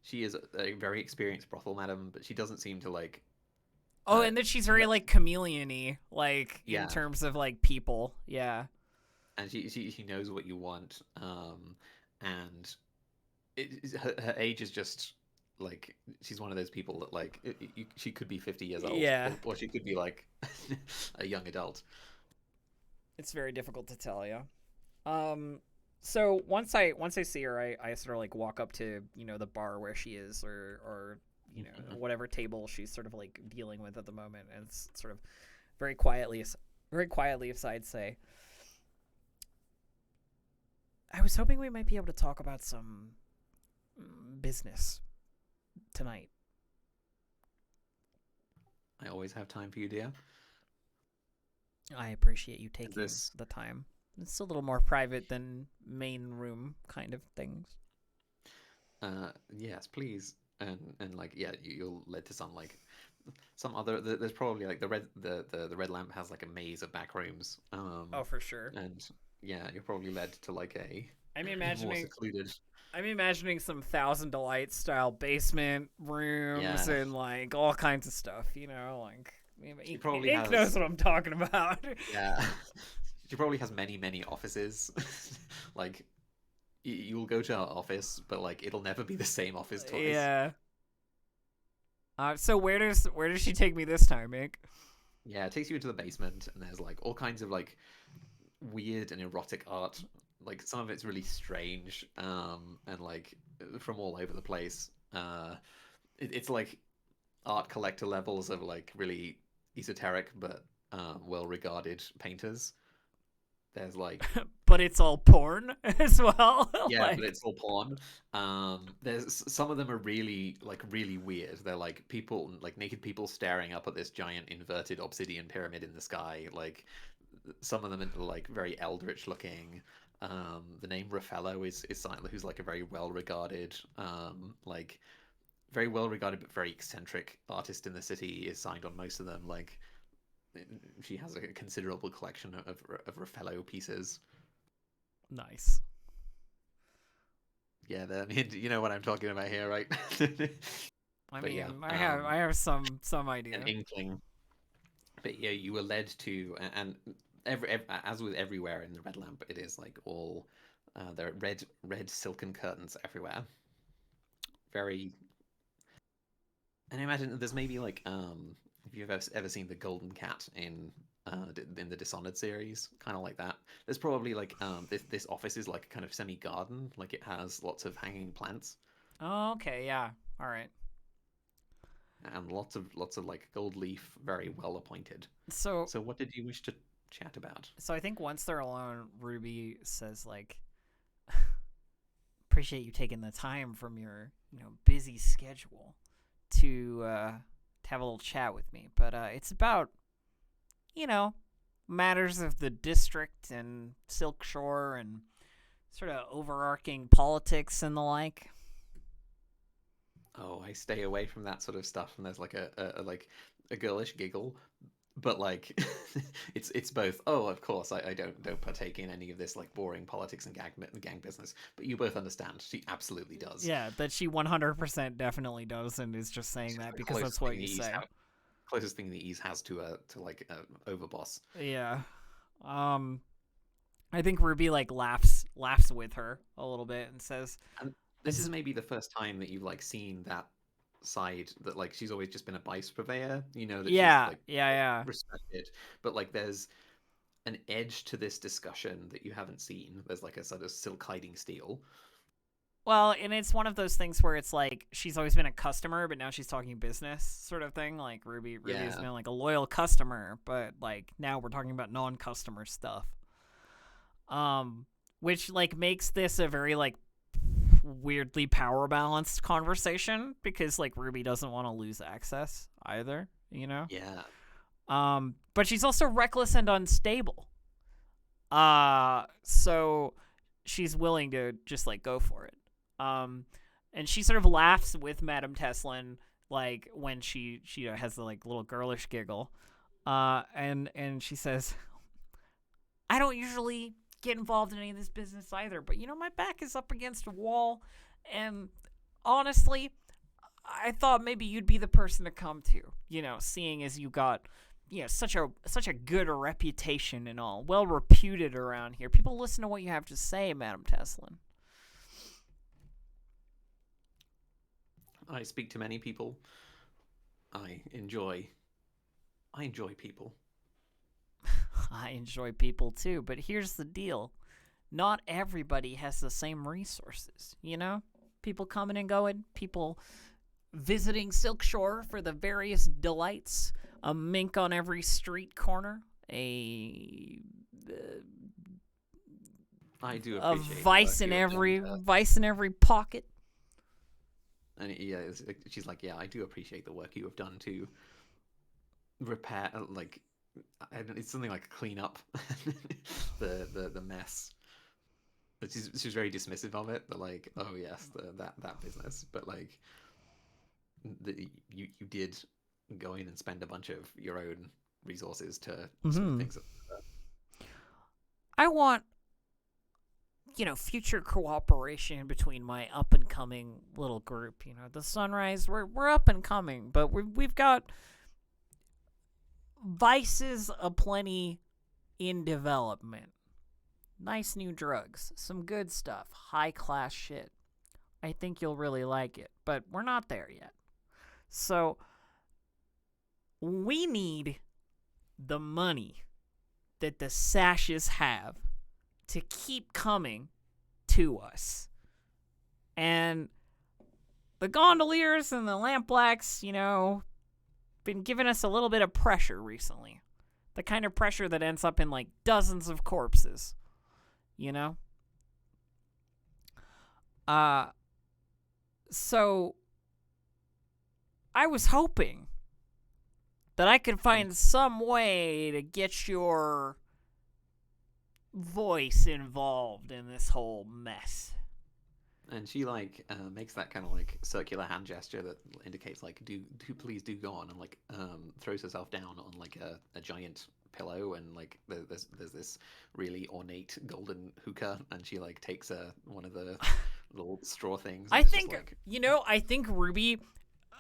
she is a very experienced brothel madam, but she doesn't seem to like. Oh, and that she's very like chameleon-y, like in Yeah. terms of like people. Yeah. And she knows what you want. And her age is just like she's one of those people that like she could be 50 years old, Yeah. or she could be like a young adult. It's very difficult to tell, yeah. So once I see her, I sort of like walk up to, you know, the bar where she is, or you know, whatever table she's sort of like dealing with at the moment, and it's sort of very quietly aside say, I was hoping we might be able to talk about some business tonight. I always have time for you, dear. I appreciate you taking This- the time. It's a little more private than main room kind of things. Yes, please. And like yeah, you're led to some like some other. There's probably like the red lamp has like a maze of back rooms. Oh, for sure. And yeah, you're probably led to like a I'm more imagining secluded. I'm imagining some Thousand Delights style basement rooms Yeah. and like all kinds of stuff, you know, like Ink probably Ink has- knows what I'm talking about. Yeah, she probably has many offices. Like you'll go to her office, but like it'll never be the same office twice. Yeah. So where does she take me this time, Ink? Yeah, it takes you into the basement, and there's like all kinds of like weird and erotic art. Like some of it's really strange, and like from all over the place. It's like art collector levels of like really esoteric but well-regarded painters. There's like But it's all porn as well. yeah, Like, but it's all porn. There's some of them are really weird. They're like people, like naked people staring up at this giant inverted obsidian pyramid in the sky. Like some of them are like very eldritch looking. The name Raffaello is something who's like a very well regarded, like very well regarded but very eccentric artist in the city is signed on most of them. Like she has a considerable collection of Raffaello pieces. nice. Yeah, I mean, you know what I'm talking about here, right? I But mean, yeah, I have some idea. An inkling. But yeah, you were led to, and as with everywhere in the Red Lamp, it is like all there are red silken curtains everywhere. Very. And I imagine there's maybe like if you've ever seen the Golden Cat in the Dishonored series, kind of like that. There's probably like this office is like a kind of semi-garden, like it has lots of hanging plants Oh, okay, yeah. All right. and lots of like gold leaf, very well appointed. So So what did you wish to chat about? So I think once they're alone, Ruby says like, "Appreciate you taking the time from your, you know, busy schedule to have a little chat with me. But it's about, you know, matters of the district and Silkshore and sort of overarching politics and the like." Oh, I stay away from that sort of stuff. And there's like a girlish giggle, but like it's both. Oh, of course, I don't partake in any of this like boring politics and gang business. But you both understand. She absolutely does. Yeah, that she 100% definitely does, and is just saying that because Closest that's what thing you the East say. closest thing the East has to like overboss. Yeah. I think Ruby like laughs with her a little bit and says, This is maybe the first time that you've like seen that side that like she's always just been a vice purveyor, you know, that "Yeah, she's like yeah. respected, but like there's an edge to this discussion that you haven't seen. There's like a sort of silk hiding steel. Well, and it's one of those things where it's like she's always been a customer, but now she's talking business sort of thing. Like Ruby is Yeah. now like a loyal customer, but like now we're talking about non-customer stuff. Which like makes this a very like weirdly power balanced conversation because like Ruby doesn't want to lose access either, you know? Yeah. But she's also reckless and unstable. So she's willing to just like go for it. And she sort of laughs with Madame Teslin, like when she has the like little girlish giggle, and she says, "I don't usually get involved in any of this business either, but my back is up against a wall, and honestly, I thought maybe you'd be the person to come to, seeing as you got, such a good reputation and all, well reputed around here. People listen to what you have to say, Madame Teslin." I speak to many people. I enjoy people. I enjoy people too, but here's the deal. Not everybody has the same resources, People coming and going, people visiting Silkshore for the various delights, a mink on every street corner, I do a appreciate vice in every pocket. And she's like, yeah, I do appreciate the work you have done to repair, like, it's something like clean up the mess. She's very dismissive of it, but like, oh yes, that business. But like, you did go in and spend a bunch of your own resources to sort of things. I want future cooperation between my up and coming little group. The Sunrise, we're up and coming, but we've got vices aplenty in development. Nice new drugs, some good stuff, high class shit. I think you'll really like it, but we're not there yet. So we need the money that the Sashes have to keep coming to us. And the gondoliers and the lampblacks, been giving us a little bit of pressure recently. The kind of pressure that ends up in like dozens of corpses, So I was hoping that I could find some way to get your voice involved in this whole mess. And she like makes that kind of like circular hand gesture that indicates like do please do go on, and like throws herself down on like a giant pillow, and like there's this really ornate golden hookah, and she like takes one of the little straw things. I think I think Ruby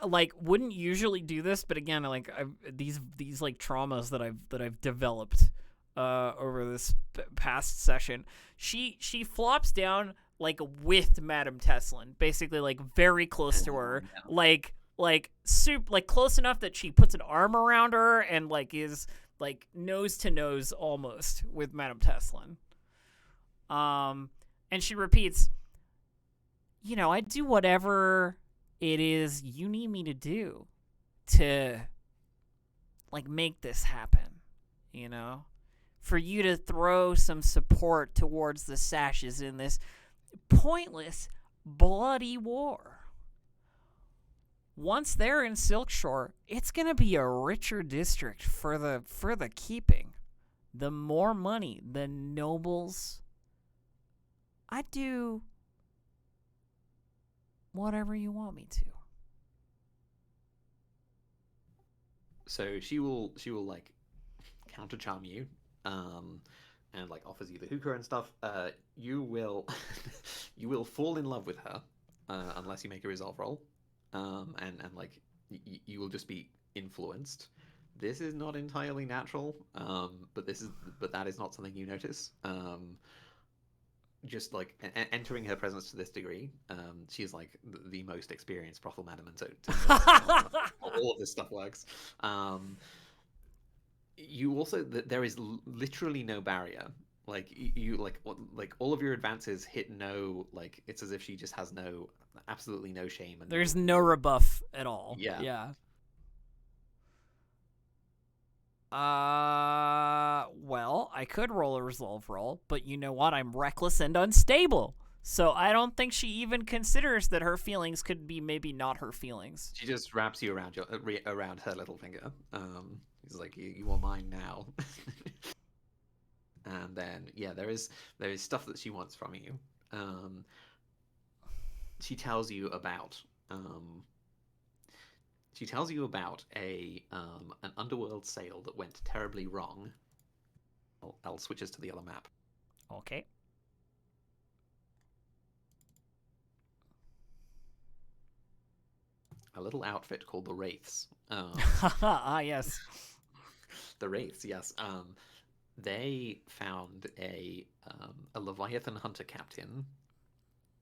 like wouldn't usually do this, but again, like these like traumas that I've developed over this past session, she flops down like with Madame Teslin, basically like very close to her, like soup, like close enough that she puts an arm around her and like is like nose to nose almost with Madame Teslin. And she repeats, I do whatever it is you need me to do to like make this happen, for you to throw some support towards the Sashes in this pointless, bloody war. Once they're in Silkshore, it's gonna be a richer district for the keeping. The more money, the nobles. I do whatever you want me to. So she will like counter charm you, and like offers you the hookah and stuff. You will you will fall in love with her unless you make a resolve roll, and like you will just be influenced. This is not entirely natural, but that is not something you notice. Just like entering her presence to this degree, she's like the most experienced brothel madam, and so all of this stuff works. You also there is literally no barrier. Like you like all of your advances hit no, like it's as if she just has absolutely no shame. And there's no rebuff at all. Yeah. Well, I could roll a resolve roll, but you know what? I'm reckless and unstable. So I don't think she even considers that her feelings could be maybe not her feelings. She just wraps you around around her little finger. He's like, you are mine now. And then there is stuff that she wants from you. She tells you about a an underworld sale that went terribly wrong. I'll switch us to the other map. Okay. A little outfit called the Wraiths. Yes. The Wraiths, yes. They found a Leviathan hunter captain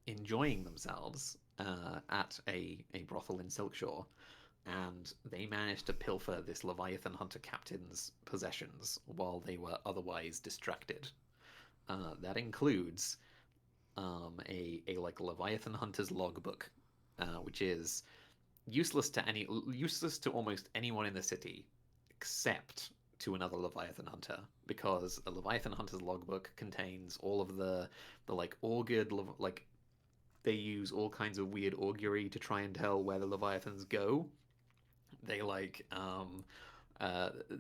enjoying themselves at a brothel in Silkshore, and they managed to pilfer this Leviathan hunter captain's possessions while they were otherwise distracted. That includes a like Leviathan hunter's logbook, which is useless to almost anyone in the city, except to another Leviathan hunter, because a Leviathan hunter's logbook contains all of the like augured like they use all kinds of weird augury to try and tell where the Leviathans go. They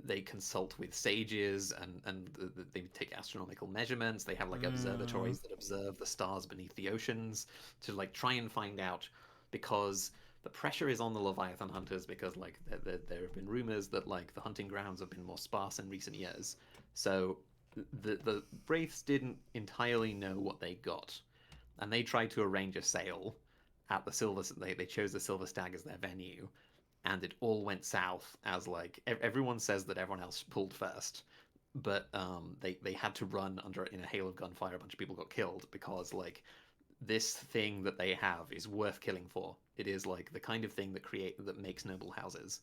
they consult with sages and they take astronomical measurements. They have like observatories that observe the stars beneath the oceans to like try and find out, because the pressure is on the Leviathan hunters, because like there have been rumors that like the hunting grounds have been more sparse in recent years. So the Wraiths didn't entirely know what they got, and they tried to arrange a sale at the Silver. They chose the Silver Stag as their venue, and it all went south. As like everyone says that everyone else pulled first, but they had to run in a hail of gunfire. A bunch of people got killed because like this thing that they have is worth killing for. It is like the kind of thing that makes noble houses.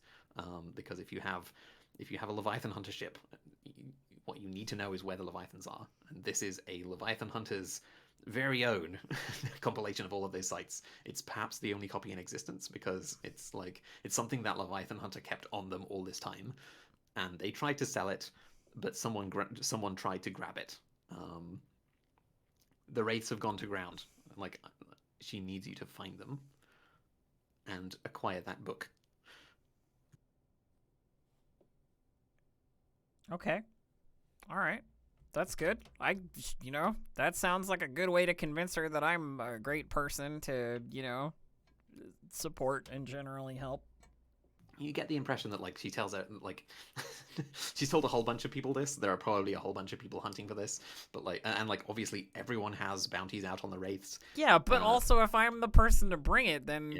Because if you have a Leviathan hunter ship, what you need to know is where the Leviathans are, and this is a Leviathan hunter's very own compilation of all of those sites. It's perhaps the only copy in existence, because it's something that Leviathan hunter kept on them all this time, and they tried to sell it, but someone tried to grab it. The Wraiths have gone to ground. Like, she needs you to find them and acquire that book. Okay. All right. That's good. That sounds like a good way to convince her that I'm a great person to, support and generally help. You get the impression that like she tells her like she's told a whole bunch of people this. There are probably a whole bunch of people hunting for this, but like and like obviously everyone has bounties out on the Wraiths. Yeah, but also if I'm the person to bring it, then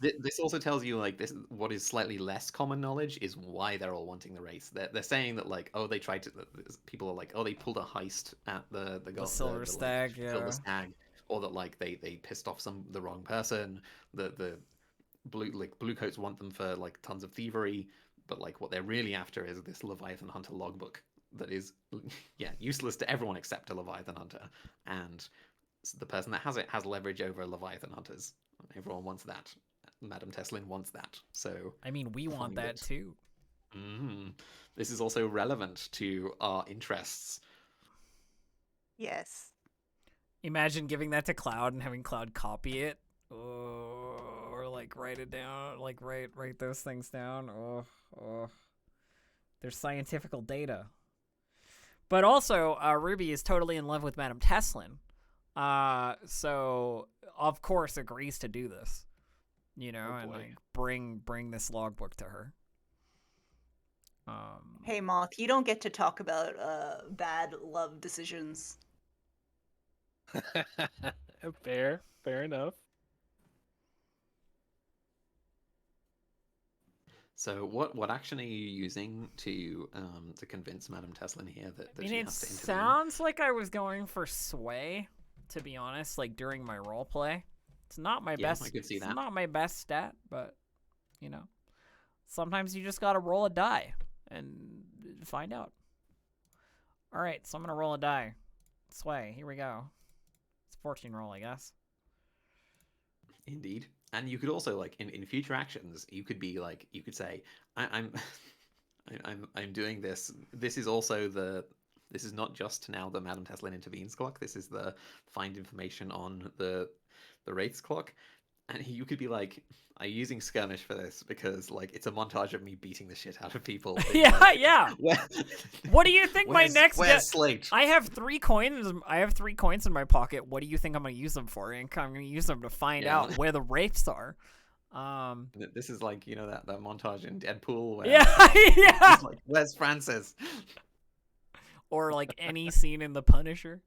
This also tells you like this. What is slightly less common knowledge is why they're all wanting the Wraiths. They're saying that like they tried to. People are like they pulled a heist at the Silver Stag, Silver Stag, or that like they pissed off the wrong person. The blue coats want them for like tons of thievery, but like what they're really after is this Leviathan hunter logbook that is useless to everyone except a Leviathan hunter, and the person that has it has leverage over Leviathan hunters. Everyone wants that. Madame Teslin wants that. So I mean, we want that too. This is also relevant to our interests. Yes. Imagine giving that to Cloud and having Cloud copy it. Or like write it down, like write those things down. There's scientifical data. But also, Ruby is totally in love with Madame Teslin. So of course agrees to do this. And like bring this logbook to her. Hey Moth, you don't get to talk about bad love decisions. Fair enough. So what action are you using to convince Madame Teslin here that she has to intervene? It sounds like I was going for sway, to be honest, like during my role play. It's not my best. I could see that. It's not my best stat, but sometimes you just gotta roll a die and find out. All right, so I'm gonna roll a die. Sway, here we go. It's 14 roll, I guess. Indeed. And you could also like in future actions, you could say, I'm doing this. This is not just now the Madame Teslin intervenes clock. This is the find information on the Wraiths clock. And you could be like, "Are you using skirmish for this? Because like it's a montage of me beating the shit out of people." Yeah, yeah. Where... What do you think my next? Where's Slate? I have 3 coins. I have 3 coins in my pocket. What do you think I'm gonna use them for? And I'm gonna use them to find out where the wraiths are. This is like that montage in Deadpool where Yeah, yeah. it's like, where's Francis? Or like any scene in The Punisher.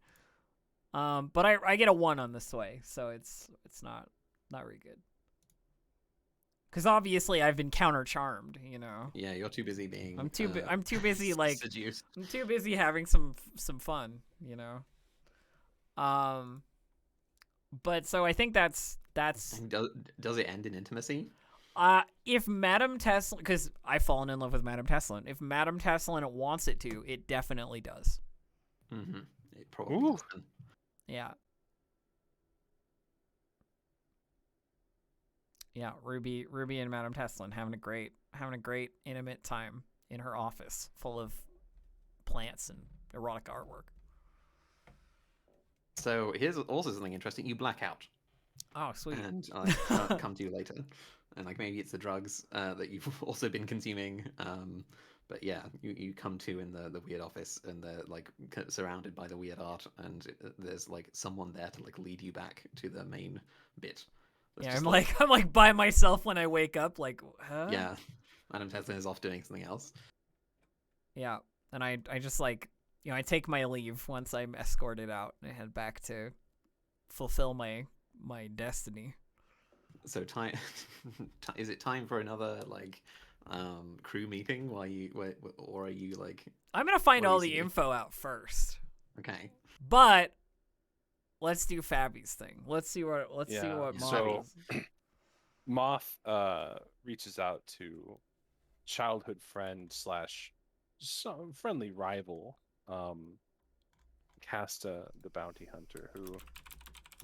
But I get a 1 on this way, so it's not very good. Because obviously I've been counter charmed, Yeah, you're too busy being. I'm too busy like seduced. I'm too busy having some fun, But so I think that's. Does it end in intimacy? If Madame Tesla, because I've fallen in love with Madame Tesla, if Madame Tesla wants it to, it definitely does. Mm-hmm. It probably does. Yeah. Yeah, Ruby and Madame Tesla having a great intimate time in her office full of plants and erotic artwork. So here's also something interesting. You black out. Oh, sweet. And I'll come to you later. And like maybe it's the drugs that you've also been consuming. But yeah, you come to in the weird office, and they're like surrounded by the weird art, and there's like someone there to like lead you back to the main bit. Yeah, I'm like by myself when I wake up, like, huh? Yeah, Madame Tesla is off doing something else. Yeah, and I just like, I take my leave once I'm escorted out, and I head back to fulfill my destiny. So is it time for another like crew meeting or are you like? I'm gonna find all the info out first. Okay. But let's do Fabby's thing. Let's see what Moth is. Moth reaches out to childhood friend / some friendly rival, Casta the bounty hunter, who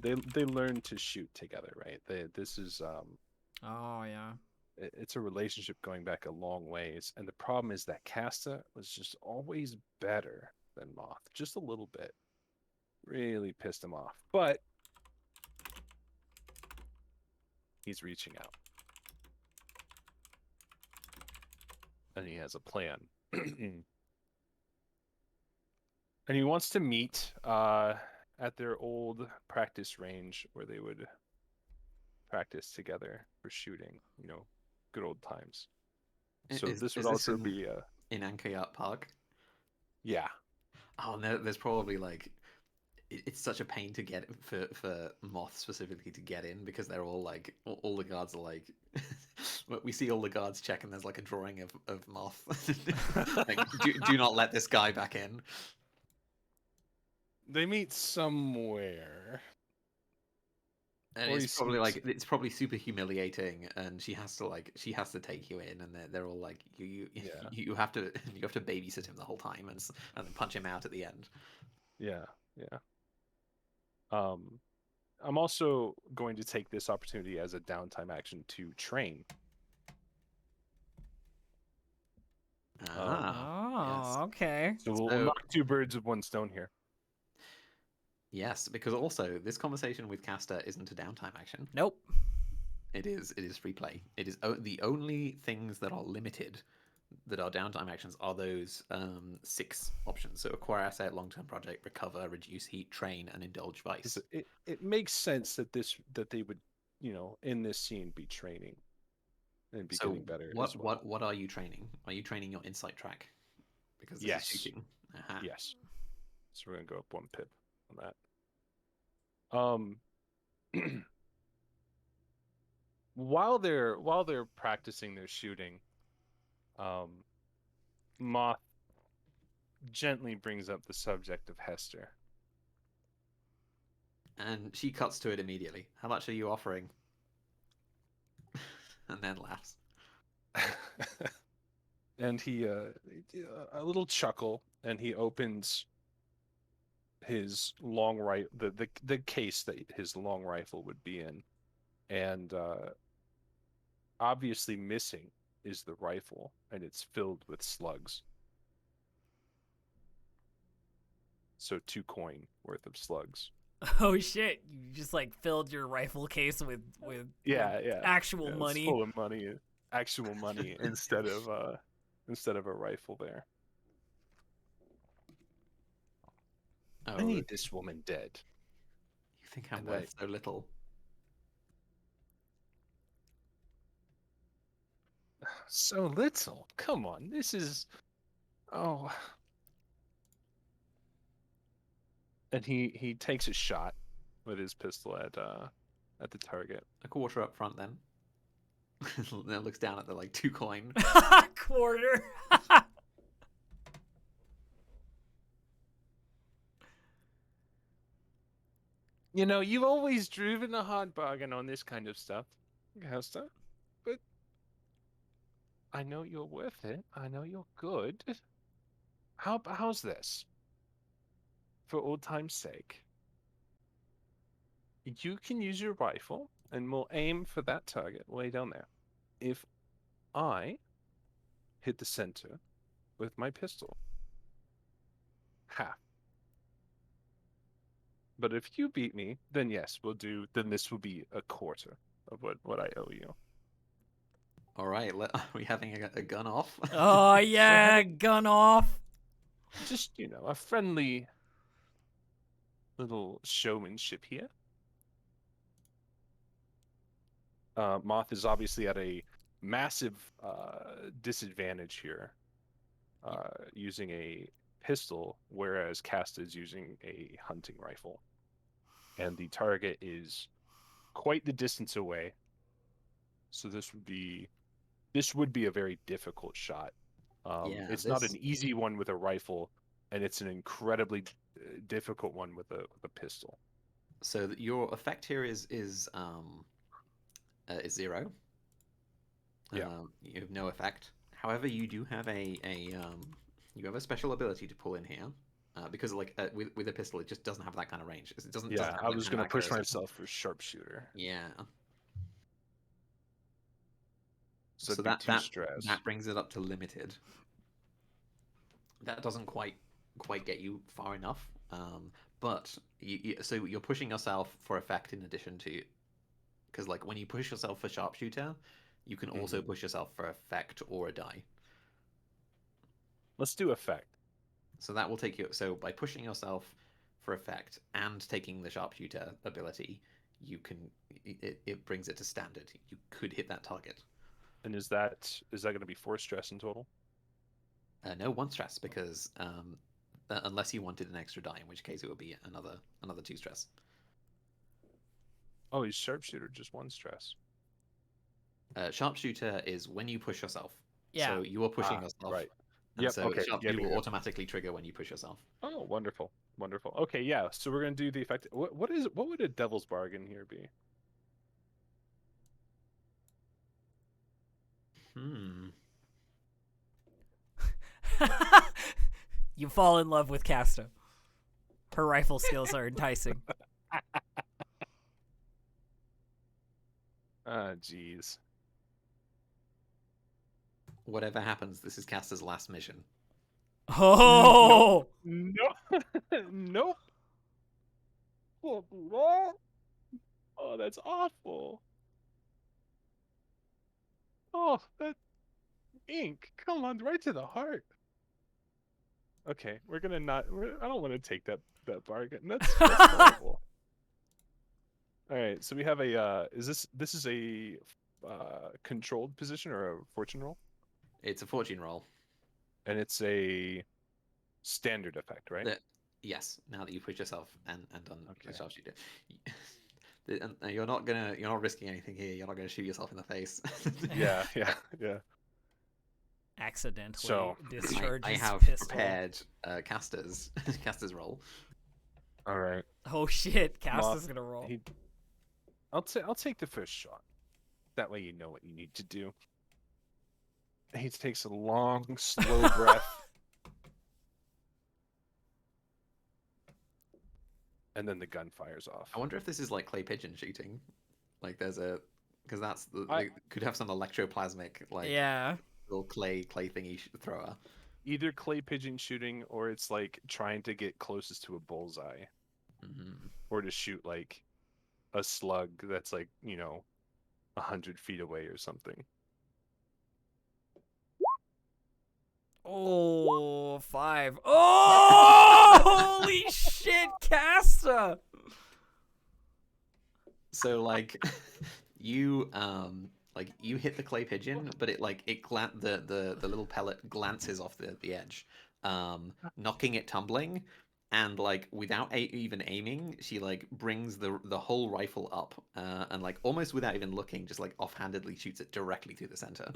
they learn to shoot together, right? This is oh yeah. It's a relationship going back a long ways, and the problem is that Casta was just always better than Moth, just a little bit. Really pissed him off, but he's reaching out, and he has a plan. And he wants to meet at their old practice range where they would practice together for shooting. Good old times. So this would also be in Ankayat Park. Yeah. Oh no, there's probably like it's such a pain to get for Moth specifically to get in, because they're all like all the guards are like we see all the guards check, and there's like a drawing of Moth. Like, do not let this guy back in. They meet somewhere. And it's probably super humiliating, and she has to take you in, and they're all like you have to babysit him the whole time and then punch him out at the end. Yeah. I'm also going to take this opportunity as a downtime action to train. Yes. Okay. So we'll knock 2 birds with 1 stone here. Yes, because also this conversation with Casta isn't a downtime action. Nope. It is free play. It is the only things that are limited that are downtime actions are those 6 options. So acquire asset, long-term project, recover, reduce heat, train, and indulge vice. It makes sense that they would, in this scene be training and be getting better. What are you training? Are you training your insight track? Because this is shooting. Uh-huh. Yes. So we're gonna go up 1 pip on that. While they're practicing their shooting, Moth gently brings up the subject of Hester. And she cuts to it immediately. How much are you offering? And then laughs. And he a little chuckle, and he opens his long the case that his long rifle would be in, and obviously missing is the rifle, and it's filled with slugs. So 2 coin worth of slugs. Oh shit! You just like filled your rifle case with Yeah, actual yeah, it's money. full of money, actual money instead of a rifle there. Oh, I need this woman dead. you think I'm And worth so little? So little. Come on, this is. Oh. And he takes a shot with his pistol at the target. A quarter up front, then. Then looks down at the like 2 coin. Quarter. You know, you've always driven a hard bargain on this kind of stuff, Hester. But I know you're worth it. I know you're good. How's this? For old time's sake, you can use your rifle, and we'll aim for that target way down there. If I hit the center with my pistol, half. But if you beat me, then yes, then this will be a quarter of what I owe you. All right, are we having a gun off? Oh yeah, gun off. Just, a friendly little showmanship here. Moth is obviously at a massive disadvantage here, using a pistol, whereas Casta is using a hunting rifle. And the target is quite the distance away. So this would be a very difficult shot. Yeah, it's not an easy one with a rifle, and it's an incredibly difficult one with a pistol. So your effect here is 0. Yeah. You have no effect. However, you do have you have a special ability to pull in here, because like with a pistol, it just doesn't have that kind of range. It doesn't. Yeah, Doesn't have I that was kind gonna of push accuracy. myself for sharpshooter. Yeah. So So that'd be 2 stress. that brings it up to limited. That doesn't quite get you far enough. But so you're pushing yourself for effect in addition to, because like when you push yourself for sharpshooter, you can also push yourself for effect or a die. Let's do effect. So that will take you. So by pushing yourself for effect and taking the sharpshooter ability, you can. It brings it to standard. You could hit that target. And is that going to be 4 stress in total? No, 1 stress, because unless you wanted an extra die, in which case it would be another 2 stress. Oh, he's sharpshooter, just 1 stress. Sharpshooter is when you push yourself. Yeah. So you are pushing yourself. Right. And Yep. so Okay. sharpshooter will automatically trigger when you push yourself. Oh, wonderful, wonderful. Okay, yeah. So we're gonna do the effect. What would a devil's bargain here be? You fall in love with Casta. Her rifle skills are enticing. Ah, jeez. Whatever happens, this is Caster's last mission. Oh! No. Nope. Oh, that's awful. Oh, that ink. Come on, right to the heart. Okay, we're gonna not. I don't want to take that bargain. That's horrible. All right, so we have a. This is a controlled position or a fortune roll? It's a fortune roll. And it's a standard effect, right? Yes. Now that you push yourself and done the Okay. sharpshooter, you're not risking anything here. You're not gonna shoot yourself in the face. Yeah. Accidentally So, discharges I have pistol. prepared Caster's roll. All right. Oh shit, Casta's Moth, gonna roll. I'll take the first shot. That way you know what you need to do. He takes a long, slow breath. And then the gun fires off. I wonder if this is like clay pigeon shooting. Like because that's I- they could have some electroplasmic like Yeah. little clay thingy thrower. Either clay pigeon shooting or it's like trying to get closest to a bullseye. Mm-hmm. or to shoot like a slug that's like 100 feet away or something. Oh, 5. Oh, holy shit, Casta! So like you hit the clay pigeon, but the little pellet glances off the edge, knocking it tumbling, and like without even aiming, she like brings the whole rifle up, and like almost without even looking, just like offhandedly shoots it directly through the center.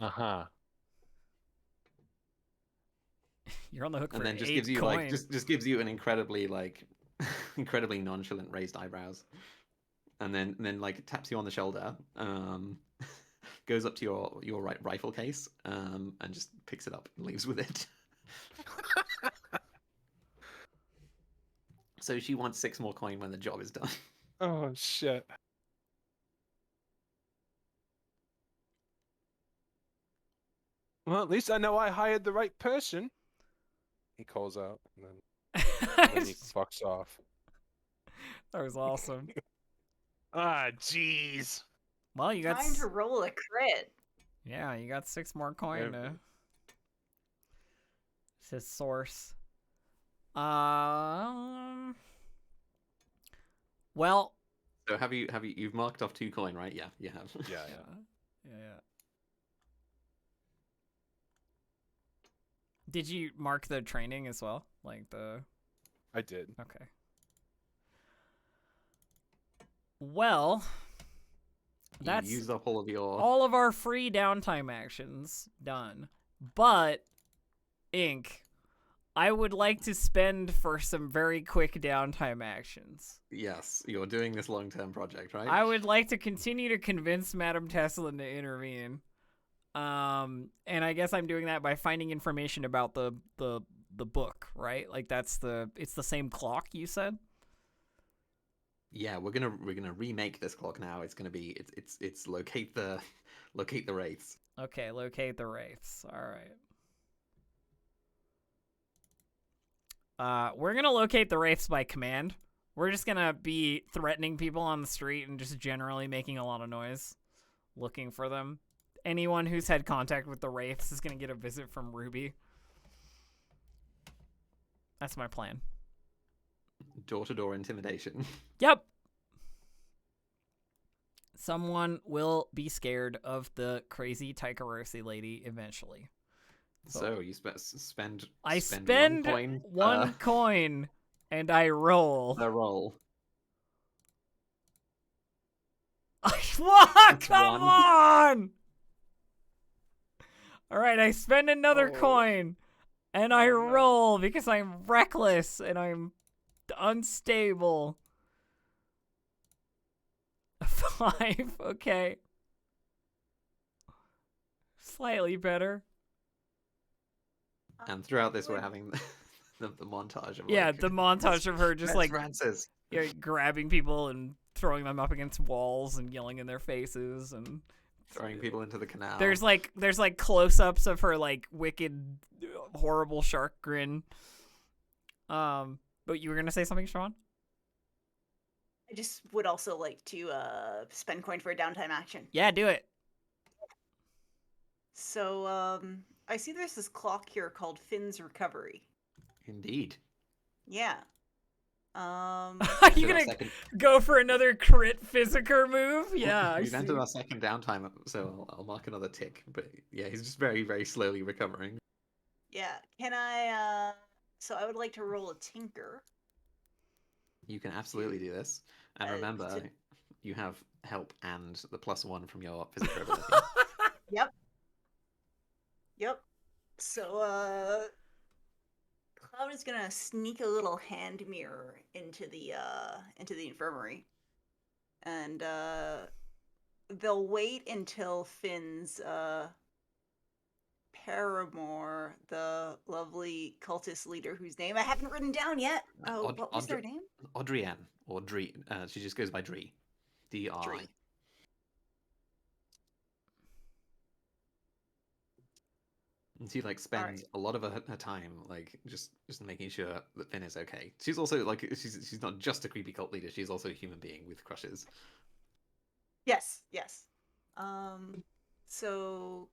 Uh-huh. You're on the hook And for then just 8 gives you coin. like just gives you an incredibly like incredibly nonchalant raised eyebrows, and then like taps you on the shoulder, goes up to your rifle case, and just picks it up and leaves with it. So she wants 6 more coin when the job is done. Oh shit. Well, at least I know I hired the right person. He calls out, and then he fucks off. That was awesome. Ah, jeez. Well, you got Time to roll a crit. yeah, you got 6 more coin to it's his source. Well, So you've marked off 2 coin, right? Yeah, you have. Yeah. yeah. Did you mark the training as well? Like the I did. okay. Well, that's You used up all of your all of our free downtime actions done. But Ink, I would like to spend for some very quick downtime actions. Yes, you're doing this long-term project, right? I would like to continue to convince Madame Tessalin to intervene. And I guess I'm doing that by finding information about the book, right? Like it's the same clock you said? Yeah, we're gonna remake this clock now. It's gonna be it's locate the wraiths. Okay, locate the wraiths. All right. We're gonna locate the wraiths by command. We're just gonna be threatening people on the street and just generally making a lot of noise, looking for them. Anyone who's had contact with the wraiths is gonna get a visit from Ruby. That's my plan. Door-to-door intimidation. Yep. Someone will be scared of the crazy Tycherosi lady eventually. So you spend. I spend spend 1 coin. one coin, and I roll. The roll. What? It's Come 1. on! All right, I spend another Oh. coin, and I Oh, no. roll because I'm reckless and I'm unstable. 5, okay. Slightly better. And throughout this, we're having the montage of Yeah, like, the montage of her just like Francis. grabbing people and throwing them up against walls and yelling in their faces, and Throwing people into the canal. there's like close-ups of her like wicked, horrible shark grin. But you were gonna say something, Sean? I just would also like to spend coin for a downtime action. Yeah, do it. So I see there's this clock here called Finn's Recovery. Indeed. Yeah. Are you Entered our gonna second- go for another crit physiker move? Yeah, I We've see. entered our second downtime, so I'll mark another tick. But yeah, he's just very, very slowly recovering. Yeah. Can I so I would like to roll a tinker. You can absolutely do this. And Uh, remember, to- you have help and the +1 from your physical ability. Yep. So Cloud is gonna sneak a little hand mirror into the infirmary. And they'll wait until Finn's paramour, the lovely cultist leader whose name I haven't written down yet. Oh, what was their name? Audrienne, or Dree. She just goes by Dree. D-R-I. Dree. And she like spends a lot of her time like just making sure that Finn is okay. She's also like she's not just a creepy cult leader. She's also a human being with crushes. Yes, yes. So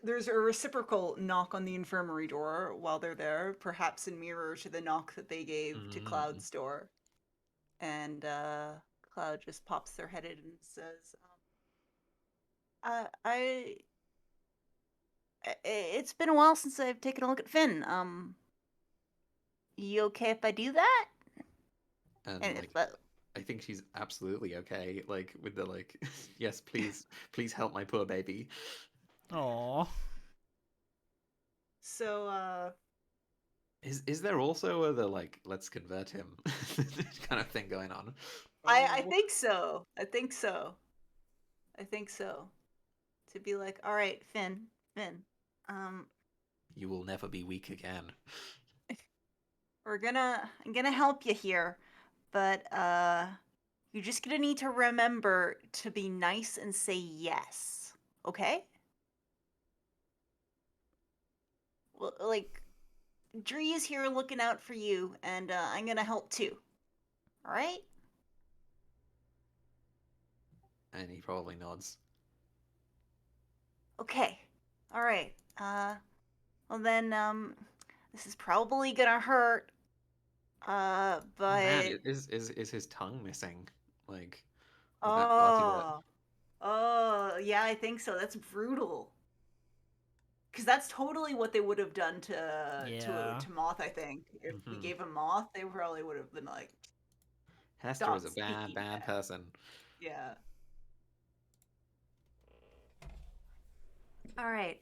there's a reciprocal knock on the infirmary door while they're there, perhaps in mirror to the knock that they gave to Cloud's door. And Cloud just pops their head in and says, it's been a while since I've taken a look at Finn. You okay if I do that? And And like, I think she's absolutely okay. Like with the like, yes, please help my poor baby. Aww. So, Is there also the like let's convert him kind of thing going on? I think so. I think so. I think so. To be like, all right, Finn, You will never be weak again. I'm gonna help you here, but you're just gonna need to remember to be nice and say yes, okay? Well, like, Dree is here looking out for you, and I'm gonna help too. All right? And he probably nods. Okay. All right. Well then, this is probably gonna hurt. Man, But is his tongue missing? Like, is that part of it? Oh, yeah, I think so. That's brutal. Because that's totally what they would have done Yeah. to Moth. I think if we gave him Moth, they probably would have been like, Hester "Stop is a speaking bad that." person. Yeah. All right.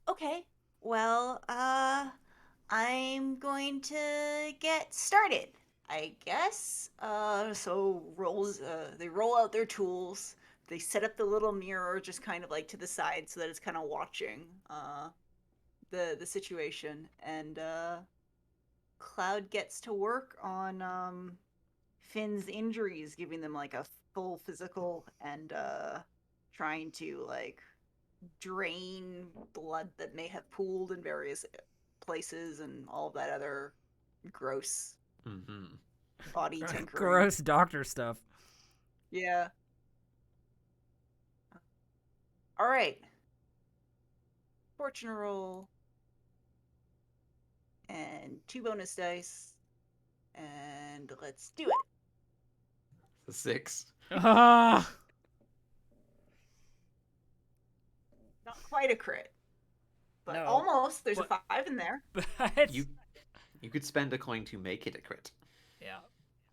Okay. Well, I'm going to get started, I guess. So they roll out their tools. They set up the little mirror just kind of like to the side so that it's kind of watching the situation, and Cloud gets to work on Finn's injuries, giving them like a full physical and trying to like drain blood that may have pooled in various places and all of that other gross body tinkering. Gross doctor stuff. Yeah. All right. Fortune roll. And 2 bonus dice. And let's do it. The 6. Ah. Not quite a crit. But No, almost. There's a 5 in there. But You could spend a coin to make it a crit. yeah.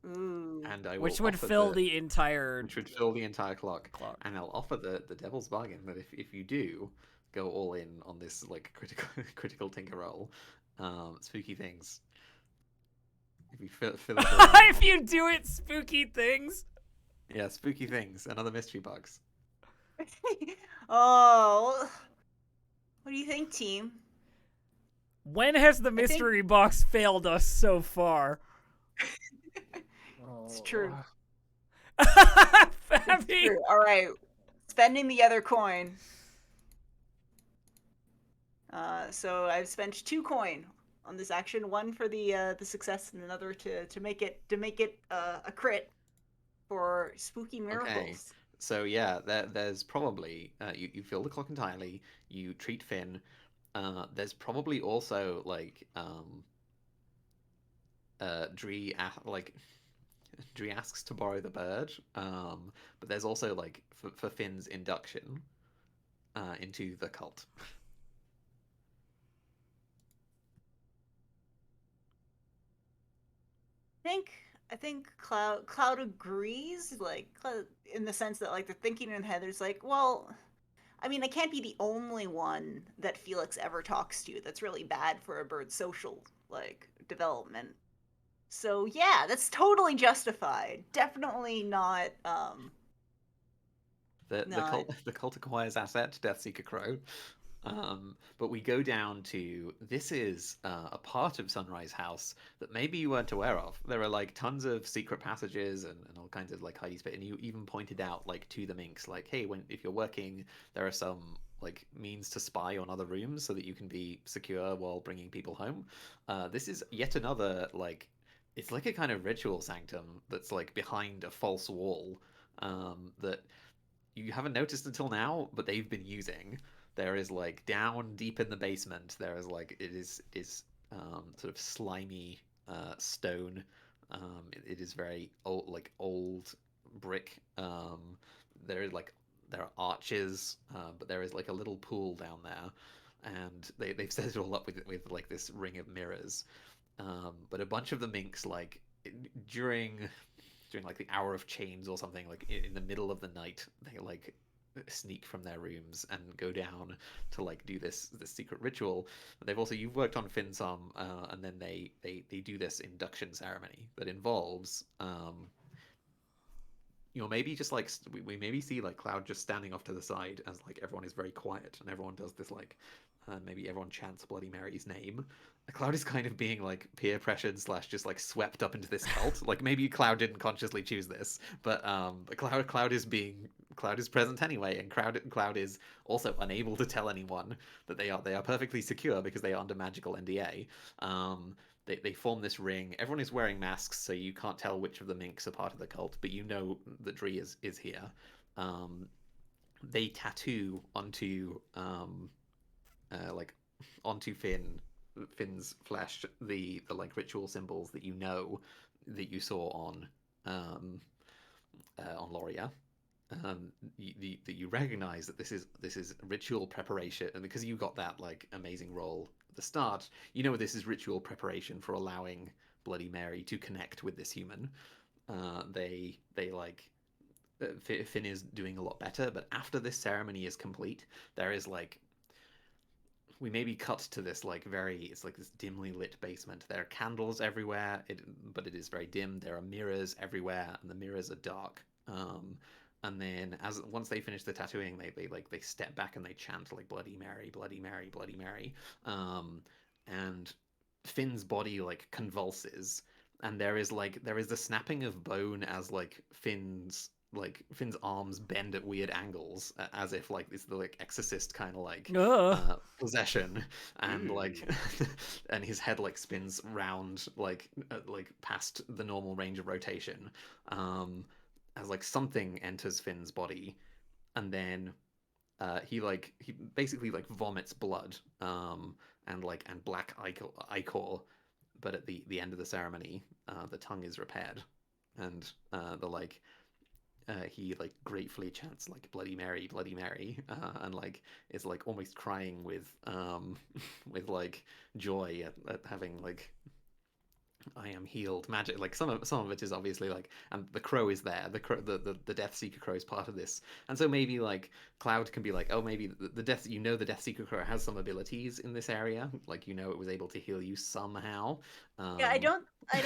Ooh. And I will Which would offer fill the entire which would fill the entire clock. clock. And I'll offer the devil's bargain that if you do go all in on this like critical tinker roll, spooky things. If you fill it If you do it, spooky things. yeah, spooky things and other mystery bugs. Oh. What do you think, team? When has the mystery box failed us so far? It's true. Fabby. True. All right. Spending the other coin. So I've spent 2 coin on this action. One for the success, and another to make it a crit for spooky miracles. Okay. So yeah, there's probably you fill the clock entirely. You treat Finn. There's probably also like Dree asks to borrow the bird. But there's also like for Finn's induction into the cult. I think Cloud agrees, like in the sense that like they're thinking in their head. There's like, well, I mean, I can't be the only one that Felix ever talks to that's really bad for a bird's social like development. So yeah, that's totally justified. Definitely not. The cult acquires asset, Deathseeker Crow. But we go down to this is a part of Sunrise House that maybe you weren't aware of. There are like tons of secret passages and all kinds of like hidey space. And you even pointed out like to the minx, like, hey, if you're working, there are some like means to spy on other rooms so that you can be secure while bringing people home. This is yet another like it's like a kind of ritual sanctum that's like behind a false wall that you haven't noticed until now, but they've been using. There is like down deep in the basement. There is like it is sort of slimy stone. It is very old, like old brick. There is like there are arches, but there is like a little pool down there, and they've set it all up with like this ring of mirrors. But a bunch of the minks like during like the hour of chains or something, like in the middle of the night, they like sneak from their rooms and go down to like do this secret ritual. But they've also you've worked on Finn some, and then they do this induction ceremony that involves maybe just like we maybe see like Cloud just standing off to the side as like everyone is very quiet and everyone does this like maybe everyone chants Bloody Mary's name. Cloud is kind of being like peer pressured slash just like swept up into this cult. Like maybe Cloud didn't consciously choose this, but Cloud is present anyway, and Cloud is also unable to tell anyone that they are perfectly secure because they are under magical NDA. They form this ring. Everyone is wearing masks, so you can't tell which of the minks are part of the cult, but you know that Dree is here. They tattoo onto like onto Finn's flesh the like ritual symbols that you know that you saw on Loria. That you recognize that this is ritual preparation, and because you got that like amazing roll at the start, you know this is ritual preparation for allowing Bloody Mary to connect with this human. They like Finn is doing a lot better, but after this ceremony is complete, there is like we maybe cut to this like it's like this dimly lit basement. There are candles everywhere, but it is very dim. There are mirrors everywhere, and the mirrors are dark. And then once they finish the tattooing, they step back and they chant like Bloody Mary, Bloody Mary, Bloody Mary. And Finn's body like convulses, and there is the snapping of bone as Finn's arms bend at weird angles, as if like it's the like exorcist kind of like possession, and like and his head like spins round like past the normal range of rotation, as like something enters Finn's body, and then he basically like vomits blood, and black ichor, but at the end of the ceremony, the tongue is repaired, and he like gratefully chants like Bloody Mary, Bloody Mary, and like is like almost crying with with like joy at having like I am healed magic. Like some of it is obviously like, and the crow is there. The Death Seeker crow is part of this, and so maybe like Cloud can be like, oh, maybe the the Death Seeker crow has some abilities in this area. Like it was able to heal you somehow. Yeah, I don't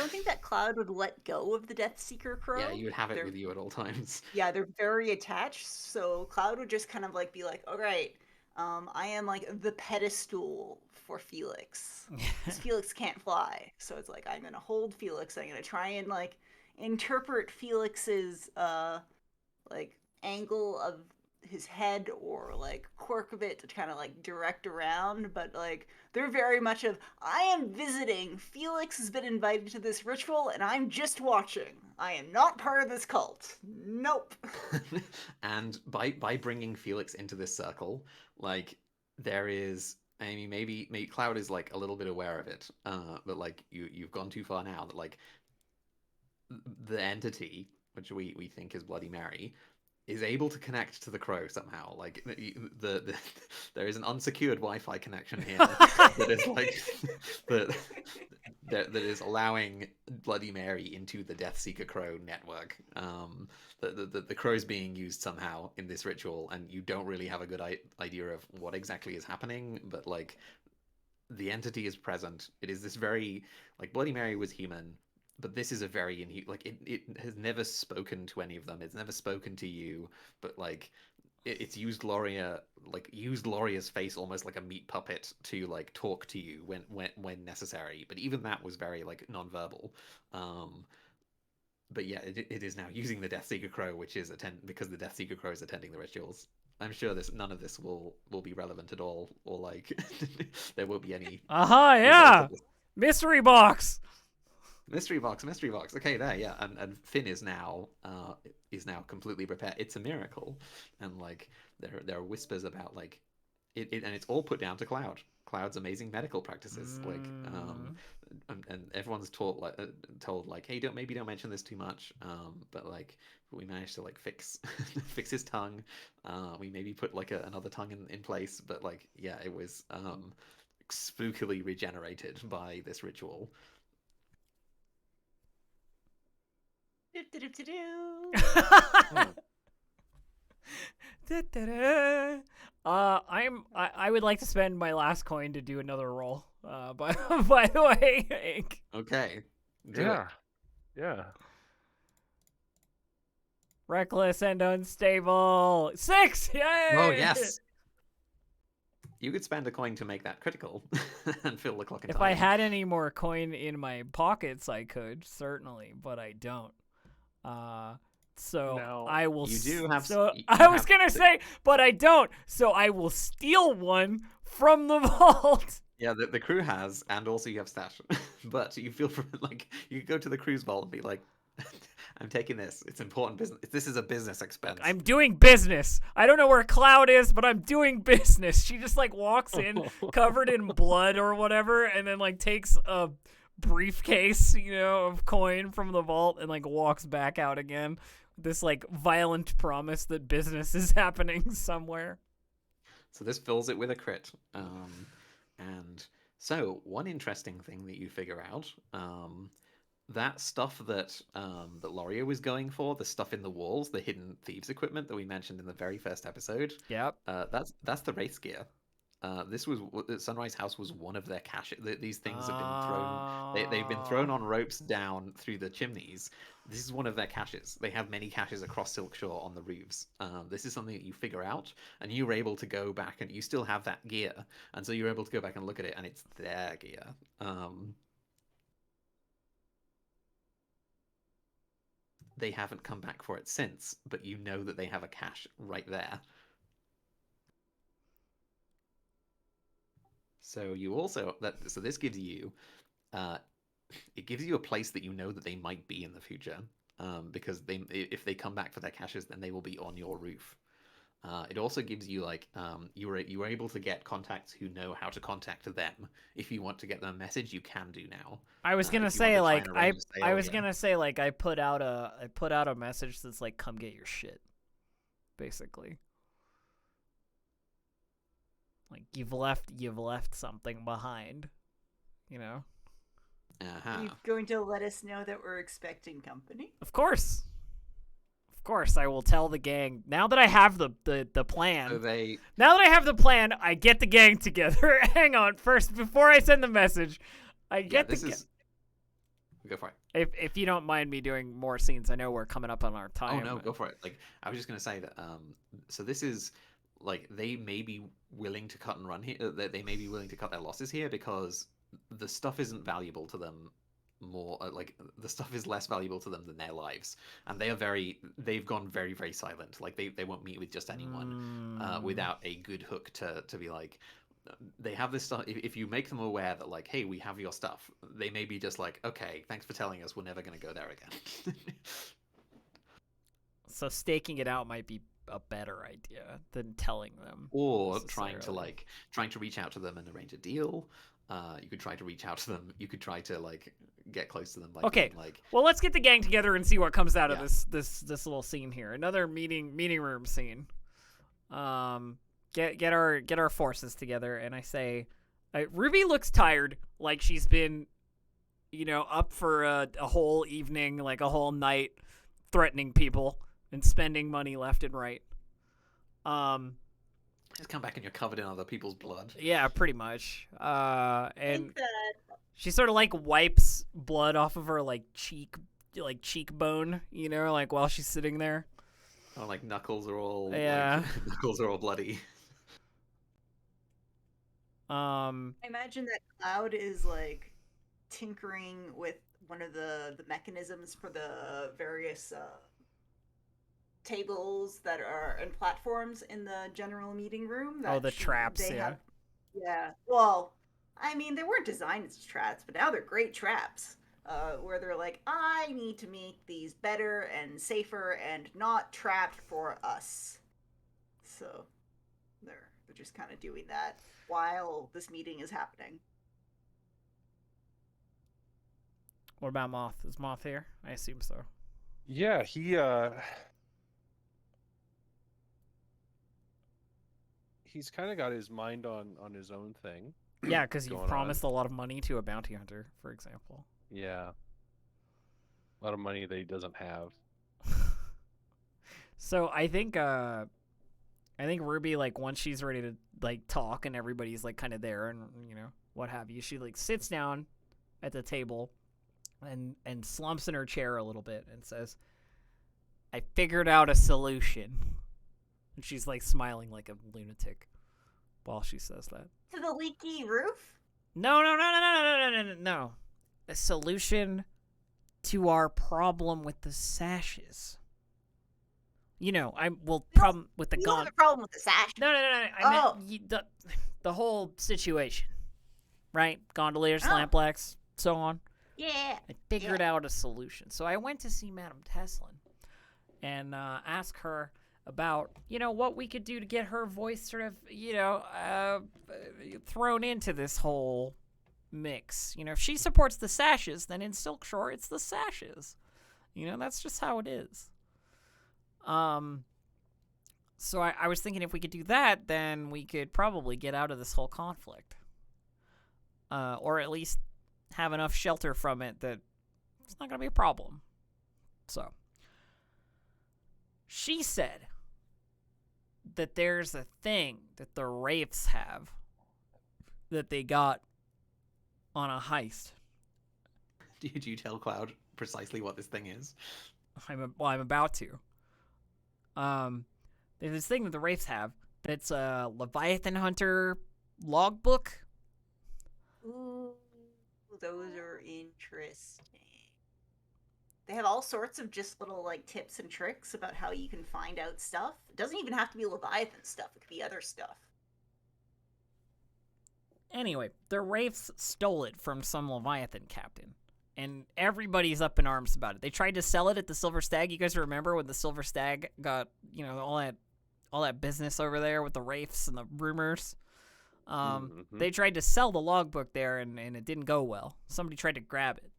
think that Cloud would let go of the Death Seeker crow. Yeah, you would have it with you at all times. Yeah, they're very attached. So Cloud would just kind of like be like, all right, I am like the pedestal for Felix. 'Cause Felix can't fly, so it's like I'm gonna hold Felix. I'm gonna try and like interpret Felix's like angle of his head or like quirk of it to kind of like direct around, but like they're very much of I am visiting. Felix has been invited to this ritual and I'm just watching. I am not part of this cult. Nope. And by bringing Felix into this circle, like there is, I mean, maybe Cloud is like a little bit aware of it, but like you've gone too far now. That like the entity, which we think is Bloody Mary, is able to connect to the crow somehow. Like the there is an unsecured Wi-Fi connection here that is like that is allowing Bloody Mary into the Death Seeker Crow network. The crow is being used somehow in this ritual, and you don't really have a good idea of what exactly is happening, but like the entity is present. It is this very like Bloody Mary was human, but this is a very like it has never spoken to any of them. It's never spoken to you, but like it's used Loria's face almost like a meat puppet to like talk to you when necessary. But even that was very like nonverbal. but yeah, it is now using the Deathseeker Crow, which is because the Deathseeker Crow is attending the rituals. I'm sure none of this will be relevant at all, or like there will be any. Aha, yeah, mystery box. Mystery box. Okay, there, yeah, and Finn is now completely prepared. It's a miracle, and like there are whispers about like it and it's all put down to Cloud's amazing medical practices. Like, and everyone's told like, hey, don't mention this too much. But like we managed to like fix his tongue. We maybe put like another tongue in place, but like yeah, it was spookily regenerated by this ritual. I would like to spend my last coin to do another roll. By the way, Hank. Okay. Do it. Yeah. Reckless and unstable. 6! Yay! Oh yes. You could spend a coin to make that critical and fill the clock in If time. I had any more coin in my pockets, I could certainly, but I don't. So No. I will. You do have. So I was gonna say, but I don't. So I will steal one from the vault. Yeah, the crew has, and also you have stash. But you feel like you could go to the crew's vault and be like, "I'm taking this. It's important business. This is a business expense." I'm doing business. I don't know where Cloud is, but I'm doing business. She just like walks in covered in blood or whatever, and then like takes a briefcase, of coin from the vault and like walks back out again. This like violent promise that business is happening somewhere. So this fills it with a crit. And so one interesting thing that you figure out, that stuff that Loria was going for, the stuff in the walls, the hidden thieves equipment that we mentioned in the very first episode. Yep. That's the race gear. Sunrise House was one of their caches. These things have been thrown. They've been thrown on ropes down through the chimneys. This is one of their caches. They have many caches across Silkshore on the roofs. This is something that you figure out, and you were able to go back, and you still have that gear, and so you're able to go back and look at it, and it's their gear. They haven't come back for it since, but you know that they have a cache right there. So you also so this gives you, it gives you a place that you know that they might be in the future, because if they come back for their caches, then they will be on your roof. It also gives you like you were able to get contacts who know how to contact them. If you want to get them a message, you can do now. I was gonna say like I put out a message that's like, come get your shit, basically. Like you've left something behind, Uh-huh. Are you going to let us know that we're expecting company? Of course, I will tell the gang. Now that I have the plan. So Now that I have the plan, I get the gang together. Hang on, first before I send the message, I get Go for it. If you don't mind me doing more scenes, I know we're coming up on our time. Oh no, go for it. Like I was just gonna say that. So this is like they may be willing to cut and run here. They may be willing to cut their losses here because the stuff isn't valuable to them. More like the stuff is less valuable to them than their lives, and they've gone very, very silent. Like they won't meet with just anyone without a good hook to be like, they have this stuff. If you make them aware that like, hey, we have your stuff, they may be just like, okay, thanks for telling us, we're never going to go there again. So staking it out might be a better idea than telling them, or trying to reach out to them and arrange a deal. You could try to reach out to them. You could try to like get close to them. Okay. Well, let's get the gang together and see what comes out of this little scene here. Another meeting room scene. Get our forces together, and I say, Ruby looks tired, like she's been, up for a whole evening, like a whole night, threatening people and spending money left and right. Just come back and you're covered in other people's blood. Yeah, pretty much. And that... she sort of like wipes blood off of her cheekbone, like while she's sitting there. Oh, like knuckles are all knuckles are all bloody. I imagine that Cloud is like tinkering with one of the mechanisms for the various tables that are and platforms in the general meeting room. Oh, the traps, they yeah. have. Yeah. Well, I mean, they weren't designed as traps, but now they're great traps. Where they're like, I need to make these better and safer and not trapped for us. So they're just kind of doing that while this meeting is happening. What about Moth? Is Moth here? I assume so. Yeah, he's kind of got his mind on his own thing. Yeah, because you going promised a lot of money to a bounty hunter, for example. Yeah. A lot of money that he doesn't have. So I think Ruby, like, once she's ready to like talk and everybody's like kind of there and what have you, she like sits down at the table and slumps in her chair a little bit and says, "I figured out a solution." And she's like smiling like a lunatic while she says that. To the leaky roof? No. A solution to our problem with the sashes. Problem with the You gun. have a problem with the sash? No. I meant the whole situation, right? Gondoliers, lampblacks, so on. Yeah. I figured out a solution. So I went to see Madame Teslin and ask her about, what we could do to get her voice sort of, thrown into this whole mix. If she supports the sashes, then in Silkshore, it's the sashes. That's just how it is. So I was thinking if we could do that, then we could probably get out of this whole conflict. Or at least have enough shelter from it that it's not going to be a problem. So she said that there's a thing that the Wraiths have that they got on a heist. Did you tell Cloud precisely what this thing is? I'm about to. There's this thing that the Wraiths have that's a Leviathan Hunter logbook. Ooh, those are interesting. They have all sorts of just little like tips and tricks about how you can find out stuff. It doesn't even have to be Leviathan stuff. It could be other stuff. Anyway, the Wraiths stole it from some Leviathan captain. And everybody's up in arms about it. They tried to sell it at the Silver Stag. You guys remember when the Silver Stag got, all that business over there with the Wraiths and the rumors? They tried to sell the logbook there, and it didn't go well. Somebody tried to grab it.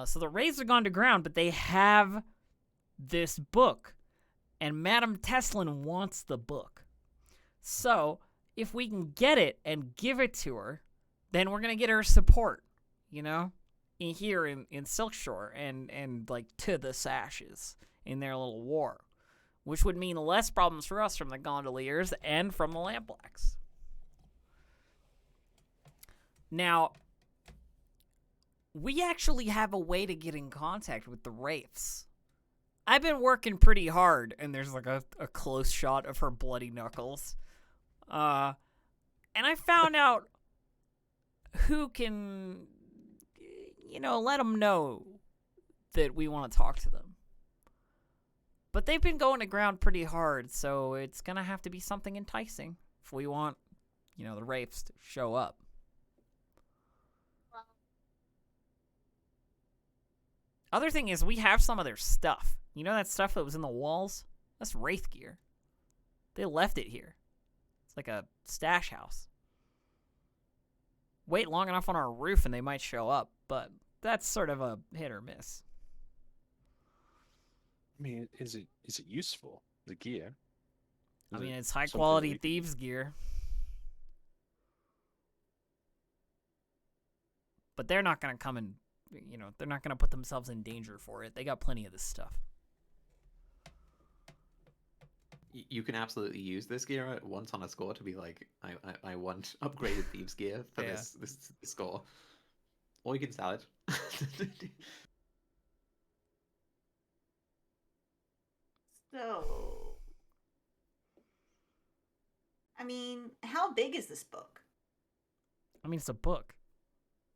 So the Wraiths are gone to ground, but they have this book. And Madame Teslin wants the book. So if we can get it and give it to her, then we're going to get her support, here in Silkshore and like to the sashes in their little war, which would mean less problems for us from the gondoliers and from the lampblacks. Now, we actually have a way to get in contact with the Wraiths. I've been working pretty hard, and there's like a close shot of her bloody knuckles. And I found out who can, let them know that we want to talk to them. But they've been going to ground pretty hard, so it's going to have to be something enticing if we want, the Wraiths to show up. Other thing is, we have some of their stuff. That stuff that was in the walls? That's Wraith gear. They left it here. It's like a stash house. Wait long enough on our roof and they might show up, but that's sort of a hit or miss. I mean, is it useful, the gear? It's high quality thieves gear. But they're not going to come and, they're not going to put themselves in danger for it. They got plenty of this stuff. You can absolutely use this gear once on a score to be like, I want upgraded thieves gear for this score. Or you can sell it. So, how big is this book? It's a book.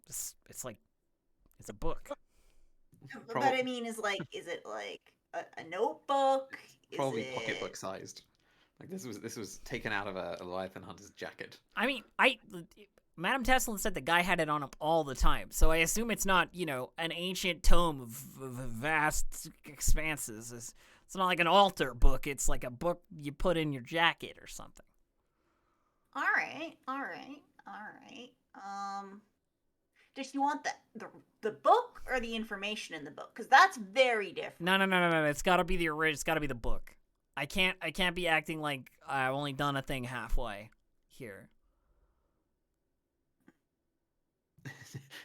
It's a book. But I mean, is it like a notebook? Is Probably it pocketbook sized. Like this was taken out of a Leviathan hunter's jacket. I mean, Madame Teslin said the guy had it on him all the time, so I assume it's not, an ancient tome of vast expanses. It's not like an altar book. It's like a book you put in your jacket or something. All right. Does you want the book or the information in the book? Because that's very different. No. It's got to be the original. It's got to be the book. I can't be acting like I've only done a thing halfway here.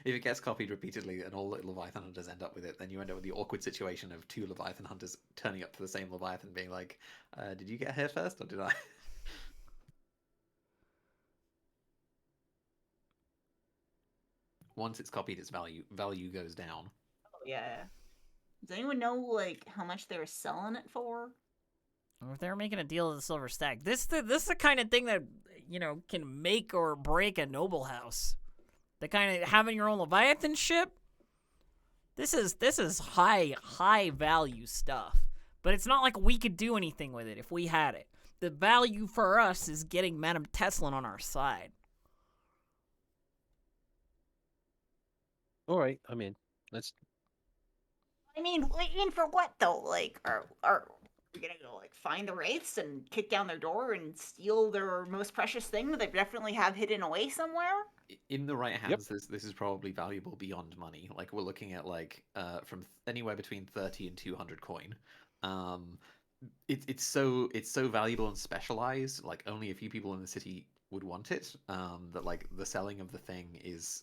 If it gets copied repeatedly and all Leviathan hunters end up with it, then you end up with the awkward situation of 2 Leviathan hunters turning up to the same Leviathan being like, did you get here first or did I? Once it's copied, its value goes down. Oh yeah. Does anyone know like how much they were selling it for? If they're making a deal with the Silver Stag, this is the kind of thing that can make or break a noble house. The kind of having your own Leviathan ship. This is high value stuff, but it's not like we could do anything with it if we had it. The value for us is getting Madame Teslin on our side. All right. I mean, let's. I mean, for what though? Like, are we gonna go like find the wraiths and kick down their door and steal their most precious thing that they definitely have hidden away somewhere? In the right hands, this is probably valuable beyond money. Like we're looking at from anywhere between 30 and 200 coin. It's so valuable and specialized. Like only a few people in the city would want it. That like the selling of the thing is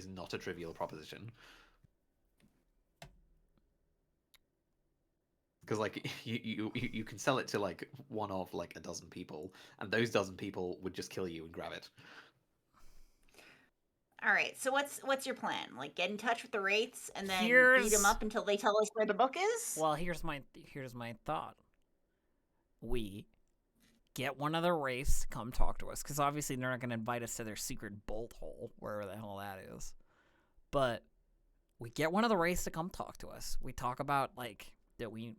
not a trivial proposition. Because like you can sell it to like one of like a dozen people, and those dozen people would just kill you and grab it. All right. So what's your plan? Like get in touch with the wraiths and then beat them up until they tell us where the book is? Well, here's my thought. We get one of the wraiths to come talk to us, because obviously they're not going to invite us to their secret bolt hole, wherever the hell that is. But we get one of the wraiths to come talk to us. We talk about like that we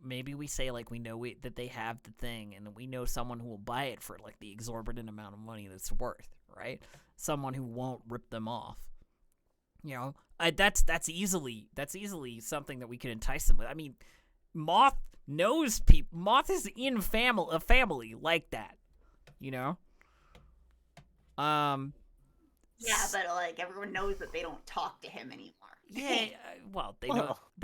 say like we know that they have the thing, and we know someone who will buy it for like the exorbitant amount of money that's worth, right? Someone who won't rip them off. That's easily something that we could entice them with. I mean, Moth knows people. Moth is in a family like that, Yeah, but like everyone knows that they don't talk to him anymore. Yeah, well, they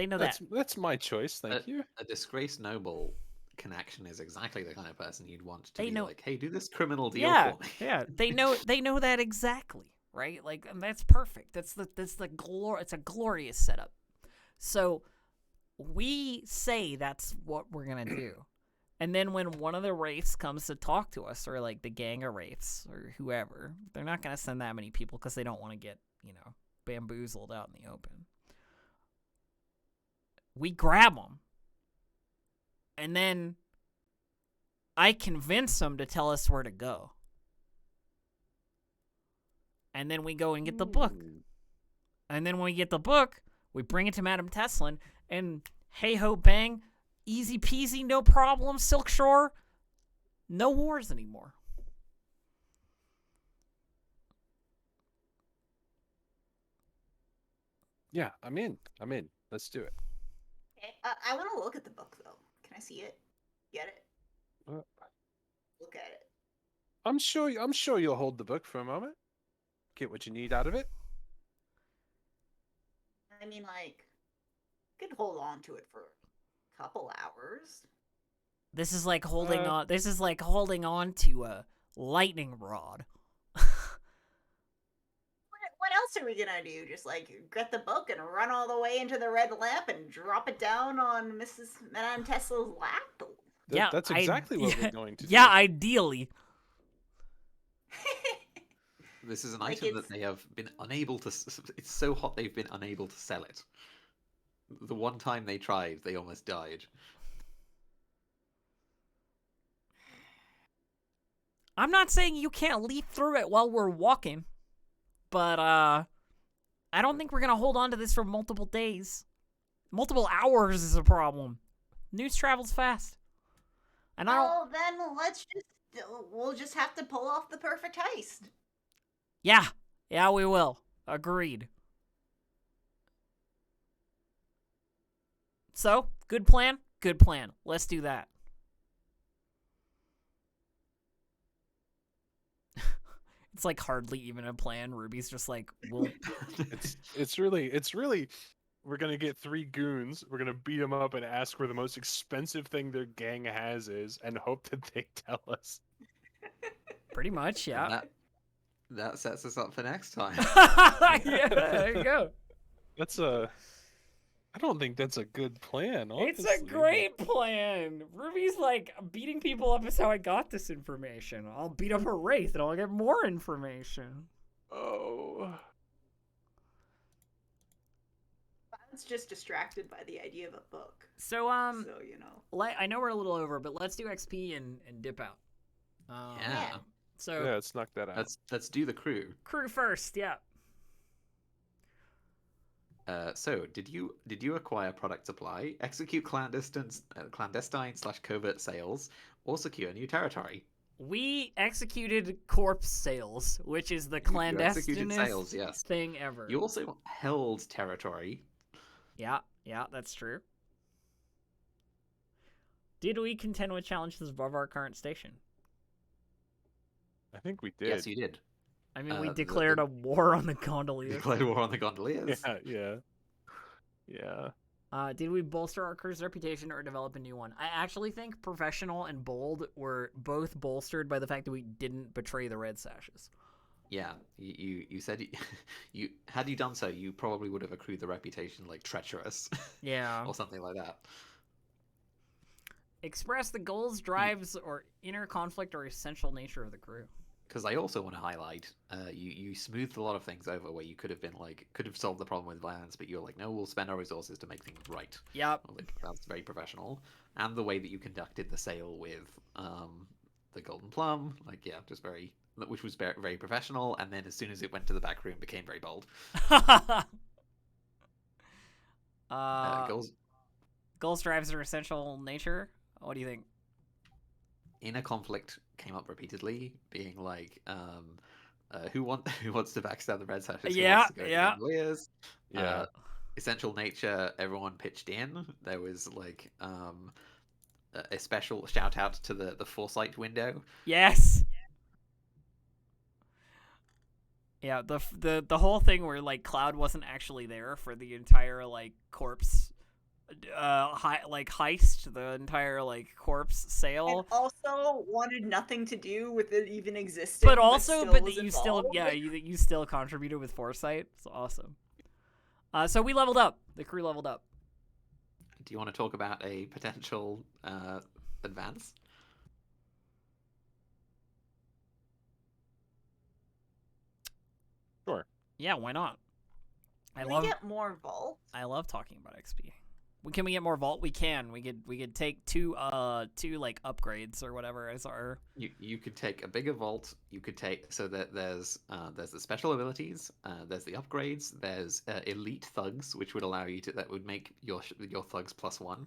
know that. That's my choice. Thank you. A disgraced noble connection is exactly the kind of person you'd want to They be know- like, hey, do this criminal deal Yeah, for me. yeah, they know that exactly, right? Like, and that's perfect. It's a glorious setup. So we say that's what we're gonna do, and then when one of the wraiths comes to talk to us, or like the gang of wraiths or whoever, they're not gonna send that many people because they don't want to get bamboozled out in the open. We grab them, and then I convince them to tell us where to go. And then we go and get the book. And then when we get the book, we bring it to Madame Teslin, and hey ho bang, easy peasy, no problem, Silkshore, no wars anymore. Yeah, I'm in. Let's do it. Okay. I want to look at the book though. Can I see it? Get it? Look at it. I'm sure you'll hold the book for a moment. Get what you need out of it. I mean, like, could hold on to it for a couple hours. This is like holding on. This is like holding on to a lightning rod. What else are we gonna do? Just like get the book and run all the way into the red lamp and drop it down on Madame Tesla's lap? That's exactly what we're going to do. Yeah, ideally. This is an Like item that they have been unable to. It's so hot they've been unable to sell it. The one time they tried, they almost died. I'm not saying you can't leaf through it while we're walking, but I don't think we're gonna hold on to this for multiple days. Multiple hours is a problem. News travels fast. And I don't... Well, then we'll just have to pull off the perfect heist. Yeah. Yeah, we will. Agreed. So, good plan? Good plan. Let's do that. It's like hardly even a plan. Ruby's just like, we'll... It's really. We're gonna get 3 goons. We're gonna beat them up and ask where the most expensive thing their gang has is, and hope that they tell us. Pretty much, And yeah. that sets us up for next time. Yeah, there you go. I don't think that's a good plan, It's honestly. a great plan. Ruby's like, beating people up is how I got this information. I'll beat up a wraith and I'll get more information. Oh. I was just distracted by the idea of a book. So, So, you know. I know we're a little over, but let's do XP and dip out. Yeah. So, Yeah, let's knock that out. Let's do the crew. crew first, yeah. So, did you acquire product supply, execute clandestine/covert sales, or secure new territory? We executed corpse sales, which is the You executed clandestinest sales, yes. thing ever. You also held territory. Yeah, that's true. Did we contend with challenges above our current station? I think we did. Yes, you did. I mean, we The- declared the- a war on the You gondoliers. declared war on the gondoliers. Yeah. Did we bolster our crew's reputation or develop a new one? I actually think professional and bold were both bolstered by the fact that we didn't betray the red sashes. Yeah, you said you had you done so, you probably would have accrued the reputation like treacherous Yeah. or something like that. Express the goals, drives, or inner conflict or essential nature of the crew. Because I also want to highlight, you smoothed a lot of things over where you could have solved the problem with violence, but you're like, no, we'll spend our resources to make things right. Yep. Like, that's very professional. And the way that you conducted the sale with the Golden Plum, like, yeah, just which was very, very professional. And then as soon as it went to the back room, became very bold. Goals, drives, or essential nature. What do you think? Inner conflict came up repeatedly, being like, who wants to backstab the red sashes? Who Yeah, wants to go to yeah. the lawyers? Yeah. Essential nature, everyone pitched in. There was like a special shout out to the foresight window. Yes. Yeah, the whole thing where like Cloud wasn't actually there for the entire like corpse heist, the entire like corpse sale. And also wanted nothing to do with it even existing. But also, still but was that you still, involved. yeah, you still contributed with foresight. It's awesome. So we leveled up. The crew leveled up. Do you want to talk about a potential advance? Sure. Yeah, why not? Can we get more vaults? I love talking about XP. Can we get more vault? We can. We could take two like upgrades or whatever as our. You could take a bigger vault. You could take so that there's the special abilities, there's the upgrades, there's elite thugs, which would allow you to that would make your thugs +1.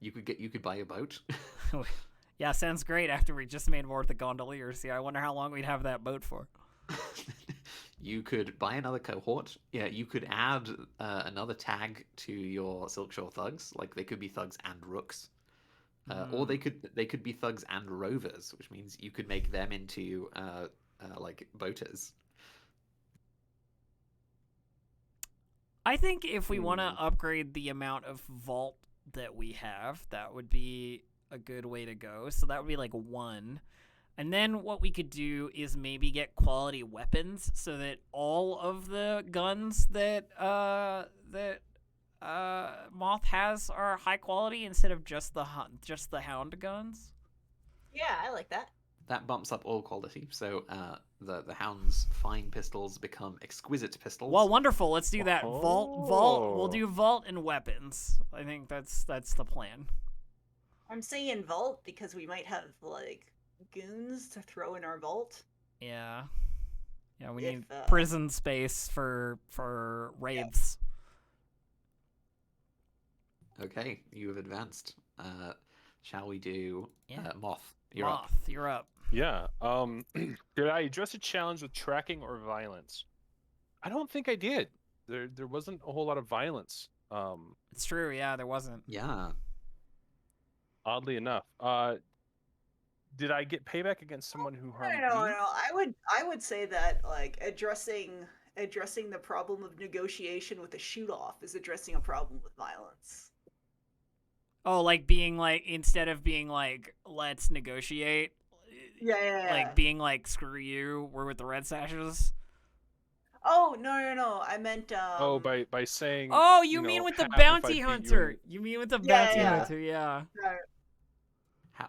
You could buy a boat. Yeah, sounds great. After we just made war with the gondoliers, yeah, I wonder how long we'd have that boat for. You could buy another cohort. Yeah, you could add another tag to your Silkshore thugs. Like they could be thugs and rooks, or they could be thugs and rovers, which means you could make them into like boaters. I think if we want to upgrade the amount of vault that we have, that would be a good way to go. So that would be like 1. And then what we could do is maybe get quality weapons so that all of the guns that Moth has are high quality instead of just the hound guns. Yeah, I like that. That bumps up all quality. So the hound's fine pistols become exquisite pistols. Well, wonderful. Let's do that. Vault. We'll Oh. do vault and weapons. I think that's the plan. I'm saying vault because we might have like goons to throw in our vault. Yeah. Yeah, we If, need prison space for wraiths. Okay, you have advanced. Shall we do Yeah. Moth? You're up. Moth, you're up. Yeah. Did I address a challenge with tracking or violence? I don't think I did. There wasn't a whole lot of violence. It's true. Yeah, there wasn't. Yeah. Oddly enough. Did I get payback against someone who harmed No, me? no. I would say that like addressing the problem of negotiation with a shoot off is addressing a problem with violence. Oh, like being like, instead of being like, let's negotiate, Yeah. like being like, screw you, we're with the red sashes. Oh no. I meant Oh, by saying. Oh, you mean with the half if I bounty beat you hunter? in- You mean with the Yeah, bounty yeah. hunter? Yeah. Right.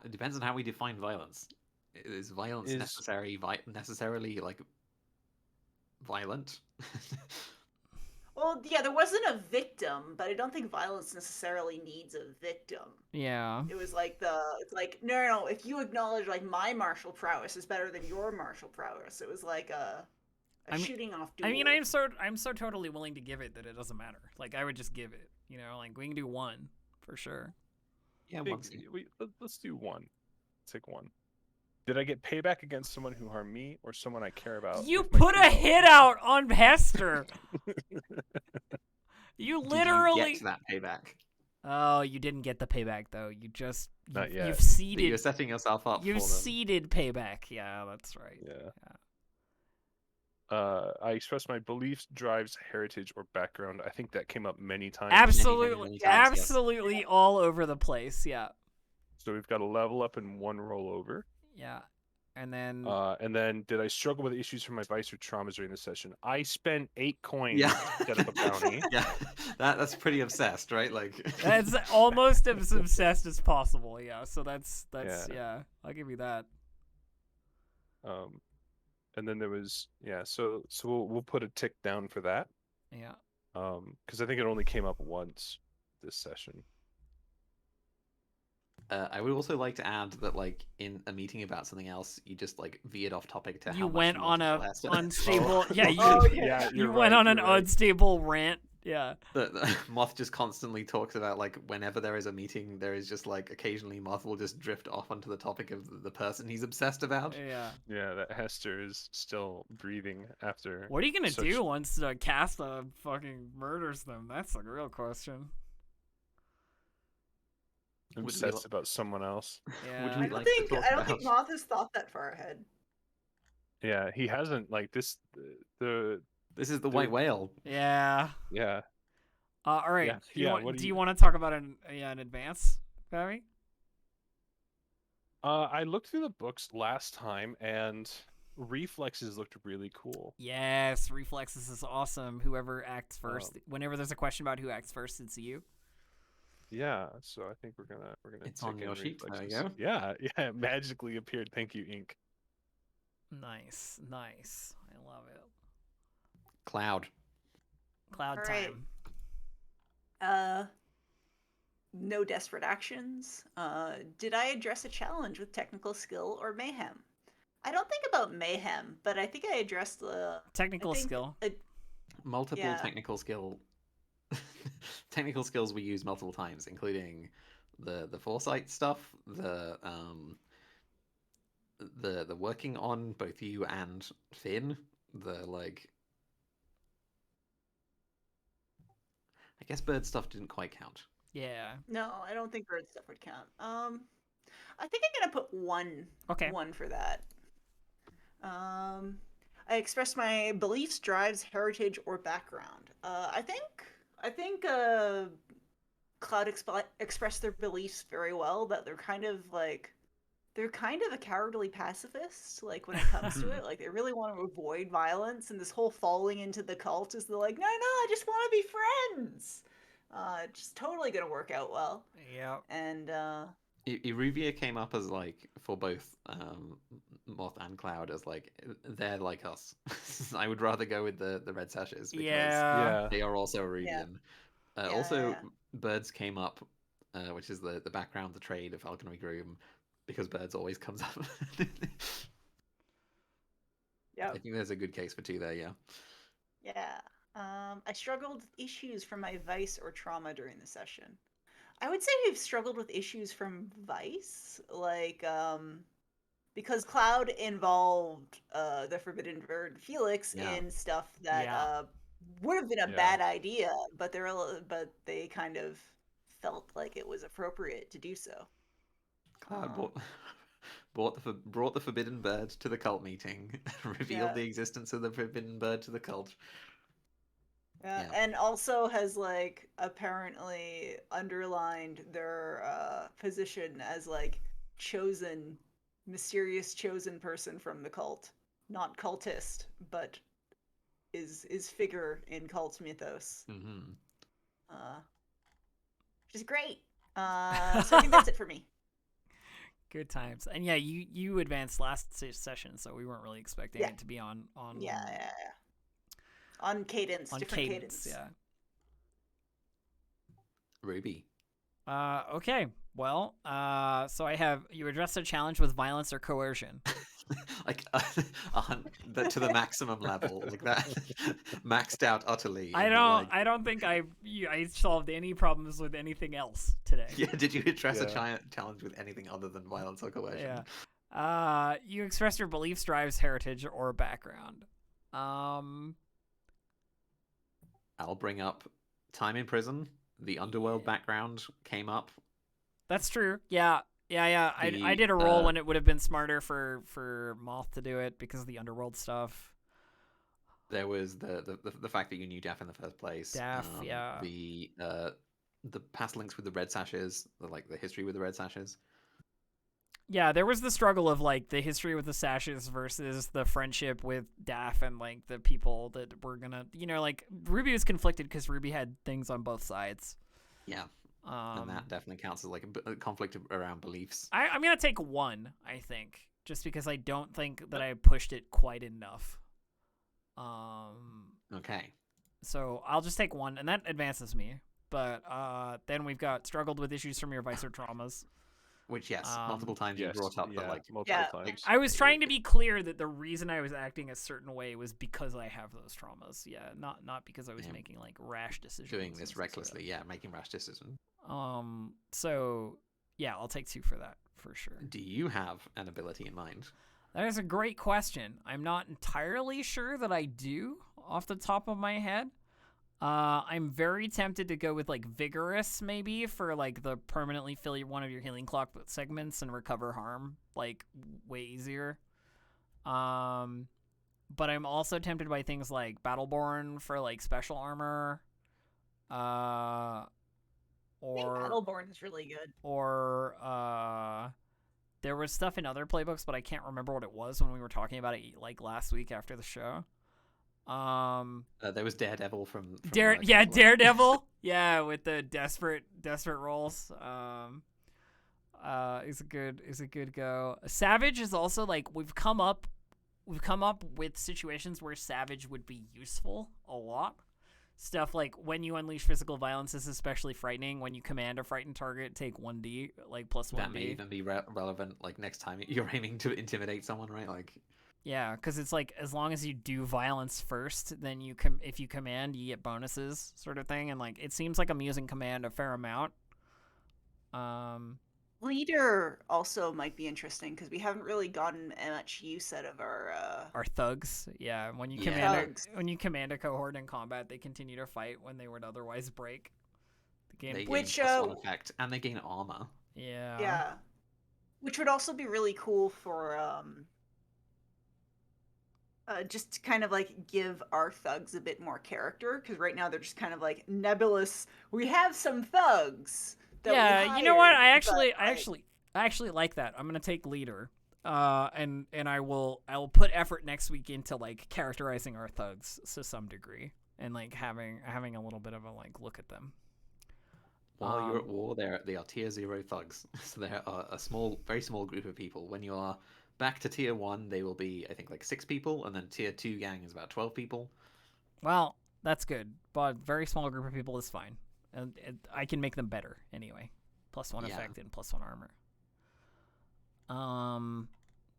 It depends on how we define violence. Is violence necessarily like violent? Well, yeah, there wasn't a victim, but I don't think violence necessarily needs a victim. Yeah. It was like it's like no. If you acknowledge like my martial prowess is better than your martial prowess, it was like a I mean- shooting off duel. I mean, I'm so totally willing to give it that it doesn't matter. Like, I would just give it. You know, like we can do one for sure. Yeah, Big- once. let's do one. Take one. Did I get payback against someone who harmed me or someone I care about? You if my put a crew- hit out on Hester. You Did literally. you get that payback? Oh, you didn't get the payback though. You just Not yet. you've So you're seeded. setting yourself up You've for them. seeded payback. Yeah, that's right. Yeah. I expressed my beliefs, drives, heritage, or background. I think that came up many times. Absolutely, many times, yes. absolutely all over the place. Yeah, So we've got a level up and one rollover. yeah, and then And then, did I struggle with issues from my vice or traumas during the session? I spent 8 coins Yeah. to set up a bounty. Yeah, that's pretty obsessed, right? Like that's almost as obsessed as possible. Yeah, so that's yeah. I'll give you that. And then there was so we'll put a tick down for that. Yeah. Because I think it only came up once this session. I would also like to add that, like, in a meeting about something else, you just like veered off topic to how You much went you on wanted a to last. unstable. Yeah, you Oh, yeah. Yeah, you you're went right, on an you're right. unstable rant. Yeah. The Moth just constantly talks about, like, whenever there is a meeting, there is just like occasionally Moth will just drift off onto the topic of the person he's obsessed about. Yeah. Yeah, that Hester is still breathing after. What are you gonna such- do once Casta fucking murders them? That's the real question. Obsessed about someone else. Yeah. Would I we don't like to think talk I don't think about- Moth has thought that far ahead. Yeah, he hasn't like this. The This is the white whale. Yeah. yeah. All right. Yeah, Do what do you you- want to talk about an advance, Barry? I looked through the books last time, and reflexes looked really cool. Yes, reflexes is awesome. Whoever acts first. Whenever there's a question about who acts first, it's you. Yeah, so I think we're gonna It's take on in your sheet, there you reflexes. go. Yeah, it magically appeared. Thank you, Ink. Nice. I love it. Cloud. Cloud All right. time. No desperate actions. Did I address a challenge with technical skill or mayhem? I don't think about mayhem, but I think I addressed the Technical I think skill. Multiple Yeah. technical skills we use multiple times, including the foresight stuff, the working on both you and Finn, the like. I guess bird stuff didn't quite count. Yeah. No, I don't think bird stuff would count. I think I'm gonna put one. Okay. One for that. I expressed my beliefs, drives, heritage, or background. I think Cloud expressed their beliefs very well. That they're kind of a cowardly pacifist. Like when it comes to it, like they really want to avoid violence, and this whole falling into the cult is they're like, no, I just want to be friends. Just totally gonna work out well. Yeah. And Iruvia came up as like for both Moth and Cloud as like they're like us. I would rather go with the red sashes because Yeah. they are also Iruvian. Also, Yeah. birds came up, which is the background, the trade of Falconry Groom, because birds always comes up. yeah. I think there's a good case for 2 there, yeah. Yeah. I struggled with issues from my vice or trauma during the session. I would say we've struggled with issues from Vice, like because Cloud involved the Forbidden Bird Felix Yeah. in stuff that Yeah. would have been a Yeah. bad idea, but but they kind of felt like it was appropriate to do so. Cloud brought the forbidden bird to the cult meeting, revealed Yeah. the existence of the forbidden bird to the cult. Yeah. And also has like apparently underlined their position as like chosen, mysterious chosen person from the cult, not cultist, but is figure in cult mythos, Mm-hmm. which is great. So I think that's it for me. Good times. And yeah, you advanced last session, so we weren't really expecting Yeah. it to be on Yeah. On cadence, on different cadence. Yeah. Ruby. Okay. Well, so I have you address a challenge with violence or coercion. Like to the maximum level, like that, maxed out utterly. I and, don't. like- I don't think I solved any problems with anything else today. Yeah, did you address a Yeah. challenge with anything other than violence or coercion? Yeah. You express your beliefs, drives, heritage, or background. I'll bring up time in prison. The underworld background came up. That's true. Yeah. I The, did a roll when it would have been smarter for Moth to do it because of the underworld stuff. There was the fact that you knew Daff in the first place. Daff, yeah. The past links with the red sashes, the history with the red sashes. Yeah, there was the struggle of like the history with the sashes versus the friendship with Daff and like the people that were gonna, like Ruby was conflicted because Ruby had things on both sides. Yeah, and that definitely counts as like a conflict around beliefs. I'm gonna take one, I think, just because I don't think that I pushed it quite enough. Okay. So I'll just take one, and that advances me. But then we've got struggled with issues from your vice or traumas. Which, yes, multiple times Yes, you brought up yeah, that, multiple Yeah. times. I was trying to be clear that the reason I was acting a certain way was because I have those traumas. Yeah, not because I was Yeah. making like rash decisions. doing and this stuff. recklessly, yeah, making rash decisions. So yeah, I'll take 2 for that for sure. Do you have an ability in mind? That is a great question. I'm not entirely sure that I do off the top of my head. I'm very tempted to go with like vigorous maybe for like the permanently fill one of your healing clock segments and recover harm like way easier. But I'm also tempted by things like Battleborn for like special armor. I think Battleborn is really good. Or there was stuff in other playbooks, but I can't remember what it was when we were talking about it like last week after the show. There was Daredevil from Daredevil. Yeah, with the desperate rolls. Is a good go. Savage is also like we've come up with situations where Savage would be useful a lot. Stuff like when you unleash physical violence is especially frightening. When you command a frightened target, take 1d like plus 1d. That may even be relevant like next time you're aiming to intimidate someone, right? Like. Yeah, because it's like as long as you do violence first, then if you command, you get bonuses, sort of thing. And like it seems like I'm using command a fair amount. Leader also might be interesting because we haven't really gotten much use out of our thugs. Yeah, when you command a cohort in combat, they continue to fight when they would otherwise break. They gain Which +1 effect, and they gain armor. Yeah. Which would also be really cool for just to kind of like give our thugs a bit more character, because right now they're just kind of like nebulous. We have some thugs. Yeah, you know what? I actually like that. I'm gonna take leader, and I will put effort next week into like characterizing our thugs to some degree, and like having a little bit of a like look at them. While you're at war, they are tier 0 thugs. So they are a very small group of people. When you are back to tier 1, they will be, I think, like 6 people, and then tier 2 gang is about 12 people. Well, that's good, but very small group of people is fine, and I can make them better anyway. +1 effect and +1 armor.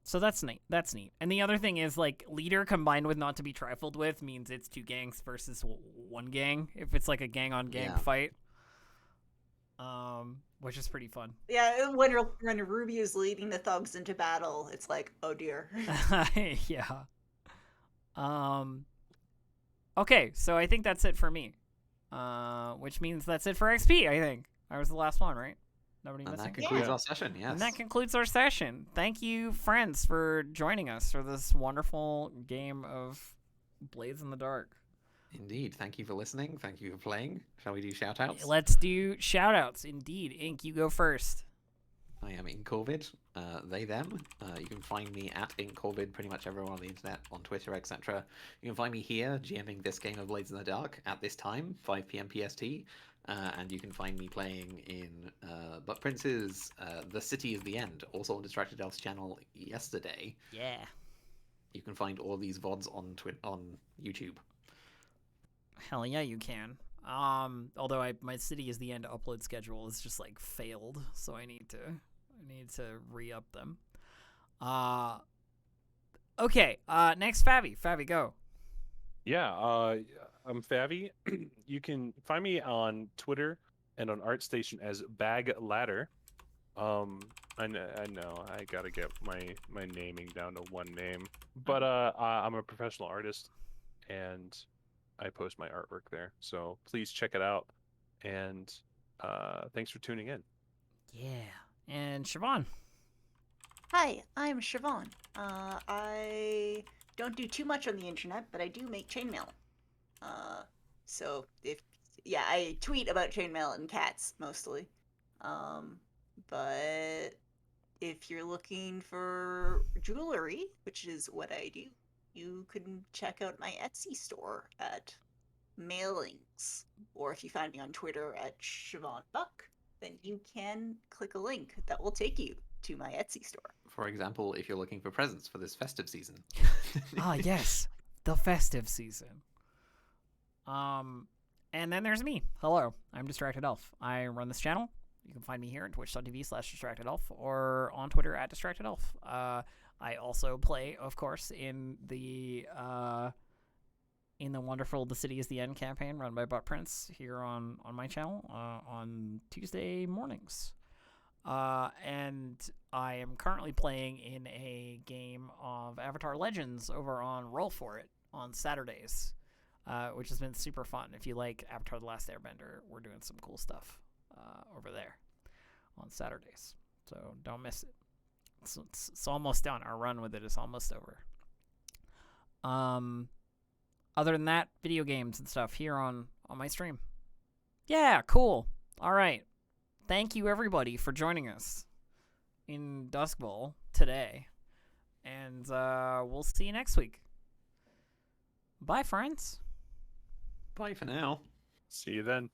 So that's neat. And the other thing is like leader combined with not to be trifled with means it's 2 gangs versus 1 gang if it's like a gang on gang fight. which is pretty fun. Yeah, when Ruby is leading the thugs into battle, it's like, oh dear. Yeah. Okay, so I think that's it for me. Which means that's it for XP, I think. I was the last one, right? Nobody And missing? that concludes Yeah. our session, yes. And that concludes our session. Thank you, friends, for joining us for this wonderful game of Blades in the Dark. Indeed. Thank you for listening. Thank you for playing. Shall we do shout-outs? Let's do shout-outs. Indeed. Ink, you go first. I am Incorvid, they, them. You can find me at Incorvid pretty much everywhere on the internet, on Twitter, etc. You can find me here, GMing this game of Blades in the Dark at this time, 5 p.m. PST. And you can find me playing in But Prince's The City is the End, also on Distracted Elf's channel yesterday. Yeah. You can find all these VODs on YouTube. Hell yeah, you can. Although my City is the End upload schedule is just like failed, so I need to re-up them. Okay, next Fabi. Fabi, go. Yeah, I'm Favi. You can find me on Twitter and on ArtStation as Bag Ladder. I know I gotta get my naming down to one name, but I'm a professional artist, and I post my artwork there. So please check it out, and thanks for tuning in. Yeah. And Siobhan. Hi, I'm Siobhan. I don't do too much on the internet, but I do make chainmail. So I tweet about chainmail and cats mostly. But if you're looking for jewelry, which is what I do, you can check out my Etsy store at Mailings. Or if you find me on Twitter at Siobhan Buck, then you can click a link that will take you to my Etsy store. For example, if you're looking for presents for this festive season. Ah, yes. The festive season. And then there's me. Hello, I'm Distracted Elf. I run this channel. You can find me here at twitch.tv/DistractedElf or on Twitter at DistractedElf. I also play, of course, in the wonderful The City is the End campaign run by Butt Prince here on my channel on Tuesday mornings. And I am currently playing in a game of Avatar Legends over on Roll For It on Saturdays, which has been super fun. If you like Avatar The Last Airbender, we're doing some cool stuff over there on Saturdays. So don't miss it. It's almost done. Our run with it is almost over. Other than that, video games and stuff here on my stream. Yeah, cool. All right. Thank you, everybody, for joining us in Dusk Bowl today. And we'll see you next week. Bye, friends. Bye for now. See you then.